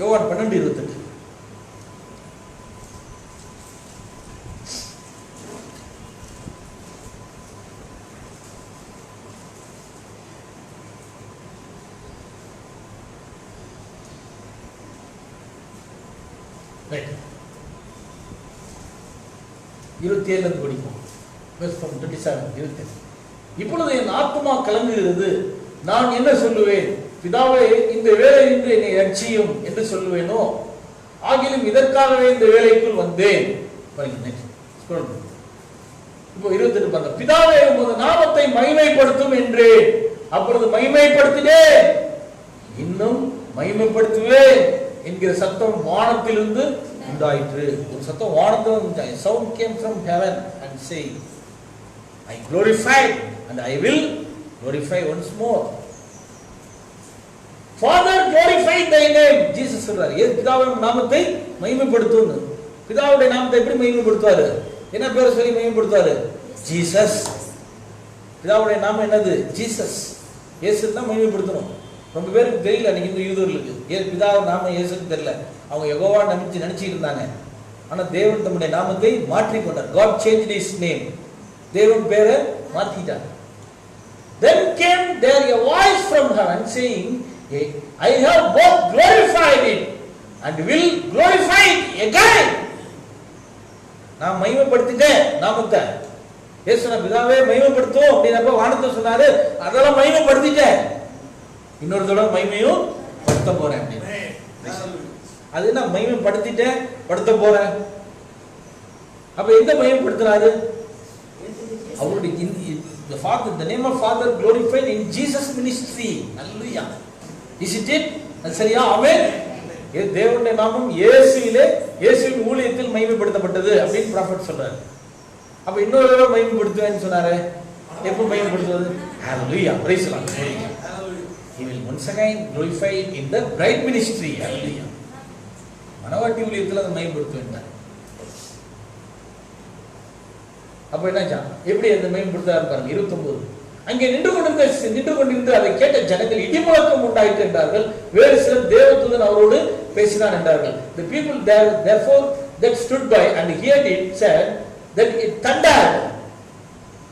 யோவான் 12:28. ரைட், 27 படிப்போம். இப்பொழுது என் ஆத்துமா கலங்குகிறது, நான் என்ன சொல்லுவேன்? பிதாவே, இந்த வேலை இன்று என்னை ரட்சியும் என்று சொல்லுவேனோ? ஆகிலும் இதற்காகவே இந்த வேலைக்குள் வந்தேன். இப்போ 28 பாருங்க. பிதாவே, உமது நாமத்தை மகிமைப்படுத்தும் என்றேன். அப்பொழுது மகிமைப்படுத்தினேன், இன்னும் மகிமைப்படுத்துவேன் என்கிற சத்தம் வானத்திலிருந்து உண்டாயிற்று. ஒரு சத்தம் வானத்திலிருந்து, sound came from heaven and saying, I glorified and I will glorify once more. Father, glorify thy name. Jesus சொல்றார், பிதாவின் நாமத்தை மகிமைப்படுத்தும். பிதாவுடைய நாமத்தை எப்படி மகிமைப்படுத்துவாரு? என்ன பேரை சொல்லி மகிமைப்படுத்துவாரு? ஜீசஸ். பிதாவுடைய நாமம் என்னது? ஜீசஸ். இயேசு தான் மகிமைப்படுத்தணும். ரொம்ப பேருக்கு தெரியல இன்னைக்கு இந்த யூதர்களுக்கு. பிதாவின் நாமம் இயேசுக்கு தெரியல. அவங்க யெகோவா நினைச்சிட்டு இருந்தாங்க. ஆனா தேவன் தம்முடைய நாமத்தை மாற்றி கொண்டார். God changed his name. தேவன் பேரை மாத்திட்டார். Then came there a voice from heaven saying, I have both glorified it and will glorify it again. நான் மகிமைப்படுத்திட்டேன் நாமத்தை. இயேசு பிதாவே மகிமைப்படுத்தும் அப்படின்னப்ப வானத்தை சொன்னாரு, அதெல்லாம் மகிமைப்படுத்திட்டேன், இன்னொரு தடவை மகிமையும் படுத்த போறேன் அப்படின்னு. அது என்ன மகிமைப்படுத்திட்டேன், படுத்த போறேன். அப்ப எந்த மகிமைப்படுத்துறாரு? அவருடைய the Father, the name of Father glorified in Jesus ministry. Hallelujah. Is it it? சரியா? ஆமென். தேவனுடைய நாமம் இயேசுவிலே, இயேசுவின் ஊழியத்தில் மகிமைப்படுத்தப்பட்டது அப்படின்னு ப்ராஃபட் சொல்றாரு. அப்ப இன்னொரு தடவை மகிமைப்படுத்துவேன்னு சொன்னாரு. எப்ப மகிமைப்படுத்துவது? Hallelujah. Praise the Lord. He will once again glorify in the bride ministry. Hallelujah. மனவாட்டி ஊழியத்தில் அதை மகிமைப்படுத்துவேன். அப்ப என்னாச்சா எப்படி அந்த மேம்படுத்தா இருப்பாங்க 29. அங்கே நின்று கொண்டிருந்து அதை கேட்ட ஜனங்கள் இடிமுழக்கம் உண்டாயிற்று என்றார்கள். வேறு சிலர் தேவதூதன் அவரோடு பேசினான் என்றார்கள். The people therefore that stood by and heard it said that it thundered.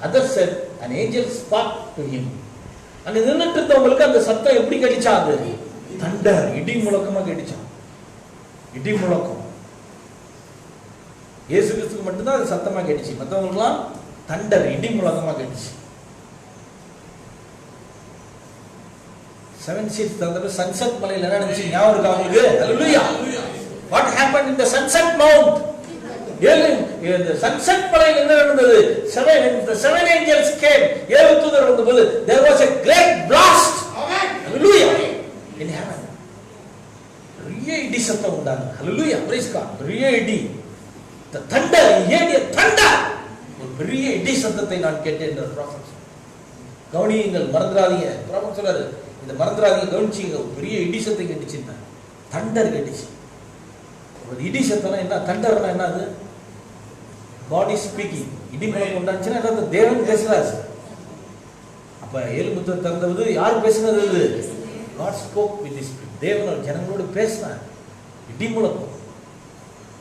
Others said an angel spoke to him. அங்க நின்னுட்டு இருந்தவங்களுக்கு அந்த சத்தம் எப்படி கேட்டுச்சா? அது தண்டர், இடி முழக்கமா கேட்டுச்சான். இடி முழக்கம் இயேசு கிறிஸ்துக்கு மட்டும்தான் அது சத்தமா கேட்டுச்சு, மற்றவங்களுக்குலாம் தண்டர், இடி முழக்கமா கேட்டுச்சு. 7 seats தந்தது சன்செட் மலையில என்ன நடந்துச்சு ஞாபகம் இருக்கா உங்களுக்கு? ஹalleluya. What happened in the sunset mount? இந்த சன்செட் மலையில என்ன நடந்தது? the seven angels came. 7 தூதர் வந்தபோது there was a great blast. Amen. Hallelujah. In heaven. பெரிய இடி சத்தம் உண்டானது. Hallelujah. Praise God. பெரிய இடி. The thunder, a thunder. ஒரு பெரிய இடி சத்தத்தை நான் கேட்டேன் என்ற ப்ராஃபட். கவனியுங்கள், மறந்துடாதீங்க. ப்ராஃபட் சொல்றாரு, இந்த மறந்துடாதீங்க, கவனிச்சீங்க. ஒரு பெரிய இடி சத்தம் கேட்டுச்சுன்னா தண்டர் கேட்டுச்சு. ஒரு இடி சத்தம்னா என்ன? தண்டர்னா என்ன? அது God is speaking. இடி முழக்கம் உண்டாச்சுன்னா என்ன? தேவன் பேசுறாரு. அப்ப ஏழுமுத்திரை திறந்தது யார் பேசினது? அது God spoke with his people. தேவன் ஜனங்களோடு பேசினார். இடி முழக்கம்.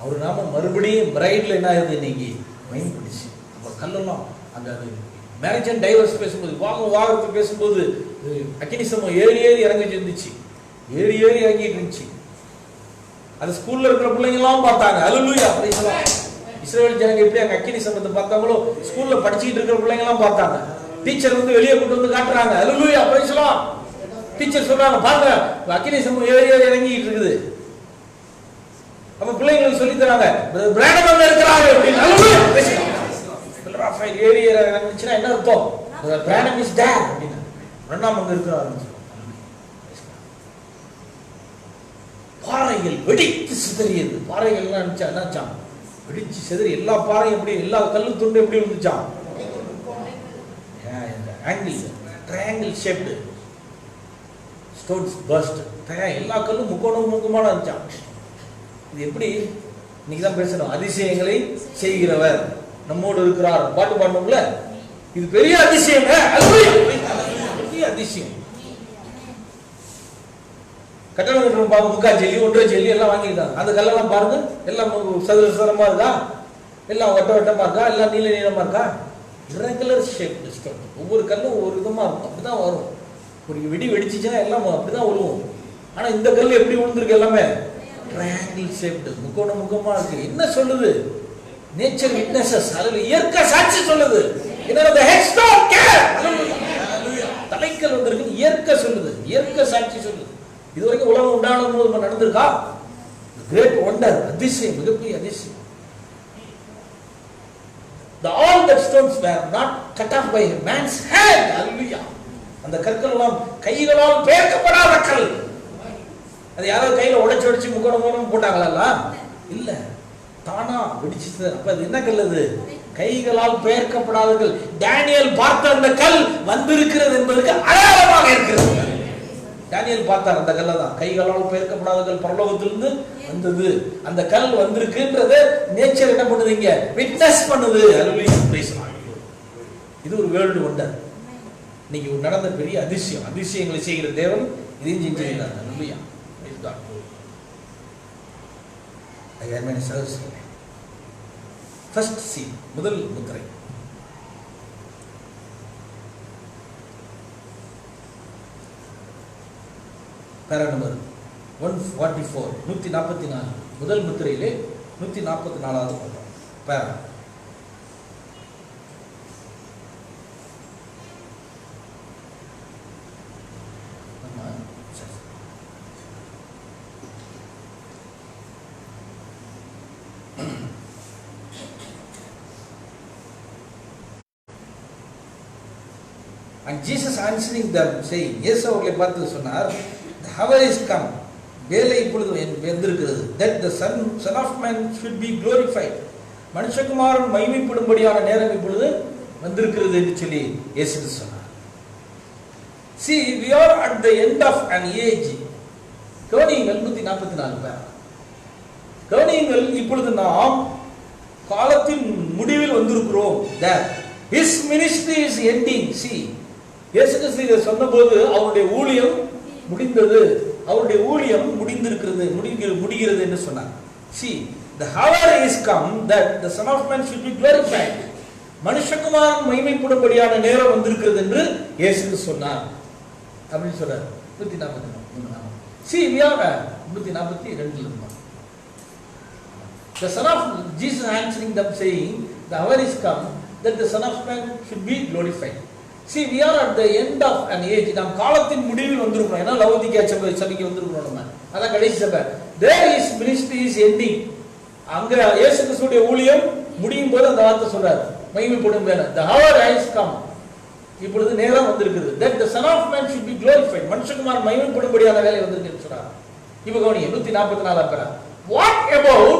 அவர் நாம மறுபடியும் பிரைட்ல என்ன ஆகுது? இன்னைக்கு பயன்படுச்சு. அப்ப கல்லெல்லாம் அந்த மேரேஜ் அண்ட் டைவர்ஸ் பேசும்போது, வாகத்தை பேசும்போது அக்கினி சமம் ஏறி இறங்கி இருந்துச்சு, ஏறி இறங்கிட்டு இருந்துச்சு. அது ஸ்கூல்ல இருக்கிற பிள்ளைங்க எல்லாம் பார்த்தாங்க. ஹalleluya. இஸ்ரவேல் ஜனங்க எப்படி அங்க அக்கினி சமத்தை பார்த்தாங்களோ, ஸ்கூல்ல படிச்சுட்டு இருக்கிற பிள்ளைங்க எல்லாம் பார்த்தாங்க. டீச்சர் வந்து வெளியே கொண்டு வந்து காட்டுறாங்க. ஹalleluya. பேசலாம். டீச்சர் சொல்றாங்க, பாருங்க அக்கினி சமம் ஏறி இறங்கிட்டு இருக்குது. அப்ப பிள்ளைங்களுக்கு சொல்லி தராங்க, பிராணம் இருக்கிறாங்க அப்படின்னு. ஹalleluya. பேசலாம். ராஃபேல் ஏறி இறங்கிச்சுன்னா என்ன அர்த்தம்? பிராணம் இஸ் தேர் அப்படின்னு. பிராணம் அங்க இருக்கிறாரு. பாறைகள் வெடித்து சிதறியது. பாறைகள் என்னாச்சான்? வெடிச்சு சிதறி எல்லா பாறையும் எப்படி, எல்லா கல்லு துண்டு எப்படி இருந்துச்சான்? Angle, triangle shaped stones first. எல்லா கல்லும் முக்கோணமா இருந்துச்சான். இது எப்படி? இன்னைக்கு தான் பேசணும். அதிசயங்களை செய்கிறவர் நம்மோடு இருக்கிறார். பாட்டு பாடணும்ல, இது பெரிய அதிசயம். பெரிய அதிசயம். கட்டணம் கட்டணும் பாருங்க, முக்கால் ஜெல்லி, 1.5 ஜெல்லி எல்லாம் வாங்கியிருக்காங்க. அந்த கல்லெல்லாம் பாருங்க, எல்லாம் சதுரமா இருக்கா, எல்லாம் வட்டமா இருக்கா, எல்லாம் நீளமா இருக்கா, ரெகுலர் ஷேப் ஸ்டோன். ஒவ்வொரு கல்லும் ஒவ்வொரு விதமா இருக்கும். அப்படிதான் வரும். ஒரு வெடி வெடிச்சுச்சுன்னா எல்லாம் அப்படிதான் விழுவும். ஆனா இந்த கல் எப்படி விழுந்திருக்கு? எல்லாமே ட்ரையாங்கிள் ஷேப்டு, முக்கோணமா இருக்கு. என்ன சொல்லுது? Nature witnesses. அதுல இயற்கை சாட்சி சொல்லுது. தலைக்கல் வந்திருக்கு, இயற்கை சொல்லுது, இயற்கை சாட்சி சொல்லுது. இதுவரைக்கும் உலகம் உண்டான போது நடந்திருக்கா? கிரேட் ஒண்டர், அதிசயம், மிகப்பெரிய அதிசயம். All the stones were not cut off by a man's hand. Hallelujah. அந்த கற்கள் எல்லாம் கைகளால் பெயர்க்கப்படாத கல். அது யாராவது கையில உடைச்சு முக்கோணம் போட்டாங்களா? இல்ல, தானா வெடிச்சு. அப்ப அது என்ன கல்? அது கைகளால் பெயர்க்கப்படாத கல். டேனியல் பார்த்த அந்த கல் வந்திருக்கிறது என்பதற்கு அடையாளமாக இருக்கிறது. டேனியல் பார்த்தார் அந்த கல்லை தான். கைகளால் பெயர்க்கப்படாத கல் பரலோகத்திலிருந்து வந்தது. அந்த கல் வந்திருக்குன்றது நேச்சர் என்ன பண்ணுது? இங்க விட்னஸ் பண்ணுது. இது ஒரு வேர்ல்டு ஒண்டர். இன்னைக்கு நடந்த பெரிய அதிசயம். அதிசயங்களை செய்கிற தேவன் இதையும் செஞ்சிருக்கிறார். ஹalleluya. praise God. First seal, முதல் முத்திரை. பேரா நம்பர் 144, 144. முதல் முத்திரையிலே 144வது பேரா. And Jesus answering them saying, இயேசு அவர்களை பார்த்து சொன்னார், the hour is come, வேலை இப்பொழுது வந்திருக்கிறது, that the son of man should be glorified, மனுஷகுமாரன் மகிமைப்படும்படியான நேரம் இப்பொழுது வந்திருக்கிறது என்று சொல்லி இயேசு சொன்னார். See, we are at the end of an age. கவனியுங்கள் 144 பேர். கவனியுங்கள், இப்பொழுது நாம் காலத்தின் முடிவில் வந்திருக்கிறோம். that his ministry is ending. see, இயேசு கிறிஸ்து இதை சொன்னபோது அவருடைய ஊழியம் முடிந்தது, அவருடைய ஊழியம் முடிந்திருக்கிறது, முடிகிறது என்று சொன்னார். see, the hour is come that the son of man should be glorified. மனுஷகுமாரன் மகிமைப்படும்படியான நேரம் வந்திருக்கிறது என்று இயேசு சொன்னார் அப்படின்னு சொல்றார். 143. see, we are 142. the son of Jesus answering them saying, the hour is come that the son of man should be glorified. see, we are at the end of an age. நாம் காலத்தின் முடிவில் வந்திருக்கிறோம். ஏன்னா லவோதிக்கேயா சபைக்கு வந்திருக்கிறோம். நம்ம அதான் கடைசி சபை. there is ministry is ending. அங்க இயேசு கிறிஸ்துவுடைய ஊழியம் முடியும் போது அந்த வார்த்தை சொல்றார், மகிமைப்படும் வேலை. the hour has come. இப்பொழுது நேரம் வந்திருக்கிறது. that the son of man should be glorified. மனுஷகுமாரன் மகிமைப்படும்படியான வேலை வந்திருக்குன்னு சொல்றார். இப்போ கவனிங்க 144. what about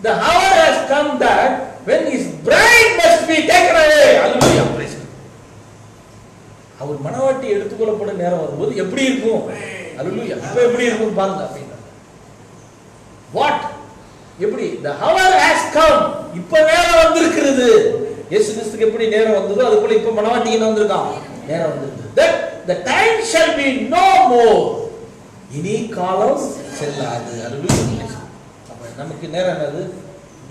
the hour has come that when his bride must be taken away. Hallelujah. அவர் மணவாட்டி எடுத்துக்கொள்ளப்படும் நேரம் வரும்போது எப்படி இருக்கும்? Hallelujah. இப்போ எப்படி இருக்கும் பாருங்க அப்படின்னா. what எப்படி? the hour has come. இப்போ நேரம் வந்திருக்கிறது. இயேசு கிறிஸ்துக்கு எப்படி நேரம் வந்ததோ அது போல இப்போ மணவாட்டிக்கு என்ன வந்திருக்கான்? நேரம் வந்திருக்கு. that the time shall be no more. இனி காலம் செல்லாது. Hallelujah. அப்ப நமக்கு நேரம் என்னது?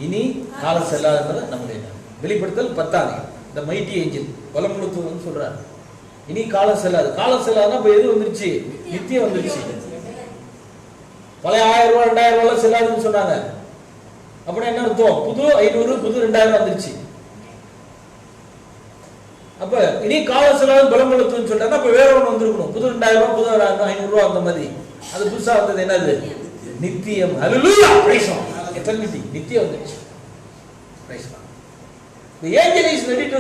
இனி காலம் செல்லாதுன்றது நம்முடைய நேரம். வெளிப்படுத்தல் 10. the mighty angel வலமுழுத்துவன்னு சொல்றாரு. இனி காலம் செல்லாது. காலம் செல்லாதுன்னா இப்ப எது வந்துருச்சு? நித்தியம் வந்துருச்சு. பழைய 1000 ரூபாய் 2000 ரூபாய் செல்லாதுன்னு சொன்னாங்க. அப்படின்னா என்ன அர்த்தம்? புது 500 புது 2000 வந்துருச்சு. அப்ப இனி காலம் செல்லாது பலமுழுத்துன்னு சொல்றாங்க. அப்ப வேற ஒன்று வந்திருக்கணும். புது 2000 ரூபாய் புது 500 ரூபாய் அந்த மாதிரி. அது புதுசா வந்தது என்னது? நித்தியம். ஹalleluya. praise God. eternity நித்தியம் வந்துருச்சு. praise God. the angel is ready to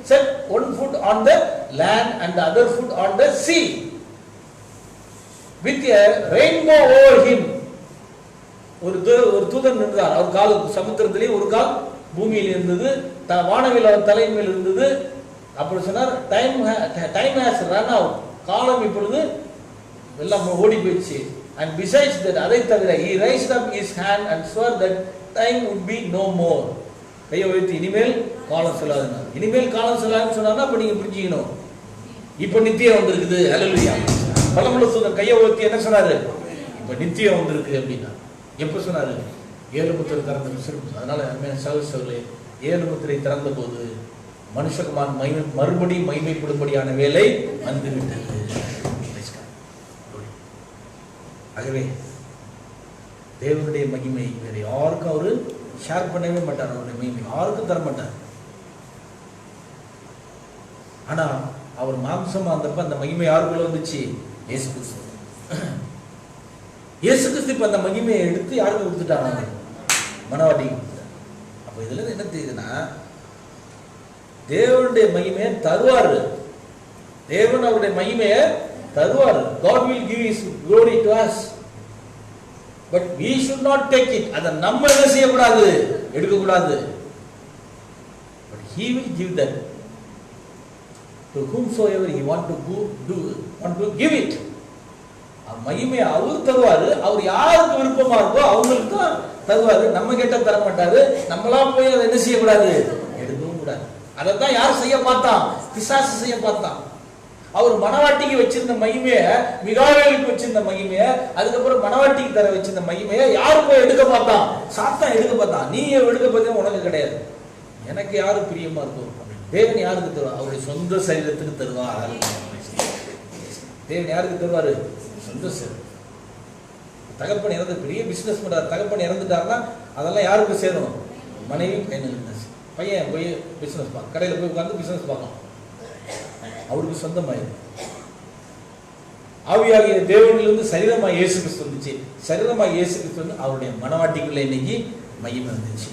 set one foot on the land and the other foot on the sea with a rainbow over him. ஒரு தூதன் நின்றார். அவர் கால் சமுத்திரத்திலே, ஒரு கால் பூமியில் இருந்தது, வானவில் அவர் தலையின் மேல் இருந்தது. அப்படி சொன்னார், டைம் ஹஸ் ரன் அவுட். காலம் இப்பொழுது எல்லாம் ஓடி போயிடுச்சு. and besides that, அதை தவிர he raised up his hand and swore that time would be no more. கையை வைத்து இனிமேல் காலம் செல்லாதுனார். இனிமேல் காலம் செல்லாதுன்னு சொன்னார்னா அப்ப நீங்க புரிஞ்சுக்கணும், இப்ப நித்தியம் வந்திருக்குது. ஹalleluya. பலமுள்ள தூதன் கையை வைத்து என்ன சொன்னாரு? இப்ப நித்தியம் வந்திருக்கு அப்படின்னா. எப்ப சொன்னாரு? 7 முத்திரை திறந்த விசிறும். அதனால சகோதரர்களே, 7 முத்திரை திறந்த போது மனுஷகுமாரன் மறுபடியும் மகிமைப்படும்படியான வேலை வந்துவிட்டது. ஆகவே தேவனுடைய மகிமை வேற யாருக்கும் அவரு ஷேர் பண்ணவே மாட்டார். அவருடைய மகிமை யாருக்கும் தர மாட்டார். ஆனா அவர் மாம்சமா வந்தப்ப அந்த மகிமை யாருக்குள்ள வந்துச்சு? இயேசு கிறிஸ்து. இயேசு கிறிஸ்து இப்ப அந்த மகிமையை எடுத்து யாருக்கு கொடுத்துட்டாங்க? மணவாட்டிக்கு கொடுத்துட்டார். அப்ப இதுல என்ன தெரியுதுன்னா, தேவனுடைய மகிமையை தருவாரு. தேவன் அவருடைய மகிமையை தருவாரு. God will give his glory to us, but we should not take it. அத நம்ம என்ன செய்யக்கூடாது? எடுக்க கூடாது. but he will give that to whomsoever he want to give it. மகிமையை அவர் தருவாரு. அவர் யாருக்கு விருப்பமா இருக்கோ அவங்களுக்கு தான் தருவாரு. நம்ம கிட்ட தர மாட்டாரு. நம்மளா போய் அதை என்ன செய்யக்கூடாது? எடுக்கவும் கூடாது. அதைத்தான் யார் செய்ய பார்த்தான்? பிசாசு செய்ய பார்த்தான். அவர் மணவாட்டிக்கு வச்சிருந்த மகிமையை, மிகாவேலுக்கு வச்சிருந்த மகிமையை, அதுக்கப்புறம் மணவாட்டிக்கு தர வச்சிருந்த மகிமையை யாரு போய் எடுக்க பார்த்தான்? சாத்தான் எடுக்க பார்த்தான். நீ எடுக்க பார்த்தா உனக்கு கிடையாது. எனக்கு யாரு பிரியமா இருக்கும்? தேவன் யாருக்கு தருவார்? அவருடைய சொந்த சரீரத்துக்கு தருவார். தேவன் யாருக்கு தருவாரு? சொந்த சரீரம். தகப்பன் இறந்து பெரிய பிசினஸ் பண்றாரு. தகப்பன் இறந்துட்டாருன்னா அதெல்லாம் யாருக்கு சேரும்? மனைவி பையனுக்கு. பையன் போய் பிசினஸ் பார்க்க, கடையில் போய் உட்காந்து பிசினஸ் பார்க்கலாம், அவருக்கு சொந்தமாயிரும். ஆவியாகிய தேவனிலிருந்து சரீரமாக இயேசு கிறிஸ்து வந்துச்சு. சரீரமாக இயேசு கிறிஸ்து வந்து அவருடைய மனவாட்டிக்குள்ள இன்னைக்கு மகிமை வந்துச்சு.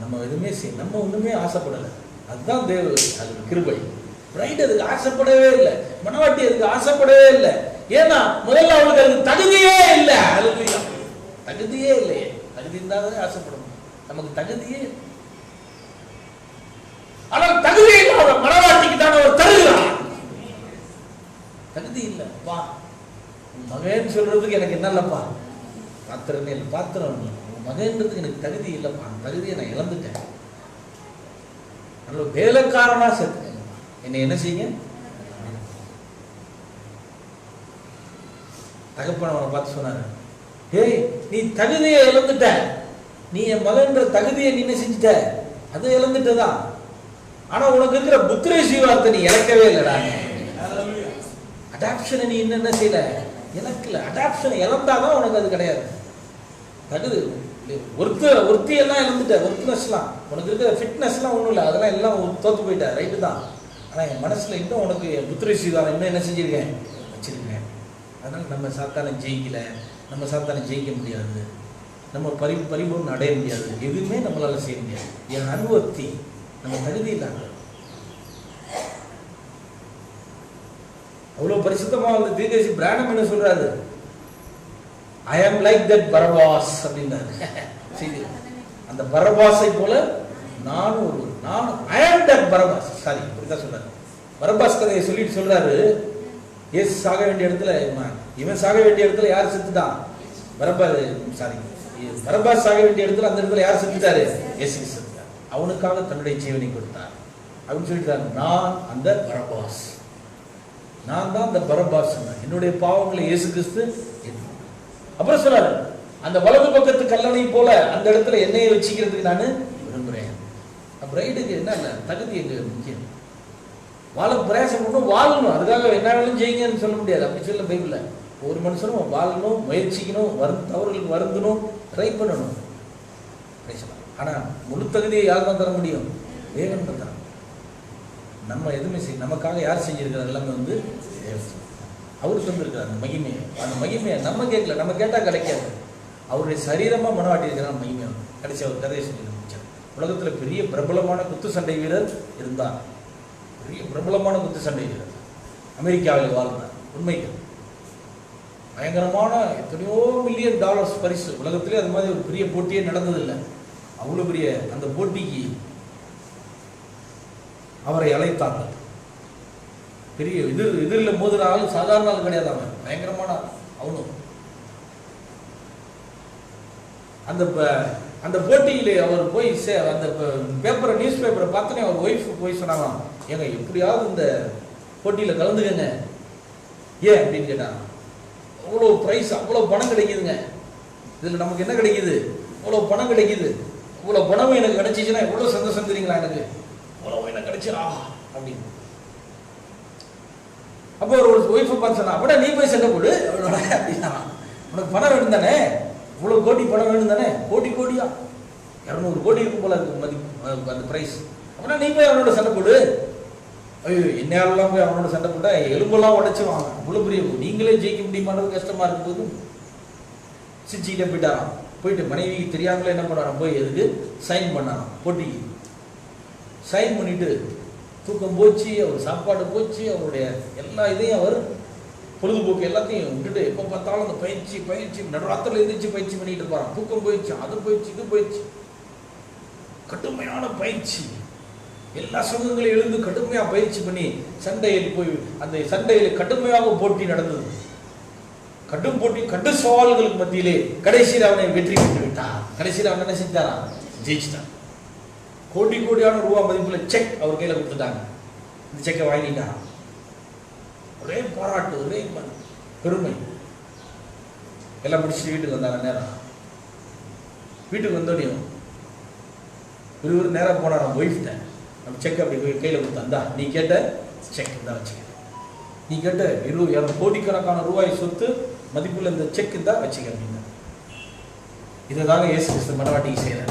நம்ம எதுவுமே நம்ம ஒண்ணுமே ஆசைப்படலை. அதுதான் தேவ கிருபை. பிரைட் அதுக்கு ஆசைப்படவே இல்லை. மனவாட்டி அதுக்கு ஆசைப்படவே இல்லை. ஏன்னா முதல்ல அவளுக்கு அதுக்கு தகுதியே இல்லை. தகுதியே இல்லையே. தகுதி இருந்தாலே ஆசைப்படணும். நமக்கு தகுதியே. ஆனால் தகுதி இல்லாத மனவாட்டிக்கு தான் அவர் தருகிறார். தகுதி இல்லை. வா மகன் சொல்றதுக்கு எனக்கு என்ன இல்லப்பா, பாத்திரம் இல்லை. பாத்திரம் மகன்றதுக்கு எனக்கு தகுதி இல்லைப்பா, அந்த தகுதியை நான் இழந்துட்டேன், நல்ல வேலைக்காரனா சேர்த்துக்கேன், என்னை என்ன செய்யுங்க. தகப்பன் அவனை பார்த்து சொன்னாரு, ஏய் நீ தகுதியை இழந்துட்ட, நீ என் மகன்ற தகுதியை நீ என்ன செஞ்சுட்ட, அது இழந்துட்டதான். ஆனா உனக்கு இருக்கிற புத்திரசீவார்த்தை நீ இழக்கவே இல்லடா. அடாப்ஷனை நீ என்ன செய்யல, இழக்கல. அடாப்ஷனை இழந்தாதான் உனக்கு அது கிடையாது. தகுதி ஒருத்தி எல்லாம் இழந்துட்ட, ஒர்க்னஸ்லாம் உனக்கு இருக்கிற ஃபிட்னஸ்லாம் ஒன்றும் இல்லை, அதெல்லாம் எல்லாம் தோத்து போயிட்ட, ரைட்டு தான். ஆனால் என் மனசுல இன்னும் உனக்கு புத்திரசீவாரம் இன்னும் என்ன செஞ்சிருக்கேன், வச்சிருக்கேன். அதனால நம்ம சாத்தானை ஜெயிக்கல, நம்ம சாத்தானை ஜெயிக்க முடியாது, நம்ம பரிபூர்ணம் அடைய முடியாது, எதுவுமே நம்மளால செய்ய முடியாது. என் அனுபவத்தி நம்ம தகுதி இல்லாத. அவ்வளவு பரிசுத்தமா வந்து தீர்க்கதரிசி பிரானம் என்ன சொல்றாரு, ஐ ஆம் லைக் தட் பரபாஸ் அப்படின்னாரு. சரி, அந்த பரபாஸை போல நானும் ஐ ஆம் தட் பரபாஸ், சாரி இப்படிதான் சொல்றாரு. பரபாஸ் கதையை சொல்லிட்டு சொல்றாரு, இயேசு சாக வேண்டிய இடத்துல இவன் சாக வேண்டிய இடத்துல யார் செத்துட்டான், பரபாஸ் சாக வேண்டிய இடத்துல அந்த இடத்துல யார் செத்துட்டாரு, இயேசு செத்துட்டார். அவனுக்காக தன்னுடைய ஜீவனை கொடுத்தார் அப்படின்னு சொல்லிட்டாரு. நான் அந்த பரபாஸ், நான் தான் அந்த பரபாஸ், என்னுடைய பாவங்களை இயேசு கிறிஸ்து. அப்புறம் சொல்றாரு, அந்த வலது பக்கத்து கல்லணை போல அந்த இடத்துல என்னையை வச்சுக்கிறதுக்கு நான் விரும்புறேன். பிரைடுக்கு என்ன இல்லை, தகுதி எங்க முக்கியம். வாழ பிரயாசம் பண்ணணும், வாழணும், அதுக்காக என்ன வேணும் செய்யுங்கன்னு சொல்ல முடியாது. அப்படி சொல்ல பைபிள்ல ஒரு மனுஷனும் வாழணும், முயற்சிக்கணும், தவறுகளுக்கு வருந்தணும், ட்ரை பண்ணணும். ஆனா முழு தகுதியை யார் தான் தர முடியும், தேவன் தான் தரணும். நம்ம எதுவுமே செய்ய, நமக்காக யார் செஞ்சிருக்கிறார், எல்லாமே வந்து அவர் தந்திருக்கிறார் அந்த மகிமையை. அந்த மகிமையை நம்ம கேட்கல, நம்ம கேட்டா கிடைக்காது. அவருடைய சரீரமா மனவாட்டி இருக்கிறார் மகிமை. கடைசி அவர் கதையை சொல்லி முடிச்சார். உலகத்துல பெரிய பிரபலமான குத்து சண்டை வீரர் இருந்தார், பெரிய பிரபலமான குத்து சண்டை வீரர், அமெரிக்காவில் வாழ்ந்தார். உண்மைக்கு பயங்கரமான எத்தனையோ $1 மில்லியன் பரிசு. உலகத்திலே அது மாதிரி ஒரு பெரிய போட்டியே நடந்ததில்லை. அவ்வளவு பெரிய அந்த போட்டிக்கு அவரை அழைத்தார்கள். பெரிய எதிரில் மோதுற ஆள் சாதாரண ஆள் கிடையாது, அவன் பயங்கரமான அவனும். அந்த போட்டியிலே அவர் போய் அந்த பேப்பரை, நியூஸ் பேப்பரை பார்த்தோன்னே அவர் ஒய்ஃப் போய் சொன்னாங்களாம், ஏங்க எப்படியாவது இந்த போட்டியில கலந்துக்கங்க. ஏன் அப்படின்னு கேட்டாங்க. அவ்வளோ பிரைஸ், அவ்வளோ பணம் கிடைக்குதுங்க, இதுல நமக்கு என்ன கிடைக்குது, அவ்வளோ பணம் கிடைக்குது, இவ்வளோ பணம் எனக்கு கிடைச்சிச்சுன்னா எவ்வளோ சந்தோஷம் தெரியுங்களா, எனக்கு அவ்வளோ எனக்கு கிடைச்சிடா அப்படின்னு. அப்போ ஒரு ஒய்ஃபை பார்த்து சொன்னா, அப்படின்னா நீ போய் சண்டை போடு அப்படின்னா, உனக்கு பணம் வேணும் தானே, இவ்வளவு கோடி பணம் வேணும் தானே, கோடியா 200 கோடி இருக்கும் போல இருக்கு மதிப்பு அந்த பிரைஸ். அப்படின்னா நீ போய் அவனோட சண்டை போடு. ஐயோ என்னையாரெல்லாம் போய் அவனோட சண்டை போட்டா எலும்பெல்லாம் உடைச்சு வாங்க, இவ்வளவு பெரிய நீங்களே ஜெயிக்க முடியுமானது கஷ்டமா இருக்கும் போது சிரிச்சுக்கிட்டே போயிட்டாராம். போயிட்டு மனைவிக்கு தெரியாமலே என்ன பண்ணாராம், போய் எதுக்கு சைன் பண்ணாராம், போட்டிக்கு சைன் பண்ணிட்டு தூக்கம் போச்சு, அவர் சாப்பாடு போச்சு, அவருடைய எல்லா இதையும் அவர் பொழுதுபோக்கு எல்லாத்தையும் விட்டுட்டு எப்போ பார்த்தாலும் அந்த பயிற்சி நடுராத்திரில எழுந்திரிச்சு பயிற்சி பண்ணிட்டு இருப்பாராம். தூக்கம் போயிடுச்சு, அது போயிடுச்சு, இது போயிடுச்சு, கடுமையான பயிற்சி, எல்லா சங்கங்களையும் எழுந்து கடுமையா பயிற்சி பண்ணி சண்டையில் போய் அந்த சண்டையில் கடுமையாக போட்டி நடந்தது. கடும் போட்டி, கடு சவால்களுக்கு மத்தியிலே கடைசியில் அவனை வெற்றி பெற்று விட்டார். கடைசியில் அவன் என்ன செஞ்சாரா, ஜெயிச்சிட்டான். கோடியான ரூபாய் மதிப்புல செக் அவர் கையில கொடுத்துட்டாங்க. இந்த செக்கை வாங்கிட்டாராம். ஒரே பாராட்டு, ஒரே பெருமை. எல்லாம் முடிச்சுட்டு வீட்டுக்கு வந்தாங்க. நேரம் வீட்டுக்கு வந்தோடையும் நேரம் போனாராம் ஒய்ஃப்ட. நம்ம செக் அப்படி கையில கொடுத்தா, நீ கேட்ட செக் தான் வச்சுக்க, நீ கேட்ட 200 கோடிக்கணக்கான ரூபாய் சொத்து மதிப்புள்ள இந்த செக் தான் வச்சுக்க அப்படின்னா. இதைதாங்க இயேசு கிறிஸ்து மனவாட்டிக்கு செய்யற.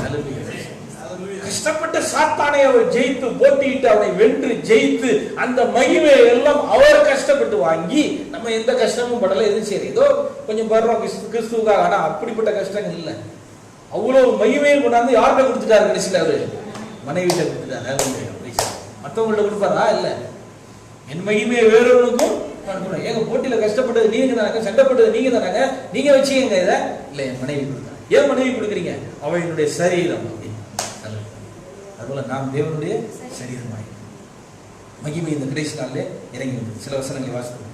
கஷ்டப்பட்ட சாத்தானை அவர் ஜெயித்து போட்டியிட்டு அவனை வென்று ஜெயித்து அந்த மகிமை எல்லாம் அவர் கஷ்டப்பட்டு வாங்கி நம்ம எந்த கஷ்டமும் படல, எதுவும் சரி ஏதோ கொஞ்சம் படுறோம் கிறிஸ்துவுக்காக. ஆனா அப்படிப்பட்ட கஷ்டங்கள் இல்லை. அவ்வளவு மகிமையை கொண்டாந்து யார்கிட்ட கொடுத்துட்டாரு, கடைசியில் அவரு மனைவிட்ட கொடுத்துட்டாரு. மற்றவங்கள்ட்ட கொடுப்பாரா, இல்ல என் மகிமையை வேறொருக்கும் எங்க போட்டியில கஷ்டப்பட்டது நீங்க தானாங்க, சண்டைப்பட்டது நீங்க தானாங்க, நீங்க வச்சுக்கங்க இதை. இல்ல என் மனைவி கொடுத்தாங்க. ஏன் மனைவி கொடுக்குறீங்க, அவ என்னுடைய சரீரம். அதுபோல நாம் தேவனுடைய சரீரமாய் மகிமை இந்த கடைசி நாளிலே இறங்கி வந்தது. சில வசனங்களை வாசித்து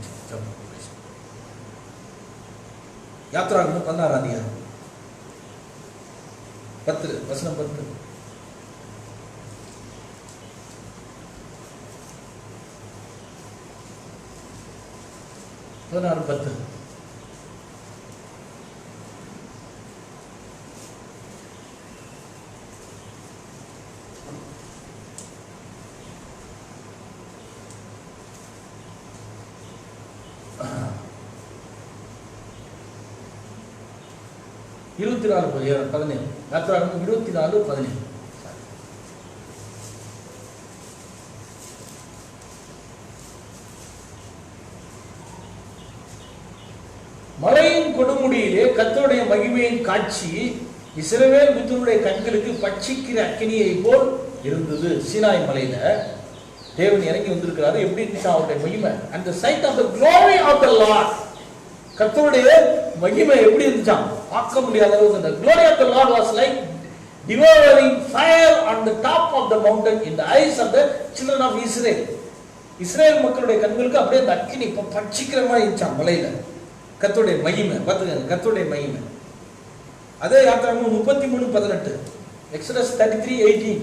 யாத்ராகமம் 16 அதிகாரம் 10 வசனம் 10. பதினாறு 10. இருபத்தி 17 யாத்திராகமம் 24:17. மலையின் கொடுமுடியிலே கர்த்தருடைய மகிமையின் காட்சி இஸ்ரவேல் புத்திரனுடைய கண்களுக்கு பட்சிக்கிற அக்கினியை போல் இருந்தது. சீனாய் மலையில தேவன் இறங்கி வந்திருக்கிறாரு. எப்படி இருந்துச்சு அவருடைய மகிமை? and the sight of the glory of the Lord, கர்த்தருடைய மகிமை எப்படி இருந்துச்சாம்? பார்க்க முடியாத அளவுக்கு. the glory of the Lord was like devouring fire on the top of the mountain in the eyes of the children of Israel. Israel மக்களுடைய கண்களுக்கு அப்படியே அந்த அக்கினி பட்சிக்கிற மாதிரி இருந்துச்சாம் மலையில. கர்த்தருடைய மகிமை பார்த்துக்கங்க, கர்த்தருடைய மகிமை. அதே யாத்திராகமம் 33:18, எக்ஸோடஸ் 33:18,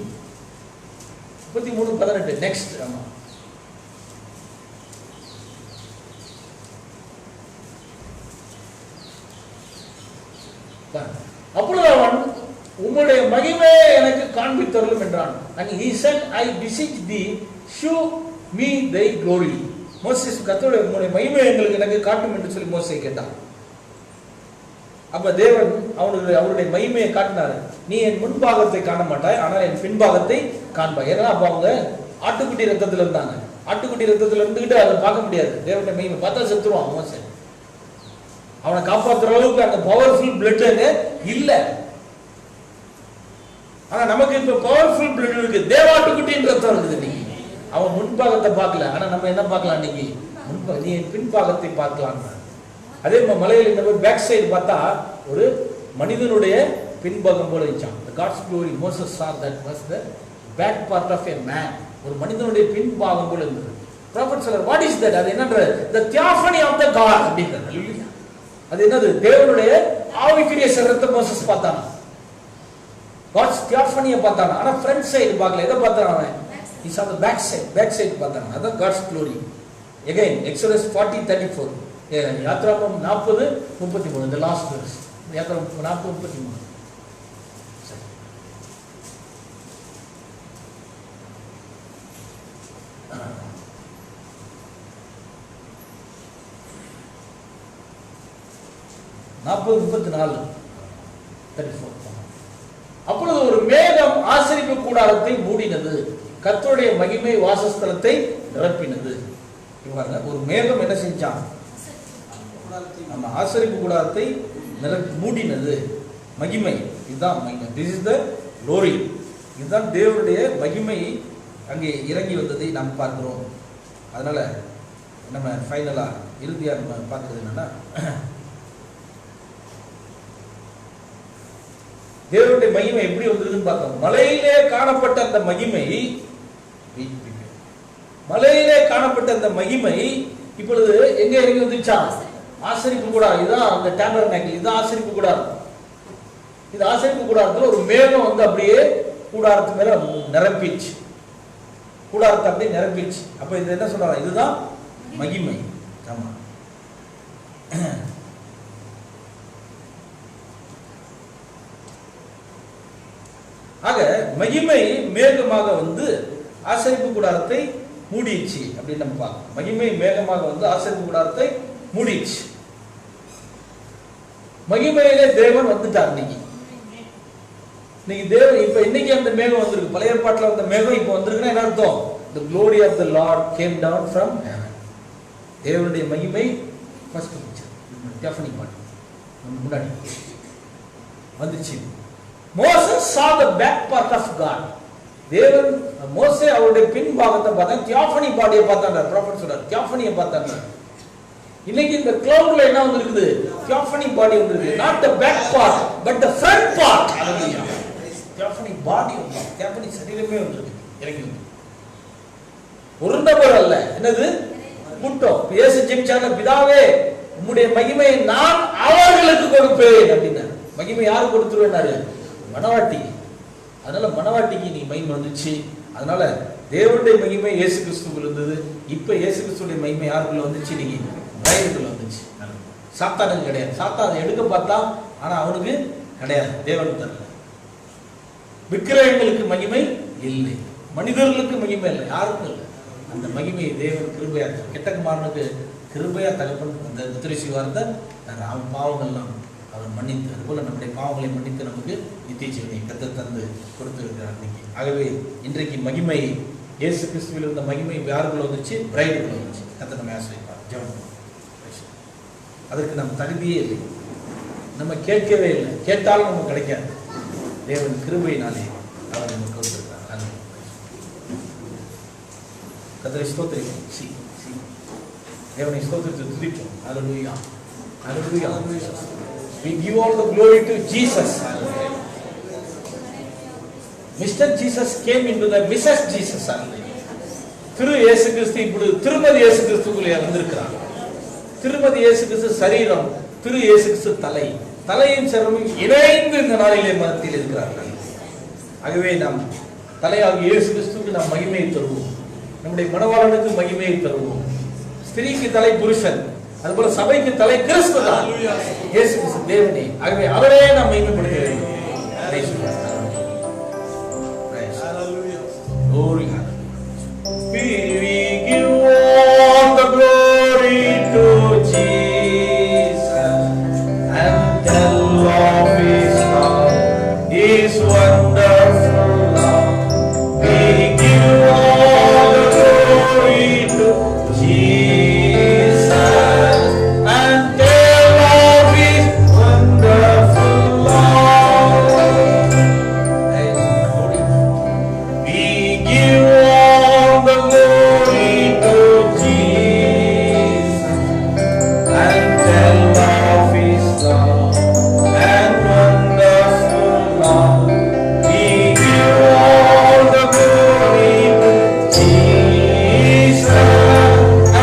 33:18. நெக்ஸ்ட். ஆமா, அப்பொழுது அவன் உம்முடைய மகிமையை எனக்கு காண்பித்தருளும் என்றான். and he said, I beseech thee, show me thy glory. Moses கர்த்தருடைய உம்முடைய மகிமையை எனக்கு காட்டும் என்று சொல்லி மோசே கேட்டான். அப்ப தேவன் அவருடைய மகிமையை காட்டினாரு. நீ என் முன்பாகத்தை காண மாட்டாய், ஆனால் என் பின்பாகத்தை காண்பாய். ஏன்னா அப்ப அவங்க ஆட்டுக்குட்டி ரத்தத்துல இருந்தாங்க. ஆட்டுக்குட்டி ரத்தத்துல இருந்துகிட்டு அதை பார்க்க முடியாது. தேவனுடைய மகிமை பார்த்தா செத்துருவான் மோசே. அவனை காப்பாற்றுற அளவுக்கு அந்த பவர்ஃபுல் பிளட் இல்ல. ஆனா நமக்கு இப்ப பவர்ஃபுல் பிளட் இருக்கு. தேவாட்டுக்குட்டின் ரத்தம் இருக்குது. இன்னைக்கு அவன் முன்பாகத்தை பார்க்கல, ஆனா நம்ம என்ன பார்க்கலாம்? இன்னைக்கு நீ பின்பாகத்தை பார்க்கலாம். அதே மலையில இந்த பேக் சைடு பார்த்தா ஒரு மனிதனுடைய பின்பாகம் போல இருந்துச்சான். the God's glory, Moses saw that was the back part of a man. ஒரு மனிதனுடைய பின்பாகம் போல இருந்தது. prophet said, what is that? அது என்னன்ற the theophany of the God அப்படிங்கறது. ஹalleluya. அது என்னது? தேவனுடைய ஆவிக்குரிய சரீரத்தை மோசஸ் பார்த்தானா. God's theophany பார்த்தானா. ஆனா front side பார்க்கல. எதை பார்த்தானா அவன்? he saw the back side பார்த்தானா. அதான் God's glory. again Exodus 40:34, யாத்திராகமம் 40:33, the last verse. யாத்திராகமம் 40:33. 40:34. அப்பொழுது ஒரு மேகம் ஆசரிப்பு கூடாரத்தை மூடினது, கர்த்தருடைய மகிமை வாசஸ்தலத்தை நிரப்பினது. ஒரு மேகம் என்ன செஞ்சான்? நம்ம ஆசரிப்பு கூடாரத்தை மூடினது. மகிமை, இதுதான் மகிமை. This is the glory. இதுதான் தேவனுடைய மகிமை அங்கே இறங்கி வந்ததை நாம் பார்க்கிறோம். அதனால நம்ம ஃபைனலா இறுதியா நம்ம பார்க்கிறது என்னன்னா, தேவனுடைய மகிமை எப்படி வந்ததுன்னு பார்த்தோம். மலையிலே காணப்பட்ட அந்த மகிமை, மலையிலே காணப்பட்ட அந்த மகிமை இப்பொழுது எங்க இறங்கி வந்துச்சா? ஆசரிப்பு கூடாரம். இதுதான் அந்த டேபர்னக்கிள், இதுதான் ஆசரிப்பு கூடாரம். இது ஆசரிப்பு கூடாரத்துல ஒரு மேகம் வந்து அப்படியே கூடாரத்து மேல நிரப்பிச்சு, கூடாரத்தை அப்படியே நிரப்பிச்சு. அப்ப இது என்ன சொல்றாங்க? இதுதான் மகிமை. ஆமா, ஆக மகிமை மேகமாக வந்து ஆசரிப்பு கூடாரத்தை மூடிச்சு அப்படின்னு நம்ம பார்க்கணும். மகிமை மேகமாக வந்து ஆசரிப்பு கூடாரத்தை மூடிச்சு. மகிமையிலே தேவன் வந்துட்டார். இன்னைக்கு தேவன் இப்ப இன்னைக்கு அந்த மேகம் வந்திருக்கு. பழைய ஏற்பாட்டுல வந்த மேகம் இப்ப வந்திருக்குன்னா என்ன அர்த்தம்? the glory of the Lord came down from heaven. தேவனுடைய மகிமை ஃபர்ஸ்ட் பிக்சர் டெஃபனி பாடி முன்னாடி வந்துச்சு. Moses saw the back part of God. தேவன் மோசே அவருடைய பின்பாகத்தை பார்த்தா, தியோஃபனி பாடியை பார்த்தாங்க. ப்ராஃபட் சொல்றார், தியோஃபனியை பார்த்தாங்க. இன்னைக்கு இந்த கிளவுட்ல என்ன வந்திருக்குது? தியோஃபனி பாடி வந்திருக்கு. not the back part but the front part. ஹalleluya. தியோஃபனி பாடி வந்து, தியோஃபனி சரீரமே வந்திருக்கு. இறங்கி வந்து ஒரு நபர் அல்ல, என்னது? கூட்டம். இயேசு ஜெபிச்சாங்க, பிதாவே உம்முடைய மகிமையை நான் அவர்களுக்கு கொடுப்பேன் அப்படின்னா. மகிமை யாருக்கு கொடுத்துருவேன்னாரு? மனவாட்டி. அதனால மனவாட்டிக்கு நீ மகிமை வந்துச்சு. அதனால தேவனுடைய மகிமை இயேசு கிறிஸ்துவுக்குள்ள இருந்தது. இப்ப இயேசு கிறிஸ்துடைய மகிமை யாருக்குள்ள வந்துச்சு? நீங்க பிரைடுக்குள்ள வந்துச்சு. சாத்தானுக்கு கிடையாது. சாத்தான் எடுக்க பார்த்தா, ஆனா அவனுக்கு கிடையாது. தேவன் தரல. விக்கிரகங்களுக்கு மகிமை இல்லை, மனிதர்களுக்கு மகிமை இல்லை, யாருக்கும் இல்லை. அந்த மகிமையை தேவன் கிருபையா, கெட்ட குமாரனுக்கு கிருபையா தகப்பன் அந்த முத்திரை வார்த்தை அவன் பாவங்கள்லாம் அவர் மன்னித்து, அதுபோல நம்முடைய பாவங்களை மன்னித்து நமக்கு நித்திய ஜீவனை கத்த தந்து கொடுத்திருக்கிறார் இன்னைக்கு. ஆகவே இன்றைக்கு மகிமை இயேசு கிறிஸ்துவில் இருந்த மகிமை யாருக்குள்ள வந்துச்சு? பிரைடுக்குள்ள வந்துச்சு. கத்த நம்ம ஆசிரியப்பார். ஜெபம். அதற்கு நம்ம தகுதியே இல்லை, நம்ம கேட்கவே இல்லை, கேட்டாலும் நமக்கு கிடைக்காது. தேவன் கிருபையினாலே அவர் நமக்கு கொடுத்திருக்கிறார். கர்த்தரை ஸ்தோத்திரிப்போம். தேவனை ஸ்தோத்திரித்து துதிப்போம். ஹல்லேலூயா, ஹல்லேலூயா. We give all the glory to Jesus. Mr. Jesus came into the Mrs. Jesus. திரு இயேசு கிறிஸ்து இப்படி திருமதி இயேசு கிறிஸ்துக்குள்ளே வந்திருக்கிறார். திருமதி இயேசு கிறிஸ்து சரீரம், திரு இயேசு கிறிஸ்து தலை, தலையும் சரமும் இணைந்து இந்த நாளிலே மத்தியில் இருக்கிறார்கள். ஆகவே நாம் தலையாகிய இயேசு கிறிஸ்துவுக்கு நாம் மகிமையை தருவோம். நம்முடைய மணவாளனுக்கு மகிமையை தருவோம். ஸ்திரீக்கு தலை புருஷன், அதுபோல சபைக்கு தலை கிறிஸ்து தான், இயேசு கிறிஸ்து தேவனே. ஆகவே அவரே நாம் மகிமைப்படுத்த வேண்டும். We give all the glory to Jesus and tell of His love, His wonderful love. We give all the glory to Jesus and tell of His wonderful love. We give all the glory to Jesus and tell of His love and wonderful love. We give all the glory to Jesus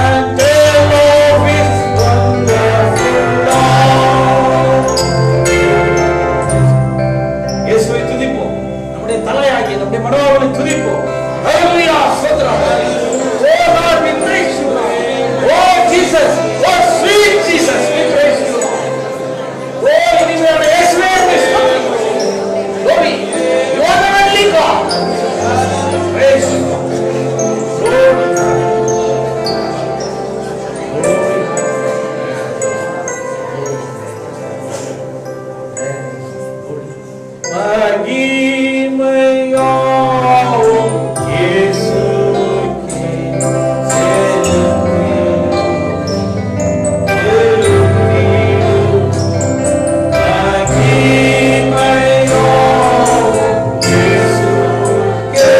and tell of His wonderful love. இயேசுவை துதிப்போம். நம்முடைய தலையாகிய நம்முடைய மனவாளனை துதிப்போம். ஹல்லேலூயா, ஸ்தோத்திரம். Oh Lord, we praise you. Oh Jesus, oh sweet Jesus, we praise you. Oh, இனிமையான இயேசுவே, we ஸ்தோத்திரம். Glory, you are the only God. Praise you. Glory. மகிமையாவும் இயேசுக்கே செலுத்திடுவோம். மகிமையாவும் இயேசுக்கே,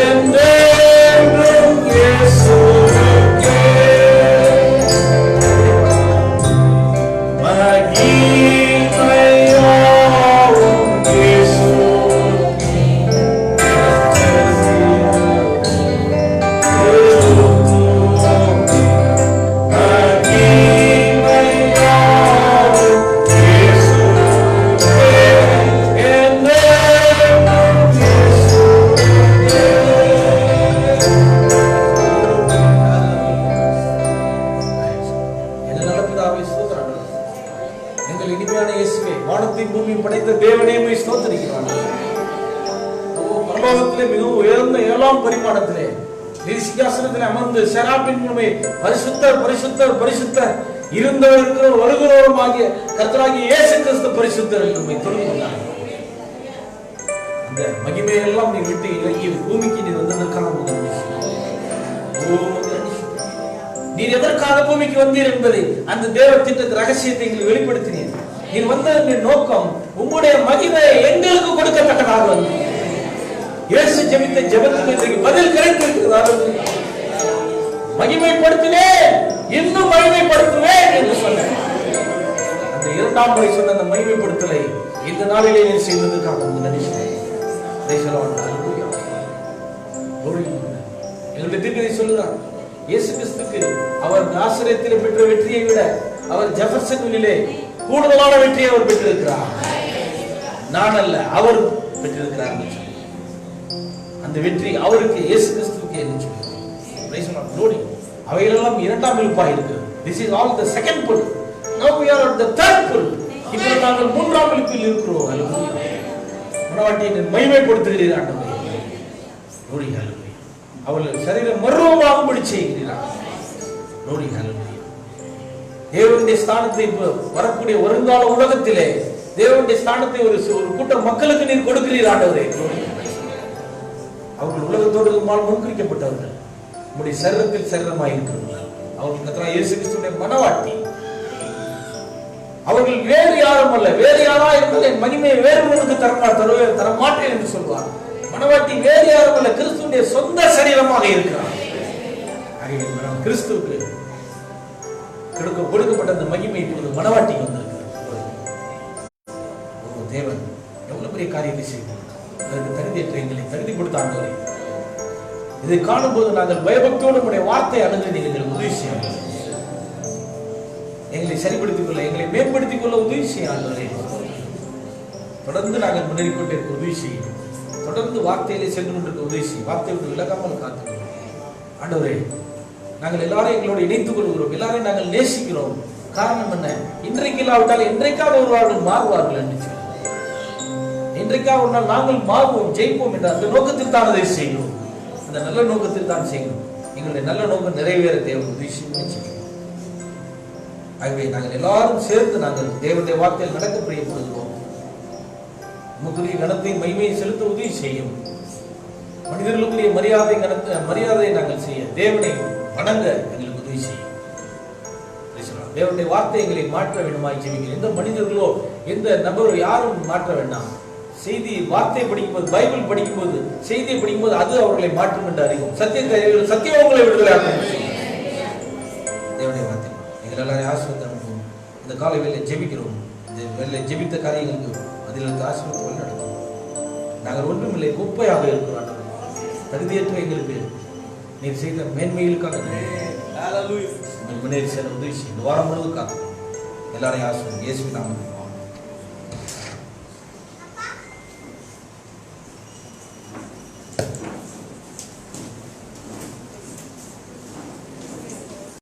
என்றென்றும் இயேசுக்கே. மகிமையாவும் இயேசுக்கே செலுத்துவோம். மகிமையாவும் இயேசுக்கே, என்றென்றும் இயேசுக்கே. என்ன நடக்குதாவே ஸ்தோத்திரம். எங்கள் இனிமையான இயேசுவே, வானத்தையும் பூமியும் படைத்த தேவனே, உம்மை ஸ்தோத்திரிக்கிறோம். ஓ, பரலோகத்திலே மிகவும் உயர்ந்த 7ஆம் பரிமாணத்திலே நீர் சிங்காசனத்திலே அமர்ந்து செராபின் மூலமே பரிசுத்தர் பரிசுத்தர் பரிசுத்தர் இருந்தவருக்கு வருகிறவரும் ஆகிய கர்த்தராகிய இயேசு கிறிஸ்து பரிசுத்தர் என்று உம்மை தொழுகிறார். அந்த மகிமையெல்லாம் நீர் விட்டு இறங்கி பூமிக்கு நீர் வந்ததற்காக உமக்கு நன்றி. ஓ, உமக்கு நன்றி. நீர் எதற்காக பூமிக்கு வந்தீர் என்பதை அந்த தேவ திட்டத்தின் ரகசியத்தை எங்களுக்கு வெளிப்படுத்தினீர். நீர் வந்ததன் நோக்கம் உங்களுடைய மகிமையை எங்களுக்கு கொடுக்கத்தக்கதாக வந்தீர். இயேசு ஜெபித்த ஜெபத்துக்கு இன்றைக்கு பதில் கிடைத்திருக்கிறது. மகிமைப்படுத்தினேன், இன்னும் மகிமைப்படுத்துவேன் என்று சொன்னேன். அந்த 2ஆம் முறை சொன்ன அந்த மகிமைப்படுத்தலை இந்த நாளிலே நீர் செய்ததற்காக உமக்கு நன்றி. Praise the Lord. Hallelujah. Glory to God. எங்களுடைய தீர்க்கதரிசி சொல்லுகிறார், இயேசு கிறிஸ்துக்கு அவர் நாசரேத்திலே பெற்ற வெற்றியை விட அவர் ஜெபர்சன்விலே கூடுதலான வெற்றியை அவர் பெற்றிருக்கிறார். நான் அல்ல, அவர் பெற்றிருக்கிறார். அந்த வெற்றி அவருக்கு, இயேசு கிறிஸ்துவுக்கு என்று சொல்லி அவைகளெல்லாம் இரண்டாம் இழுப்பாக இருக்கிறது. This is all the second pull. Now we are at the third pull. இப்போ நாங்கள் மூன்றாம் இழுப்பில் இருக்கிறோம். மனவாட்டியை மகிமைப்படுத்துகிறீர் ஆண்டவரே. glory hallelujah. அவர்கள் சரீரம் மர்வமாகும்படி செய்கிறீர். glory hallelujah. தேவனுடைய ஸ்தானத்தை வரக்கூடிய வருங்கால உலகத்திலே தேவனுடைய ஸ்தானத்தை ஒரு கூட்டம் மக்களுக்கு நீர் கொடுக்கிறீர் ஆண்டவரே. அவர்கள் உலகத்தோடு முன்குறிக்கப்பட்டவர்கள், உங்களுடைய சரீரத்தில் சரீரமாய் இருக்கிறவர்கள். அவர்கள் கர்த்தராகிய இயேசு கிறிஸ்துவின் மனவாட்டி. அவர்கள் வேறு யாரும் அல்ல. வேறு யாரா இருந்தால் என் மகிமையை வேறொருவருக்கு தரமாட்டேன் என்று சொல்வார். மனவாட்டி வேறு யாரும் அல்ல, கிறிஸ்துவினுடைய சொந்த சரீரமாக இருக்கிறார். கிறிஸ்துவுக்கு கொடுக்கப்பட்ட அந்த மகிமை இப்பொழுது மனவாட்டி வந்திருக்கிறார். தேவன் எவ்வளவு பெரிய காரியத்தை செய்தார். அதற்கு தகுதியற்ற எங்களை தகுதிப்படுத்த ஆண்டவரே, இதை காணும் போது நாங்கள் பயபக்தியோடு உடைய வார்த்தை அணுக நீங்கள் உதவி செய்ய, எங்களை சரிப்படுத்திக் கொள்ள, எங்களை மேம்படுத்திக் கொள்ள உதவி செய்ய ஆண்டவரே. தொடர்ந்து நாங்கள் முன்னேறி கொண்டிருக்க உதவி செய்யும். தொடர்ந்து வார்த்தையிலே சென்று கொண்டிருக்க உதவி செய்யும். வார்த்தை விட்டு விலகாமல் காத்துக்கிறோம் ஆண்டவரே. நாங்கள் எல்லாரும் எங்களோடு இணைத்துக் கொள்கிறோம். எல்லாரையும் நாங்கள் நேசிக்கிறோம். காரணம் என்ன? இன்றைக்கு இல்லாவிட்டால் என்றைக்காவது ஒருவர்கள் மாறுவார்கள் என்று இன்றைக்காக ஒரு நாள் நாங்கள் மாறுவோம், ஜெயிப்போம் என்ற அந்த நோக்கத்தில் தான் அதை செய்கிறோம். அந்த நல்ல நோக்கத்தில் தான் செய்கிறோம். எங்களுடைய நல்ல நோக்கம் நிறைவேற தேவன் உதவி செய்யும். ஆகவே நாங்கள் எல்லாரும் சேர்ந்து நாங்கள் தேவனுடைய வார்த்தையில் நடக்க பிரியப்படுகிறோம். உங்களுடைய கனத்தை மகிமையை செலுத்த உதவி செய்யும். மனிதர்களுக்குரிய மரியாதை நாங்கள் செய்ய, தேவனை வணங்க எங்களுக்கு உதவி செய்யும். தேவனுடைய வார்த்தை எங்களை மாற்ற வேண்டுமாய் ஜெபிக்கிறேன். எந்த மனிதர்களோ எந்த நபரோ யாரும் மாற்ற வேண்டாம். செய்தி வார்த்தை படிக்கும்போது, பைபிள் படிக்கும்போது, செய்தியை படிக்கும்போது அது அவர்களை மாற்றும் என்று அறிவோம். சத்தியம் உங்களை விடுதலையாக்கும். தேவனுடைய வார்த்தை எங்கள் எல்லாரையும் ஆசீர்வாதம். இந்த காலை வேலை ஜெபிக்கிறோம். இந்த வேலை ஜெபித்த காரியங்களுக்கு அதில் ஆசீர்வாதம் நடக்கும். நாங்கள் ஒன்றுமில்லை, குப்பையாக இருக்கிறோம். தகுதியற்ற எங்களுக்கு நீர் செய்த மேன்மைகளுக்காக முன்னேறி செல்ல உதவி செய்யும். இந்த வாரம் முழுவதும் காக்கும். எல்லாரையும் ஆசீர்வாதம். இயேசுவின் நாமத்தில்